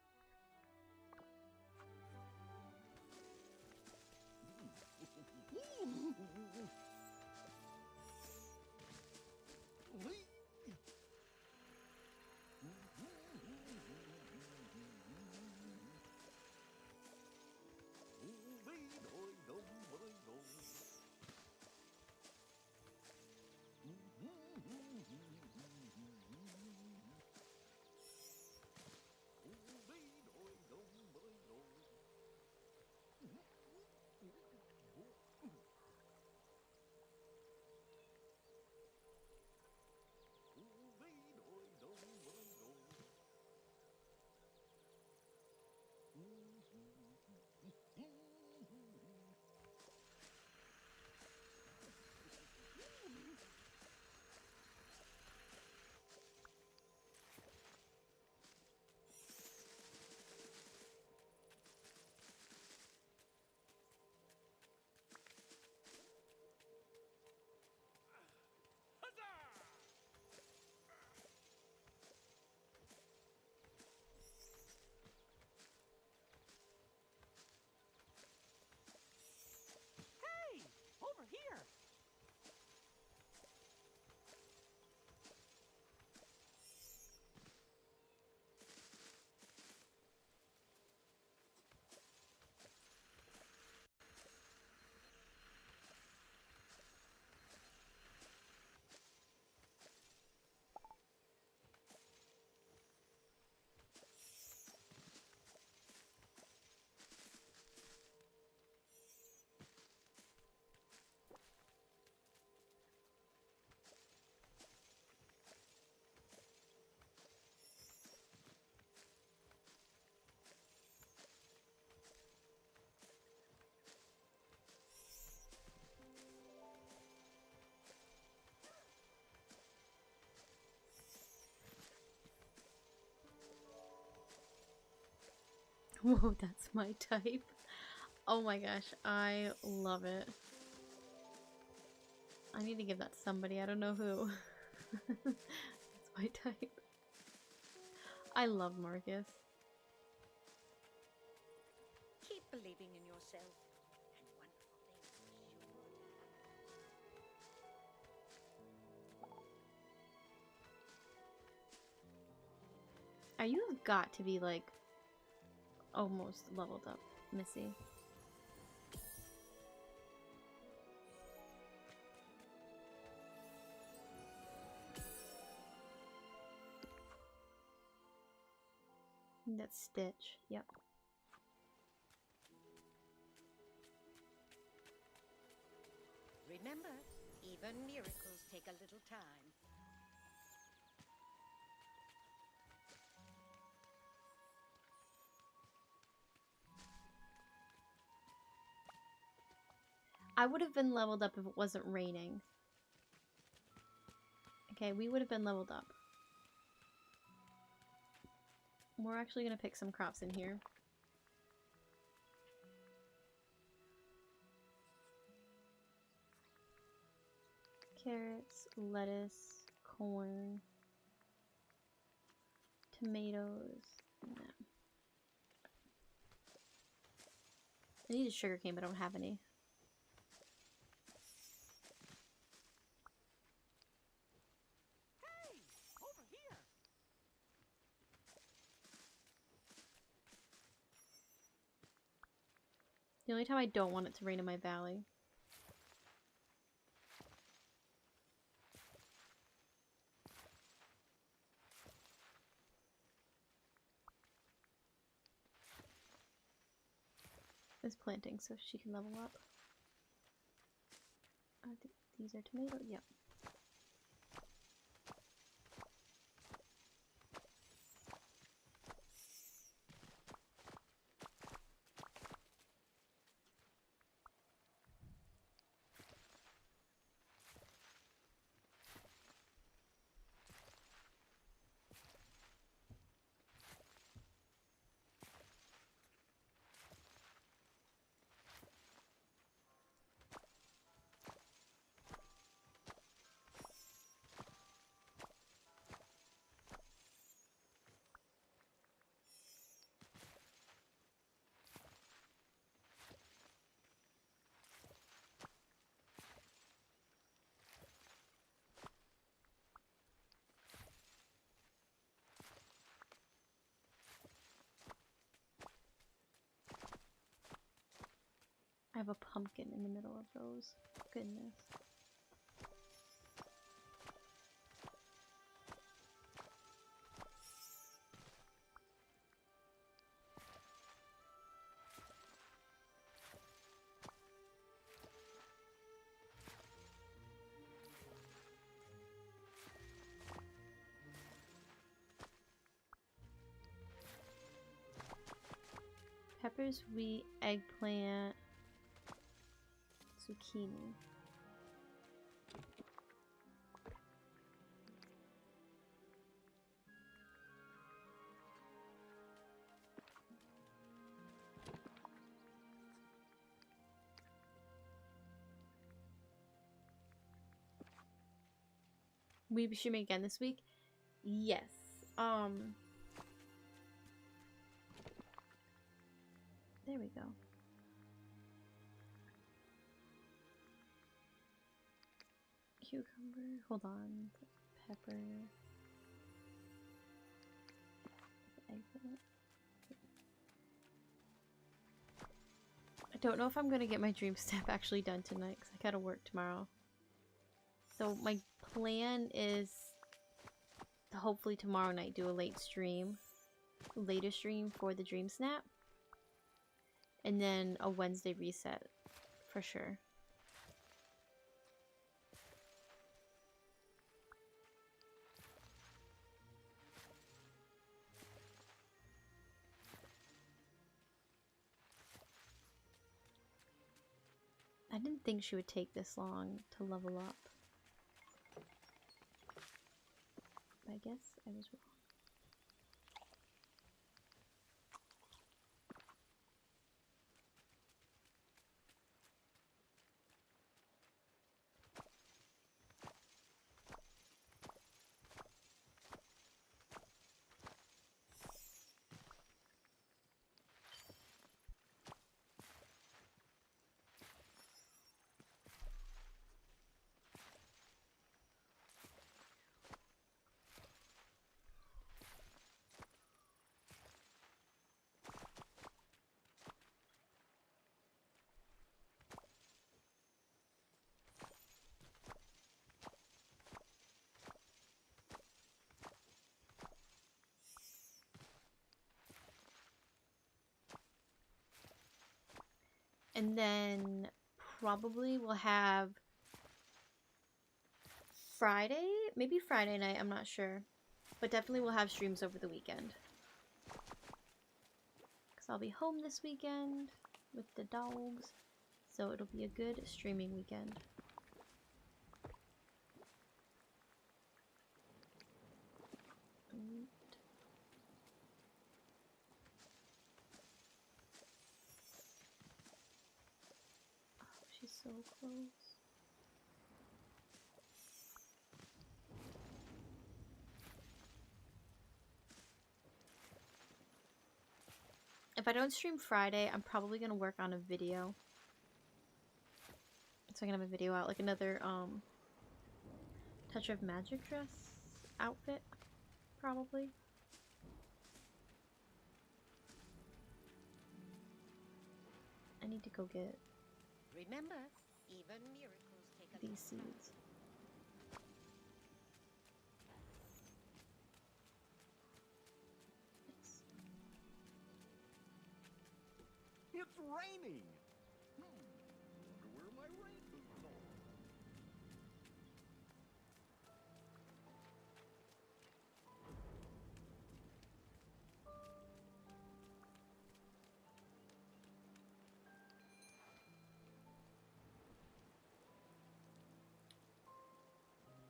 Over here! Whoa, that's my type. Oh my gosh, I love it. I need to give that to somebody. I don't know who. That's my type. I love Marcus. Keep believing in yourself, and wonderful things are sure to happen. You have got to be like almost leveled up, Missy. That's Stitch. Yep. Remember, even miracles take a little time. I would have been leveled up if it wasn't raining. Okay, we would have been leveled up. We're actually going to pick some crops in here. Carrots, lettuce, corn, tomatoes. No. I need a sugar cane, but I don't have any. Hey, over here. The only time I don't want it to rain in my valley. Is planting so she can level up. I think these are tomatoes. Yep. I have a pumpkin in the middle of those. Goodness. Peppers, wheat, eggplant, zucchini. We should make again this week? Yes. There we go. Cucumber. Hold on. Pepper. Eggplant. I don't know if I'm gonna get my dream snap actually done tonight because I gotta work tomorrow. So my plan is to hopefully tomorrow night do a later stream for the dream snap. And then a Wednesday reset for sure. I didn't think she would take this long to level up. But I guess I was wrong. And then probably we'll have Friday, maybe Friday night, I'm not sure. But definitely we'll have streams over the weekend. Because I'll be home this weekend with the dogs. So it'll be a good streaming weekend. She's so close. If I don't stream Friday, I'm probably gonna work on a video. So I can have a video out, like another Touch of Magic dress outfit, probably. I need to go get Remember, even miracles take a these seeds. It's raining! Wonder where my rain boots are.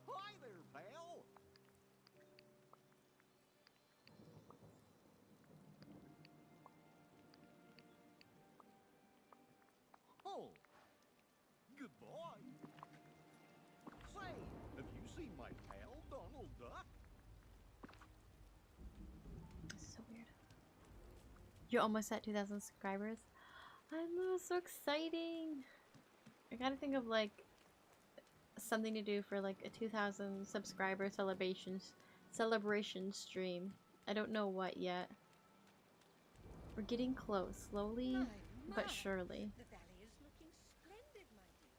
Hi there, Belle! Oh, goodbye. Say, have you seen my pal, Donald Duck? This is so weird. You're almost at 2,000 subscribers. I know, so exciting. I gotta think of like something to do for like a 2,000 subscriber celebration stream. I don't know what yet. We're getting close, slowly but surely. The valley is looking splendid, my dear.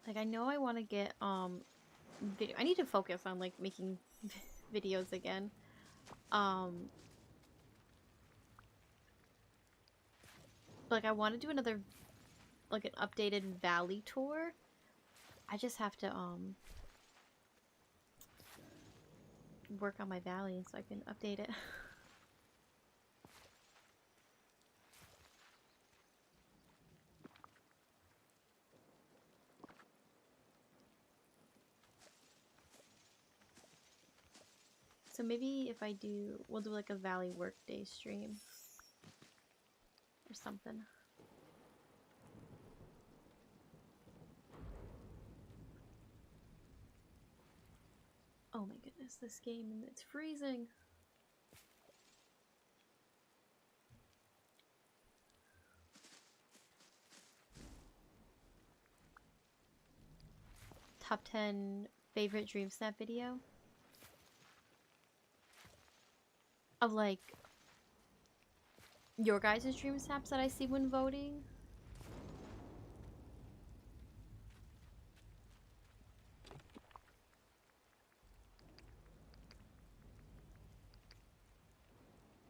Like I know I want to get I need to focus on like making videos again. Like I want to do another like an updated valley tour. I just have to work on my valley so I can update it. So maybe if I do, we'll do like a Valley Workday stream or something. Oh my goodness, this game, and it's freezing. Top 10 favorite DreamSnap video? Of like your guys' DreamSnaps that I see when voting?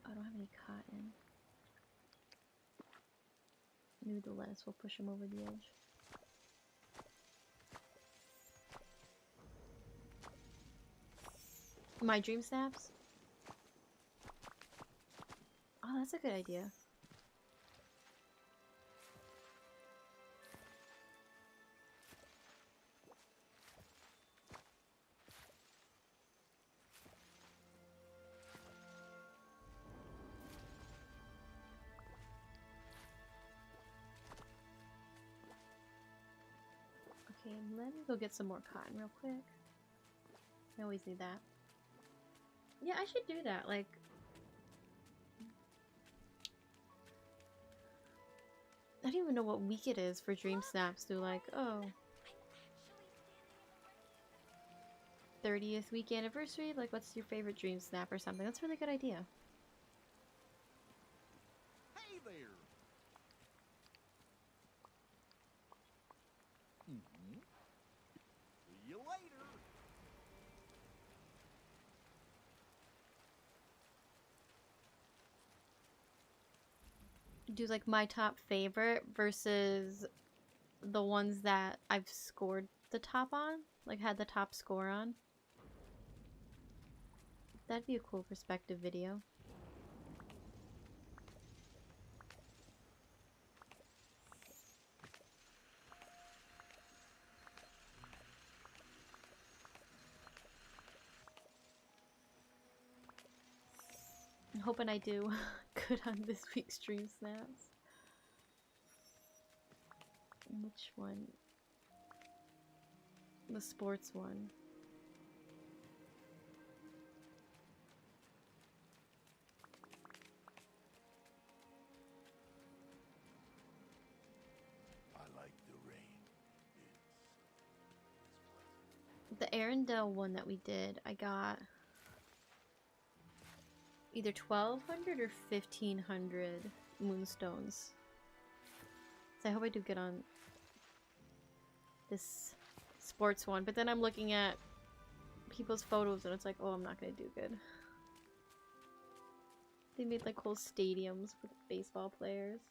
I don't have any cotton. Nevertheless, we'll push him over the edge. My DreamSnaps? Oh, that's a good idea. Okay, let me go get some more cotton real quick. I always need that. Yeah, I should do that. Like, I don't even know what week it is for DreamSnaps. Do like, oh, 30th week anniversary? Like, what's your favorite DreamSnap or something? That's a really good idea. Hey there! See you later! Do like my top favorite versus the ones that I've scored the top on, like had the top score on. That'd be a cool perspective video. hoping I do good on this week's Dream Snaps. Which one? The sports one. I like the rain. The Arendelle one that we did, I got either 1,200 or 1,500 moonstones. So I hope I do good on this sports one. But then I'm looking at people's photos and it's like, oh, I'm not gonna do good. They made like whole stadiums with baseball players.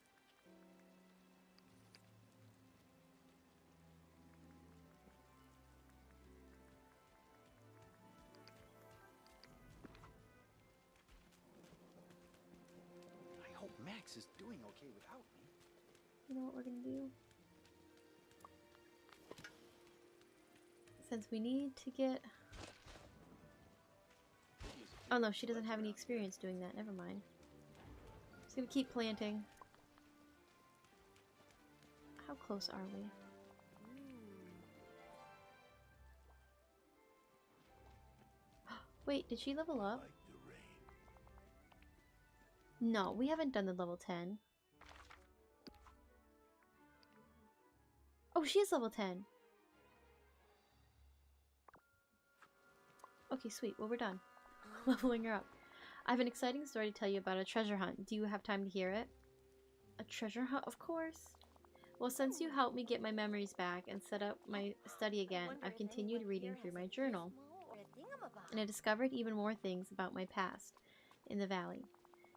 I hope Max is doing okay without me. You know what we're gonna do? Since we need to get... Oh no, she doesn't have any experience doing that. Never mind. Just gonna keep planting. How close are we? Wait, did she level I up? like the rain. No, we haven't done the level 10. Oh, she is level 10. Okay, sweet. Well, we're done. Leveling her up. I have an exciting story to tell you about a treasure hunt. Do you have time to hear it? A treasure hunt? Of course. Well, since you helped me get my memories back and set up my study again, I've continued reading through my journal. And I discovered even more things about my past in the valley.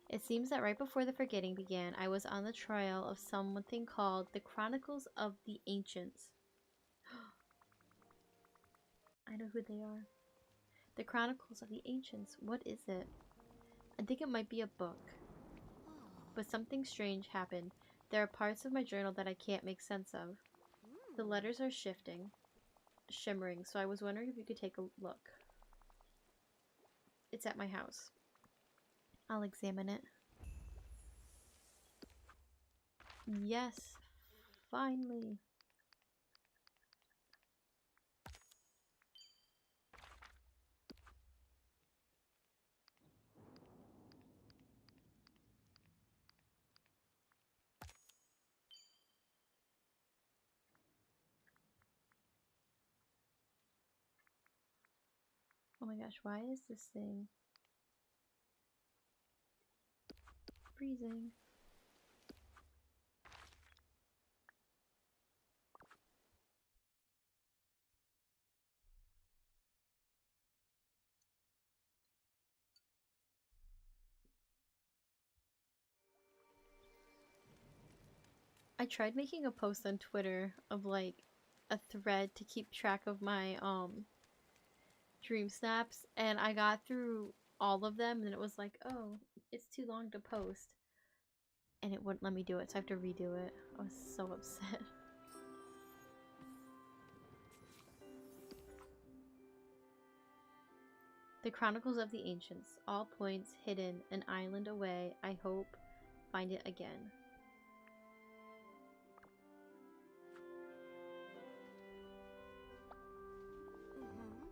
It seems that right before the forgetting began, I was on the trail of something called the Chronicles of the Ancients. I know who they are. The Chronicles of the Ancients. What is it? I think it might be a book. But something strange happened. There are parts of my journal that I can't make sense of. The letters are shimmering, so I was wondering if you could take a look. It's at my house. I'll examine it. Yes, finally. Oh my gosh, why is this thing freezing? I tried making a post on Twitter of like a thread to keep track of my dream snaps, and I got through all of them and it was like, oh, it's too long to post, and it wouldn't let me do it, so I have to redo it. I was so upset. The Chronicles of the Ancients. All points hidden an island away. I hope find it again.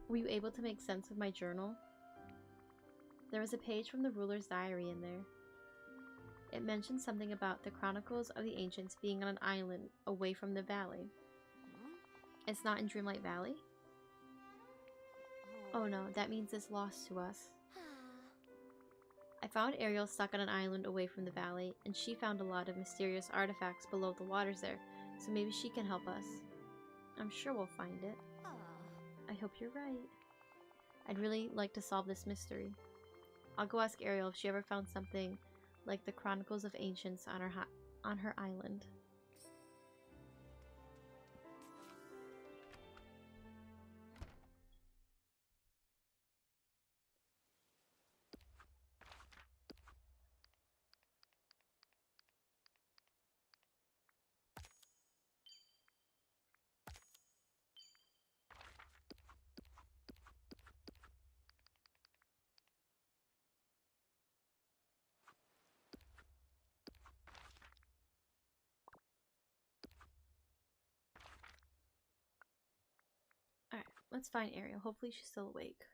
Were you able to make sense of my journal? There was a page from the ruler's diary in there. It mentioned something about the Chronicles of the Ancients being on an island away from the valley. It's not in Dreamlight Valley? Oh no, that means it's lost to us. I found Ariel stuck on an island away from the valley, and she found a lot of mysterious artifacts below the waters there, so maybe she can help us. I'm sure we'll find it. I hope you're right. I'd really like to solve this mystery. I'll go ask Ariel if she ever found something like the Chronicles of Ancients on her island. Let's find Ariel. Hopefully she's still awake.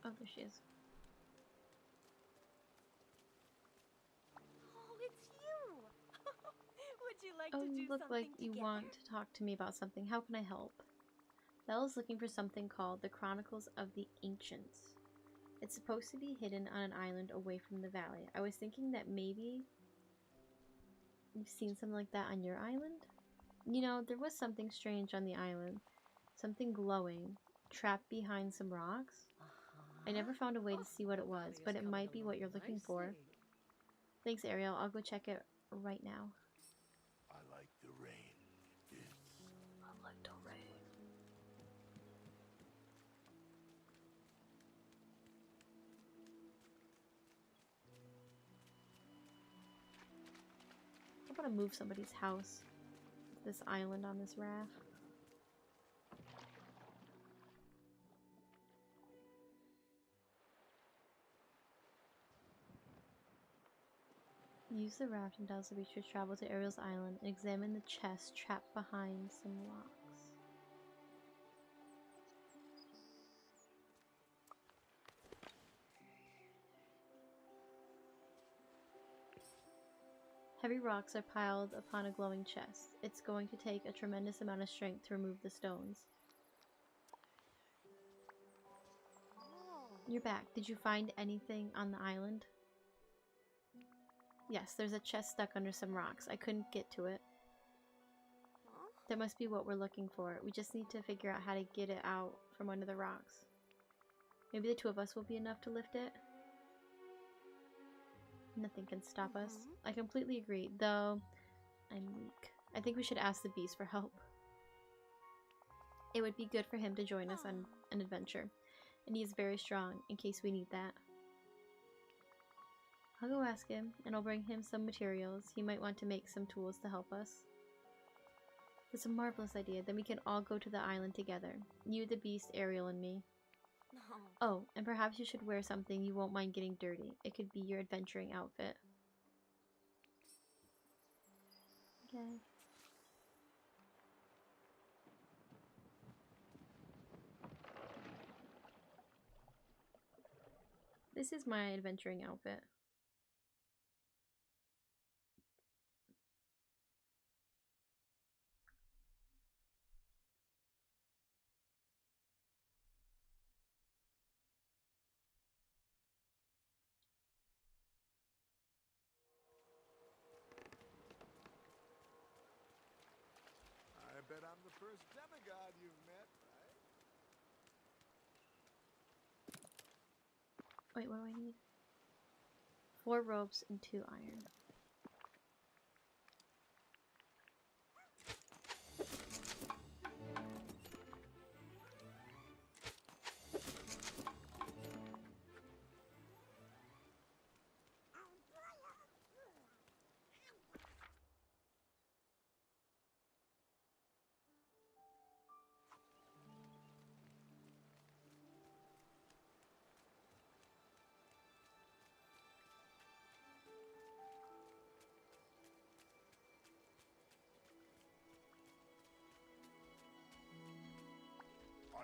Oh, there she is. Oh, it's you! Would you like Oh, to do you look something like you together? want to talk to me about something. How can I help? Belle is looking for something called the Chronicles of the Ancients. It's supposed to be hidden on an island away from the valley. I was thinking that maybe you've seen something like that on your island? You know, there was something strange on the island. Something glowing, trapped behind some rocks. I never found a way to see what it was, but it might be what you're looking for. Thanks, Ariel. I'll go check it right now. I like the rain. It's A little rain. I want to move somebody's house. This island on this raft. Use the raft and douse the beach to travel to Ariel's island and examine the chest trapped behind some rocks. Heavy rocks are piled upon a glowing chest. It's going to take a tremendous amount of strength to remove the stones. You're back. Did you find anything on the island? Yes, there's a chest stuck under some rocks. I couldn't get to it. That must be what we're looking for. We just need to figure out how to get it out from under the rocks. Maybe the two of us will be enough to lift it? Nothing can stop us. I completely agree, though I'm weak. I think we should ask the beast for help. It would be good for him to join us on an adventure. And he is very strong, in case we need that. I'll go ask him, and I'll bring him some materials. He might want to make some tools to help us. That's a marvelous idea. Then we can all go to the island together. You, the beast, Ariel, and me. Oh, and perhaps you should wear something you won't mind getting dirty. It could be your adventuring outfit. Okay. This is my adventuring outfit. I bet I'm the first demigod you've met, right? Wait, what do I need? 4 ropes and 2 iron.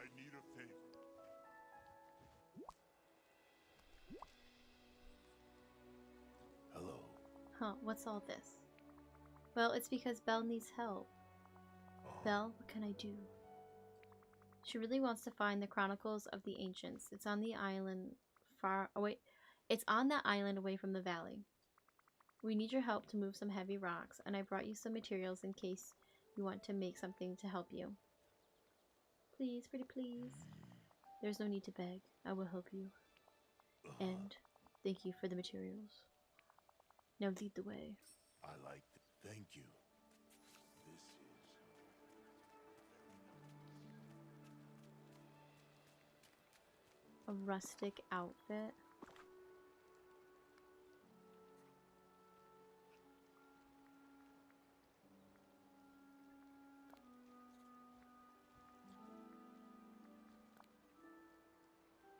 I need a favor. Hello. Huh, what's all this? Well, it's because Belle needs help. Belle, what can I do? She really wants to find the Chronicles of the Ancients. It's on the island it's on that island away from the valley. We need your help to move some heavy rocks, and I brought you some materials in case you want to make something to help you. Please, pretty please. There's no need to beg. I will help you. And thank you for the materials. Now lead the way. I like the thank you. This is A rustic outfit.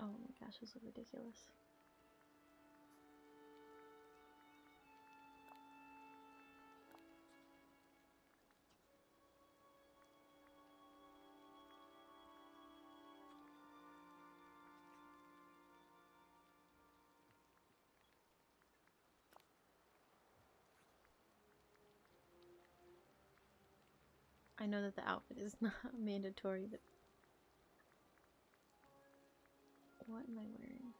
Oh my gosh, this is ridiculous. I know that the outfit is not mandatory, but what am I wearing?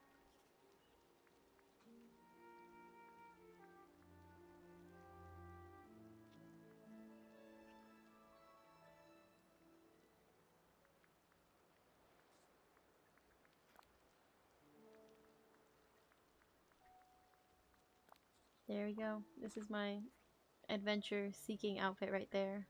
There we go. This is my adventure seeking outfit right there.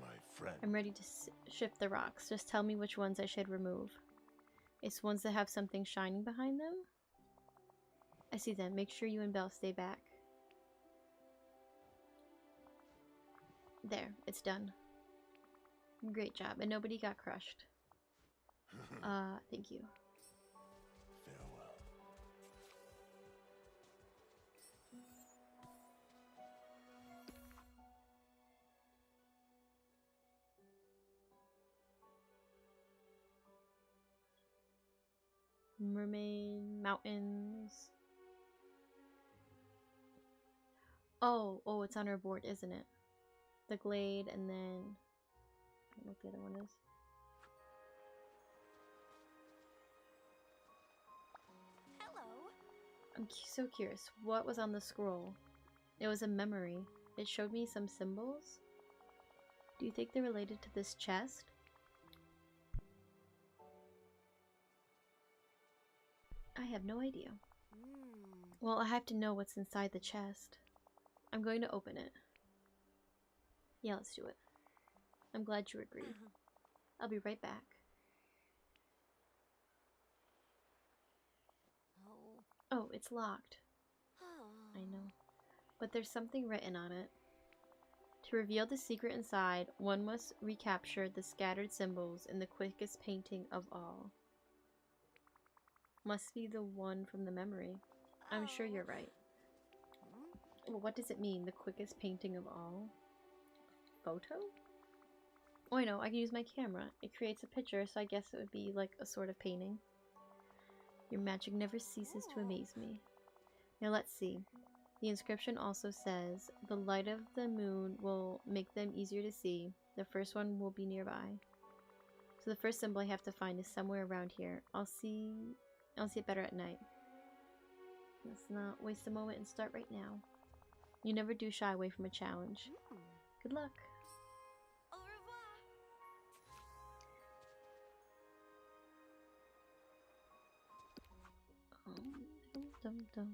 my friend. I'm ready to shift the rocks. Just tell me which ones I should remove. It's ones that have something shining behind them? I see them. Make sure you and Belle stay back. There, it's done. Great job, and nobody got crushed. Thank you. Farewell. Mermaid, mountains. Oh, it's on our board, isn't it? The glade, and then I don't know what the other one is. Hello. I'm so curious. What was on the scroll? It was a memory. It showed me some symbols. Do you think they're related to this chest? I have no idea. Well, I have to know what's inside the chest. I'm going to open it. Yeah, let's do it. I'm glad you agreed. I'll be right back. Oh, it's locked. I know. But there's something written on it. To reveal the secret inside, one must recapture the scattered symbols in the quickest painting of all. Must be the one from the memory. I'm sure you're right. Well, what does it mean, the quickest painting of all? Photo? Oh, I know, I can use my camera. It creates a picture, so I guess it would be like a sort of painting. Your magic never ceases to amaze me. Now let's see. The inscription also says, the light of the moon will make them easier to see. The first one will be nearby. So the first symbol I have to find is somewhere around here. I'll see it better at night. Let's not waste a moment and start right now. You never do shy away from a challenge. Good luck. Au revoir. Dum, dum, dum.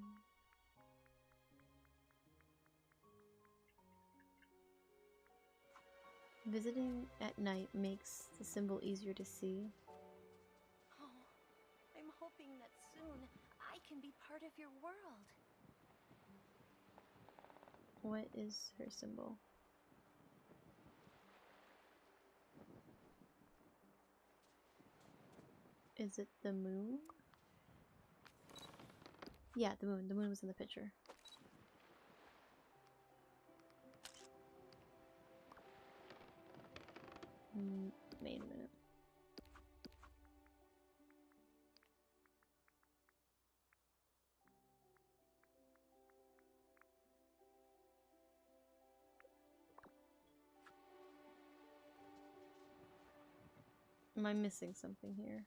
Visiting at night makes the symbol easier to see. Oh, I'm hoping that soon I can be part of your world. What is her symbol? Is it the moon? Yeah, the moon. The moon was in the picture. Wait a minute. Am I missing something here?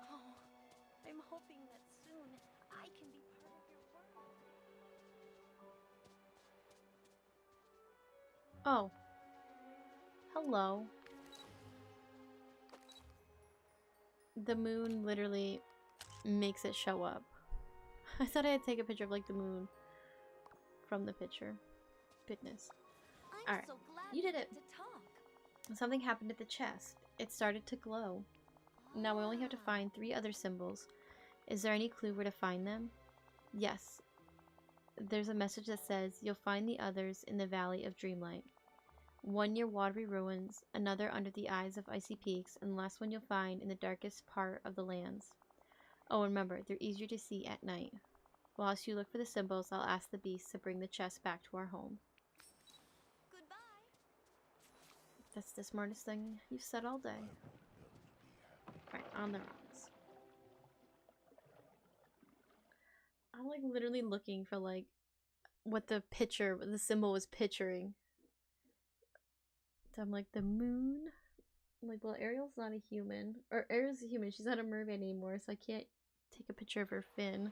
Oh, I'm hoping that soon I can be part of your world. Oh. Hello. The moon literally makes it show up. I thought I had to take a picture of like the moon from the picture. Goodness. Alright, So glad you did it. to talk. Something happened at the chest. It started to glow. Now we only have to find 3 other symbols. Is there any clue where to find them? Yes. There's a message that says you'll find the others in the Valley of Dreamlight. One near watery ruins, another under the eyes of icy peaks, and the last one you'll find in the darkest part of the lands. Oh, remember, they're easier to see at night. Whilst you look for the symbols, I'll ask the beast to bring the chest back to our home. Goodbye. That's the smartest thing you've said all day. Right, on the rocks. I'm like literally looking for like what the symbol was picturing. So I'm like, the moon? I'm like, well, Ariel's not a human. Or Ariel's a human, she's not a mermaid anymore, so I can't take a picture of her fin.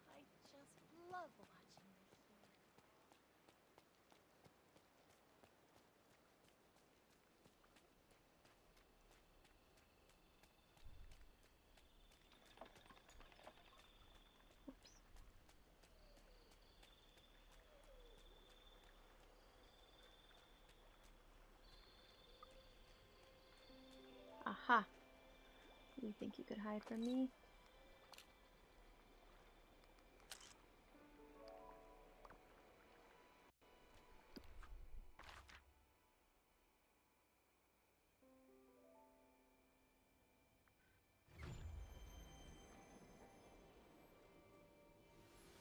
I just love watching this here. Aha. You think you could hide from me?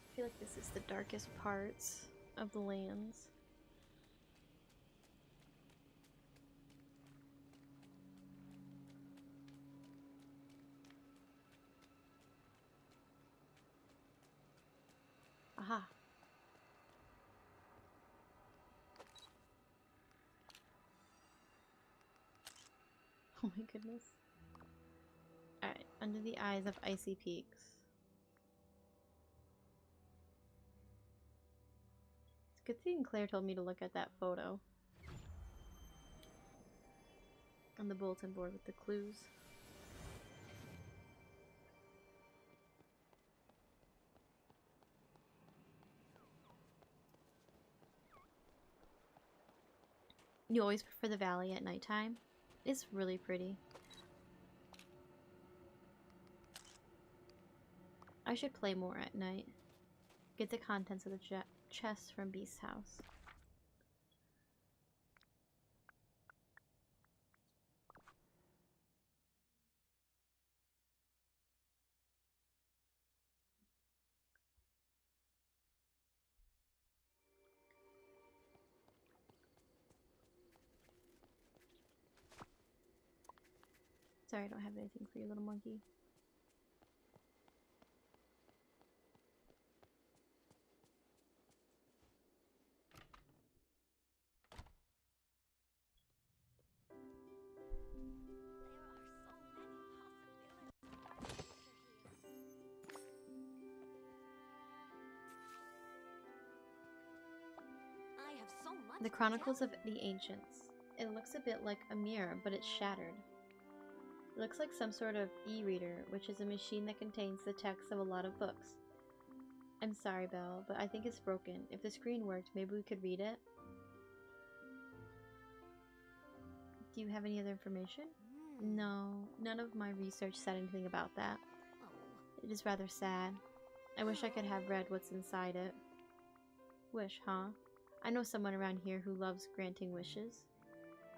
I feel like this is the darkest parts of the lands. Aha. Oh my goodness. Alright, under the eyes of icy peaks. It's a good thing Claire told me to look at that photo on the bulletin board with the clues. You always prefer the valley at nighttime? It's really pretty. I should play more at night. Get the contents of the chest from Beast's house. Sorry, I don't have anything for you, little monkey. The Chronicles of the Ancients. It looks a bit like a mirror, but it's shattered. It looks like some sort of e-reader, which is a machine that contains the text of a lot of books. I'm sorry, Belle, but I think it's broken. If the screen worked, maybe we could read it? Do you have any other information? No, none of my research said anything about that. It is rather sad. I wish I could have read what's inside it. Wish, huh? I know someone around here who loves granting wishes.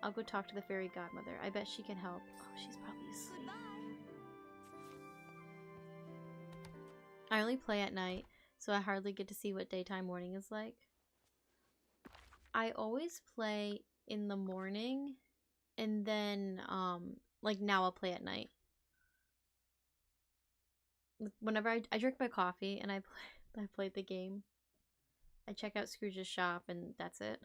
I'll go talk to the fairy godmother. I bet she can help. Oh, she's probably asleep. Goodbye. I only play at night, so I hardly get to see what daytime morning is like. I always play in the morning, and then, like now I'll play at night. Whenever I drink my coffee and I play the game. I check out Scrooge's shop and that's it.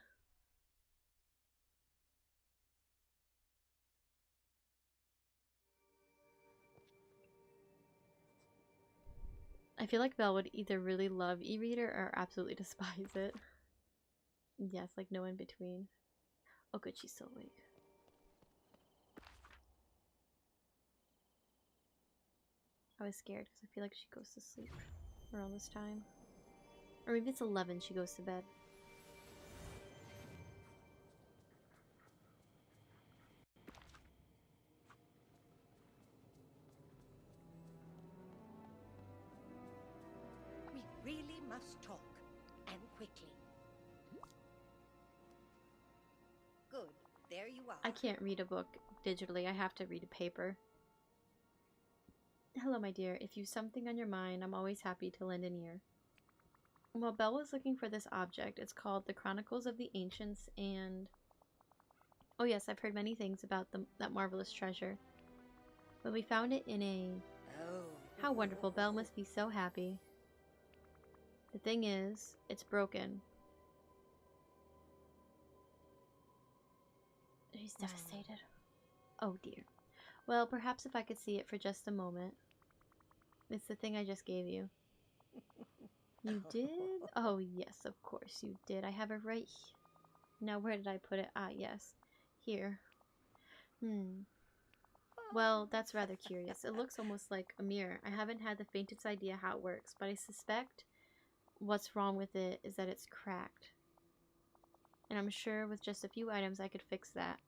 I feel like Belle would either really love e-reader or absolutely despise it. Yes, like no in between. Oh good, she's still awake. I was scared because I feel like she goes to sleep around this time. Or maybe it's 11 she goes to bed. We really must talk, and quickly. Good, there you are. I can't read a book digitally, I have to read a paper. Hello my dear, if you've something on your mind, I'm always happy to lend an ear. Well, Belle was looking for this object. It's called The Chronicles of the Ancients, and... Oh yes, I've heard many things about that marvelous treasure. But we found it in a... Oh. How wonderful, Belle must be so happy. The thing is, it's broken. She's devastated. Oh dear. Well, perhaps if I could see it for just a moment. It's the thing I just gave you. You did? Oh, yes, of course you did. I have it right here. Now, where did I put it? Ah, yes. Here. Well, that's rather curious. It looks almost like a mirror. I haven't had the faintest idea how it works, but I suspect what's wrong with it is that it's cracked. And I'm sure with just a few items I could fix that.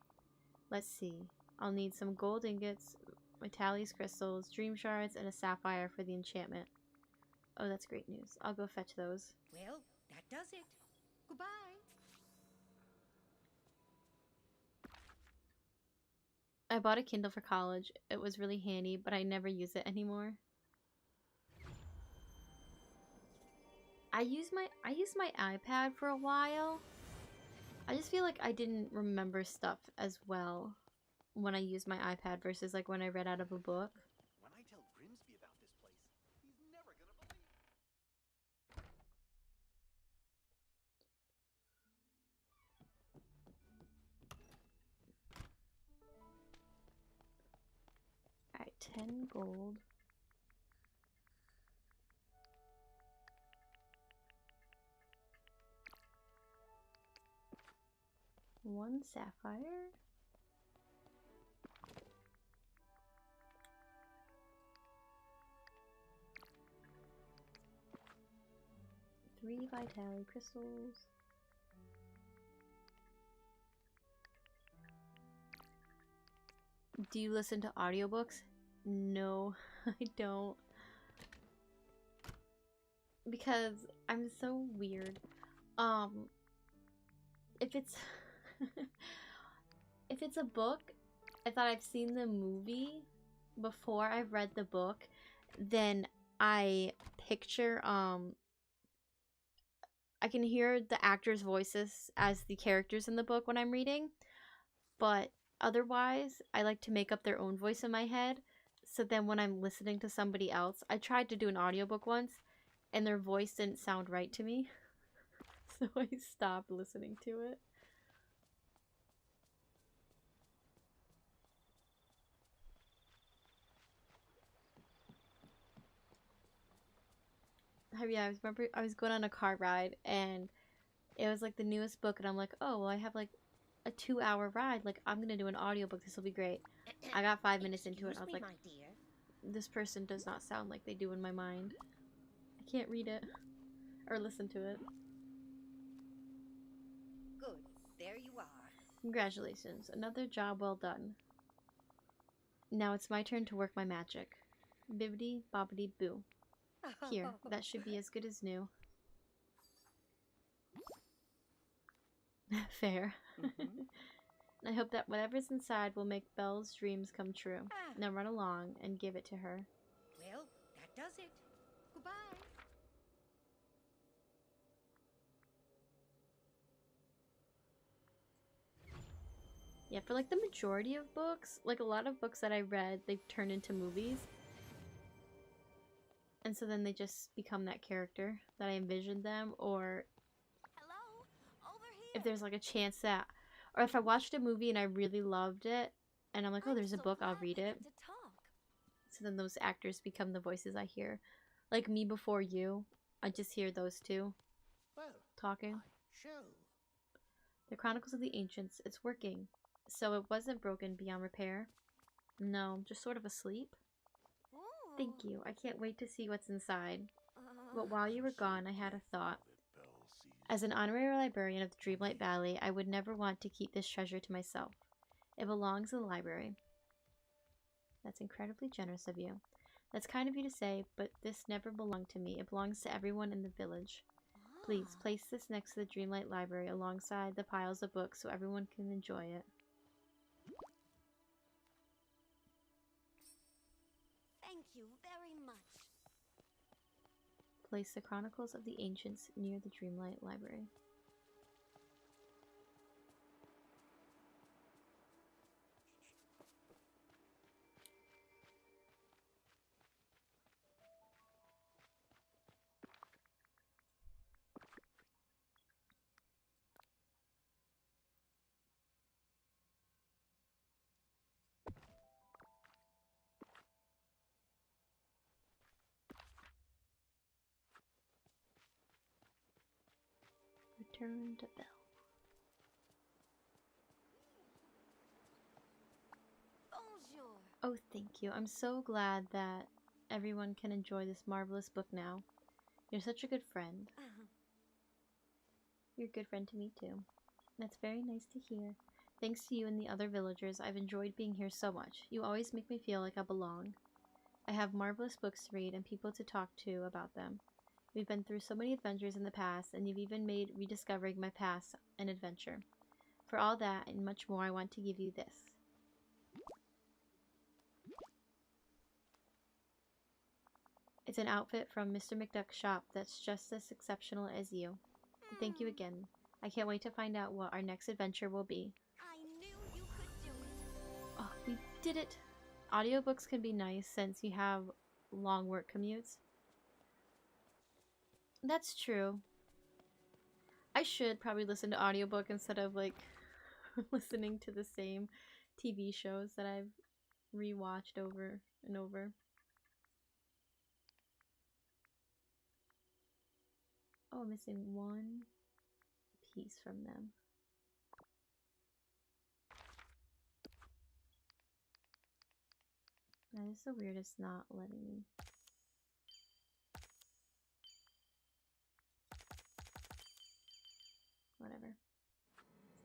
Let's see. I'll need some gold ingots, Metalli's crystals, dream shards, and a sapphire for the enchantment. Oh, that's great news. I'll go fetch those. Well, that does it. Goodbye. I bought a Kindle for college. It was really handy, but I never use it anymore. I used my iPad for a while. I just feel like I didn't remember stuff as well when I used my iPad versus like when I read out of a book. When I tell Grimsby about this place, he's never gonna believe it. Alright, 10 gold. One sapphire. Three vitality crystals. Do you listen to audiobooks? No, I don't. Because I'm so weird. If it's if it's a book, I thought I've seen the movie before I've read the book, then I picture I can hear the actors' voices as the characters in the book when I'm reading, but otherwise, I like to make up their own voice in my head, so then when I'm listening to somebody else, I tried to do an audiobook once, and their voice didn't sound right to me, so I stopped listening to it. Yeah, I was going on a car ride, and it was like the newest book, and I'm like, oh, well, I have like a 2-hour ride, like I'm gonna do an audiobook, this will be great. I got 5 minutes into it, I was like, this person does not sound like they do in my mind. I can't read it or listen to it. Good, there you are. Congratulations, another job well done. Now it's my turn to work my magic. Bibbidi bobbidi boo. Here, that should be as good as new. Fair. I hope that whatever's inside will make Belle's dreams come true. Now run along and give it to her. Well, that does it. Goodbye. Yeah, for like the majority of books, like a lot of books that I read, they've turned into movies. And so then they just become that character that I envisioned them, or Hello? Over here. if there's like a chance that, or if I watched a movie and I really loved it, and I'm like, oh, there's a book, I'll read it. So then those actors become the voices I hear. Like Me Before You, I just hear those two talking. The Chronicles of the Ancients, it's working. So it wasn't broken beyond repair. No, just sort of asleep. Thank you. I can't wait to see what's inside. But while you were gone, I had a thought. As an honorary librarian of the Dreamlight Valley, I would never want to keep this treasure to myself. It belongs in the library. That's incredibly generous of you. That's kind of you to say, but this never belonged to me. It belongs to everyone in the village. Please, place this next to the Dreamlight Library alongside the piles of books so everyone can enjoy it. Thank you very much. Place the Chronicles of the Ancients near the Dreamlight Library. Return to Belle. Bonjour. Oh, thank you. I'm so glad that everyone can enjoy this marvelous book now. You're such a good friend. You're a good friend to me too. That's very nice to hear. Thanks to you and the other villagers, I've enjoyed being here so much. You always make me feel like I belong. I have marvelous books to read and people to talk to about them. We've been through so many adventures in the past, and you've even made rediscovering my past an adventure. For all that and much more, I want to give you this. It's an outfit from Mr. McDuck's shop that's just as exceptional as you. Thank you again. I can't wait to find out what our next adventure will be. I knew you could do it. Oh, we did it! Audiobooks can be nice since you have long work commutes. That's true. I should probably listen to audiobook instead of like listening to the same TV shows that I've rewatched over and over. Oh, I'm missing one piece from them. That is so weird, it's not letting me. Whatever.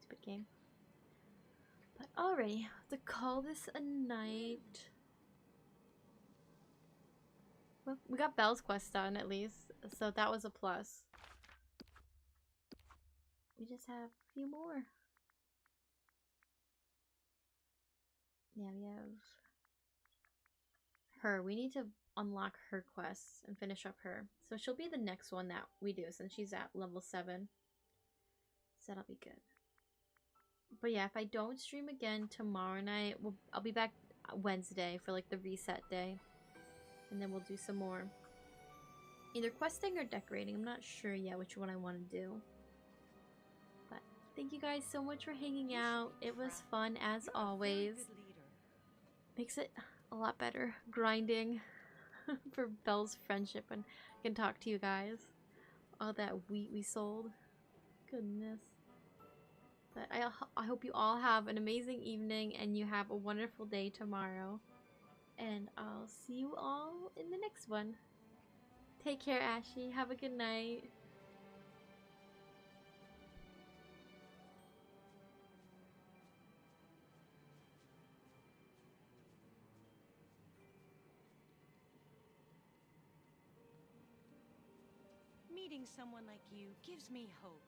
Stupid game. But alrighty, to call this a night. Well, we got Belle's quest done at least, so that was a plus. We just have a few more. Yeah, we have her. We need to unlock her quests and finish up her. So she'll be the next one that we do since she's at level 7. So that'll be good. But yeah, if I don't stream again tomorrow night, I'll be back Wednesday for like the reset day. And then we'll do some more. Either questing or decorating. I'm not sure yet which one I want to do. But thank you guys so much for hanging out. It was fun as always. Makes it a lot better grinding for Belle's friendship and I can talk to you guys. All that wheat we sold. Goodness. But I hope you all have an amazing evening and you have a wonderful day tomorrow. And I'll see you all in the next one. Take care, Ashley. Have a good night. Meeting someone like you gives me hope.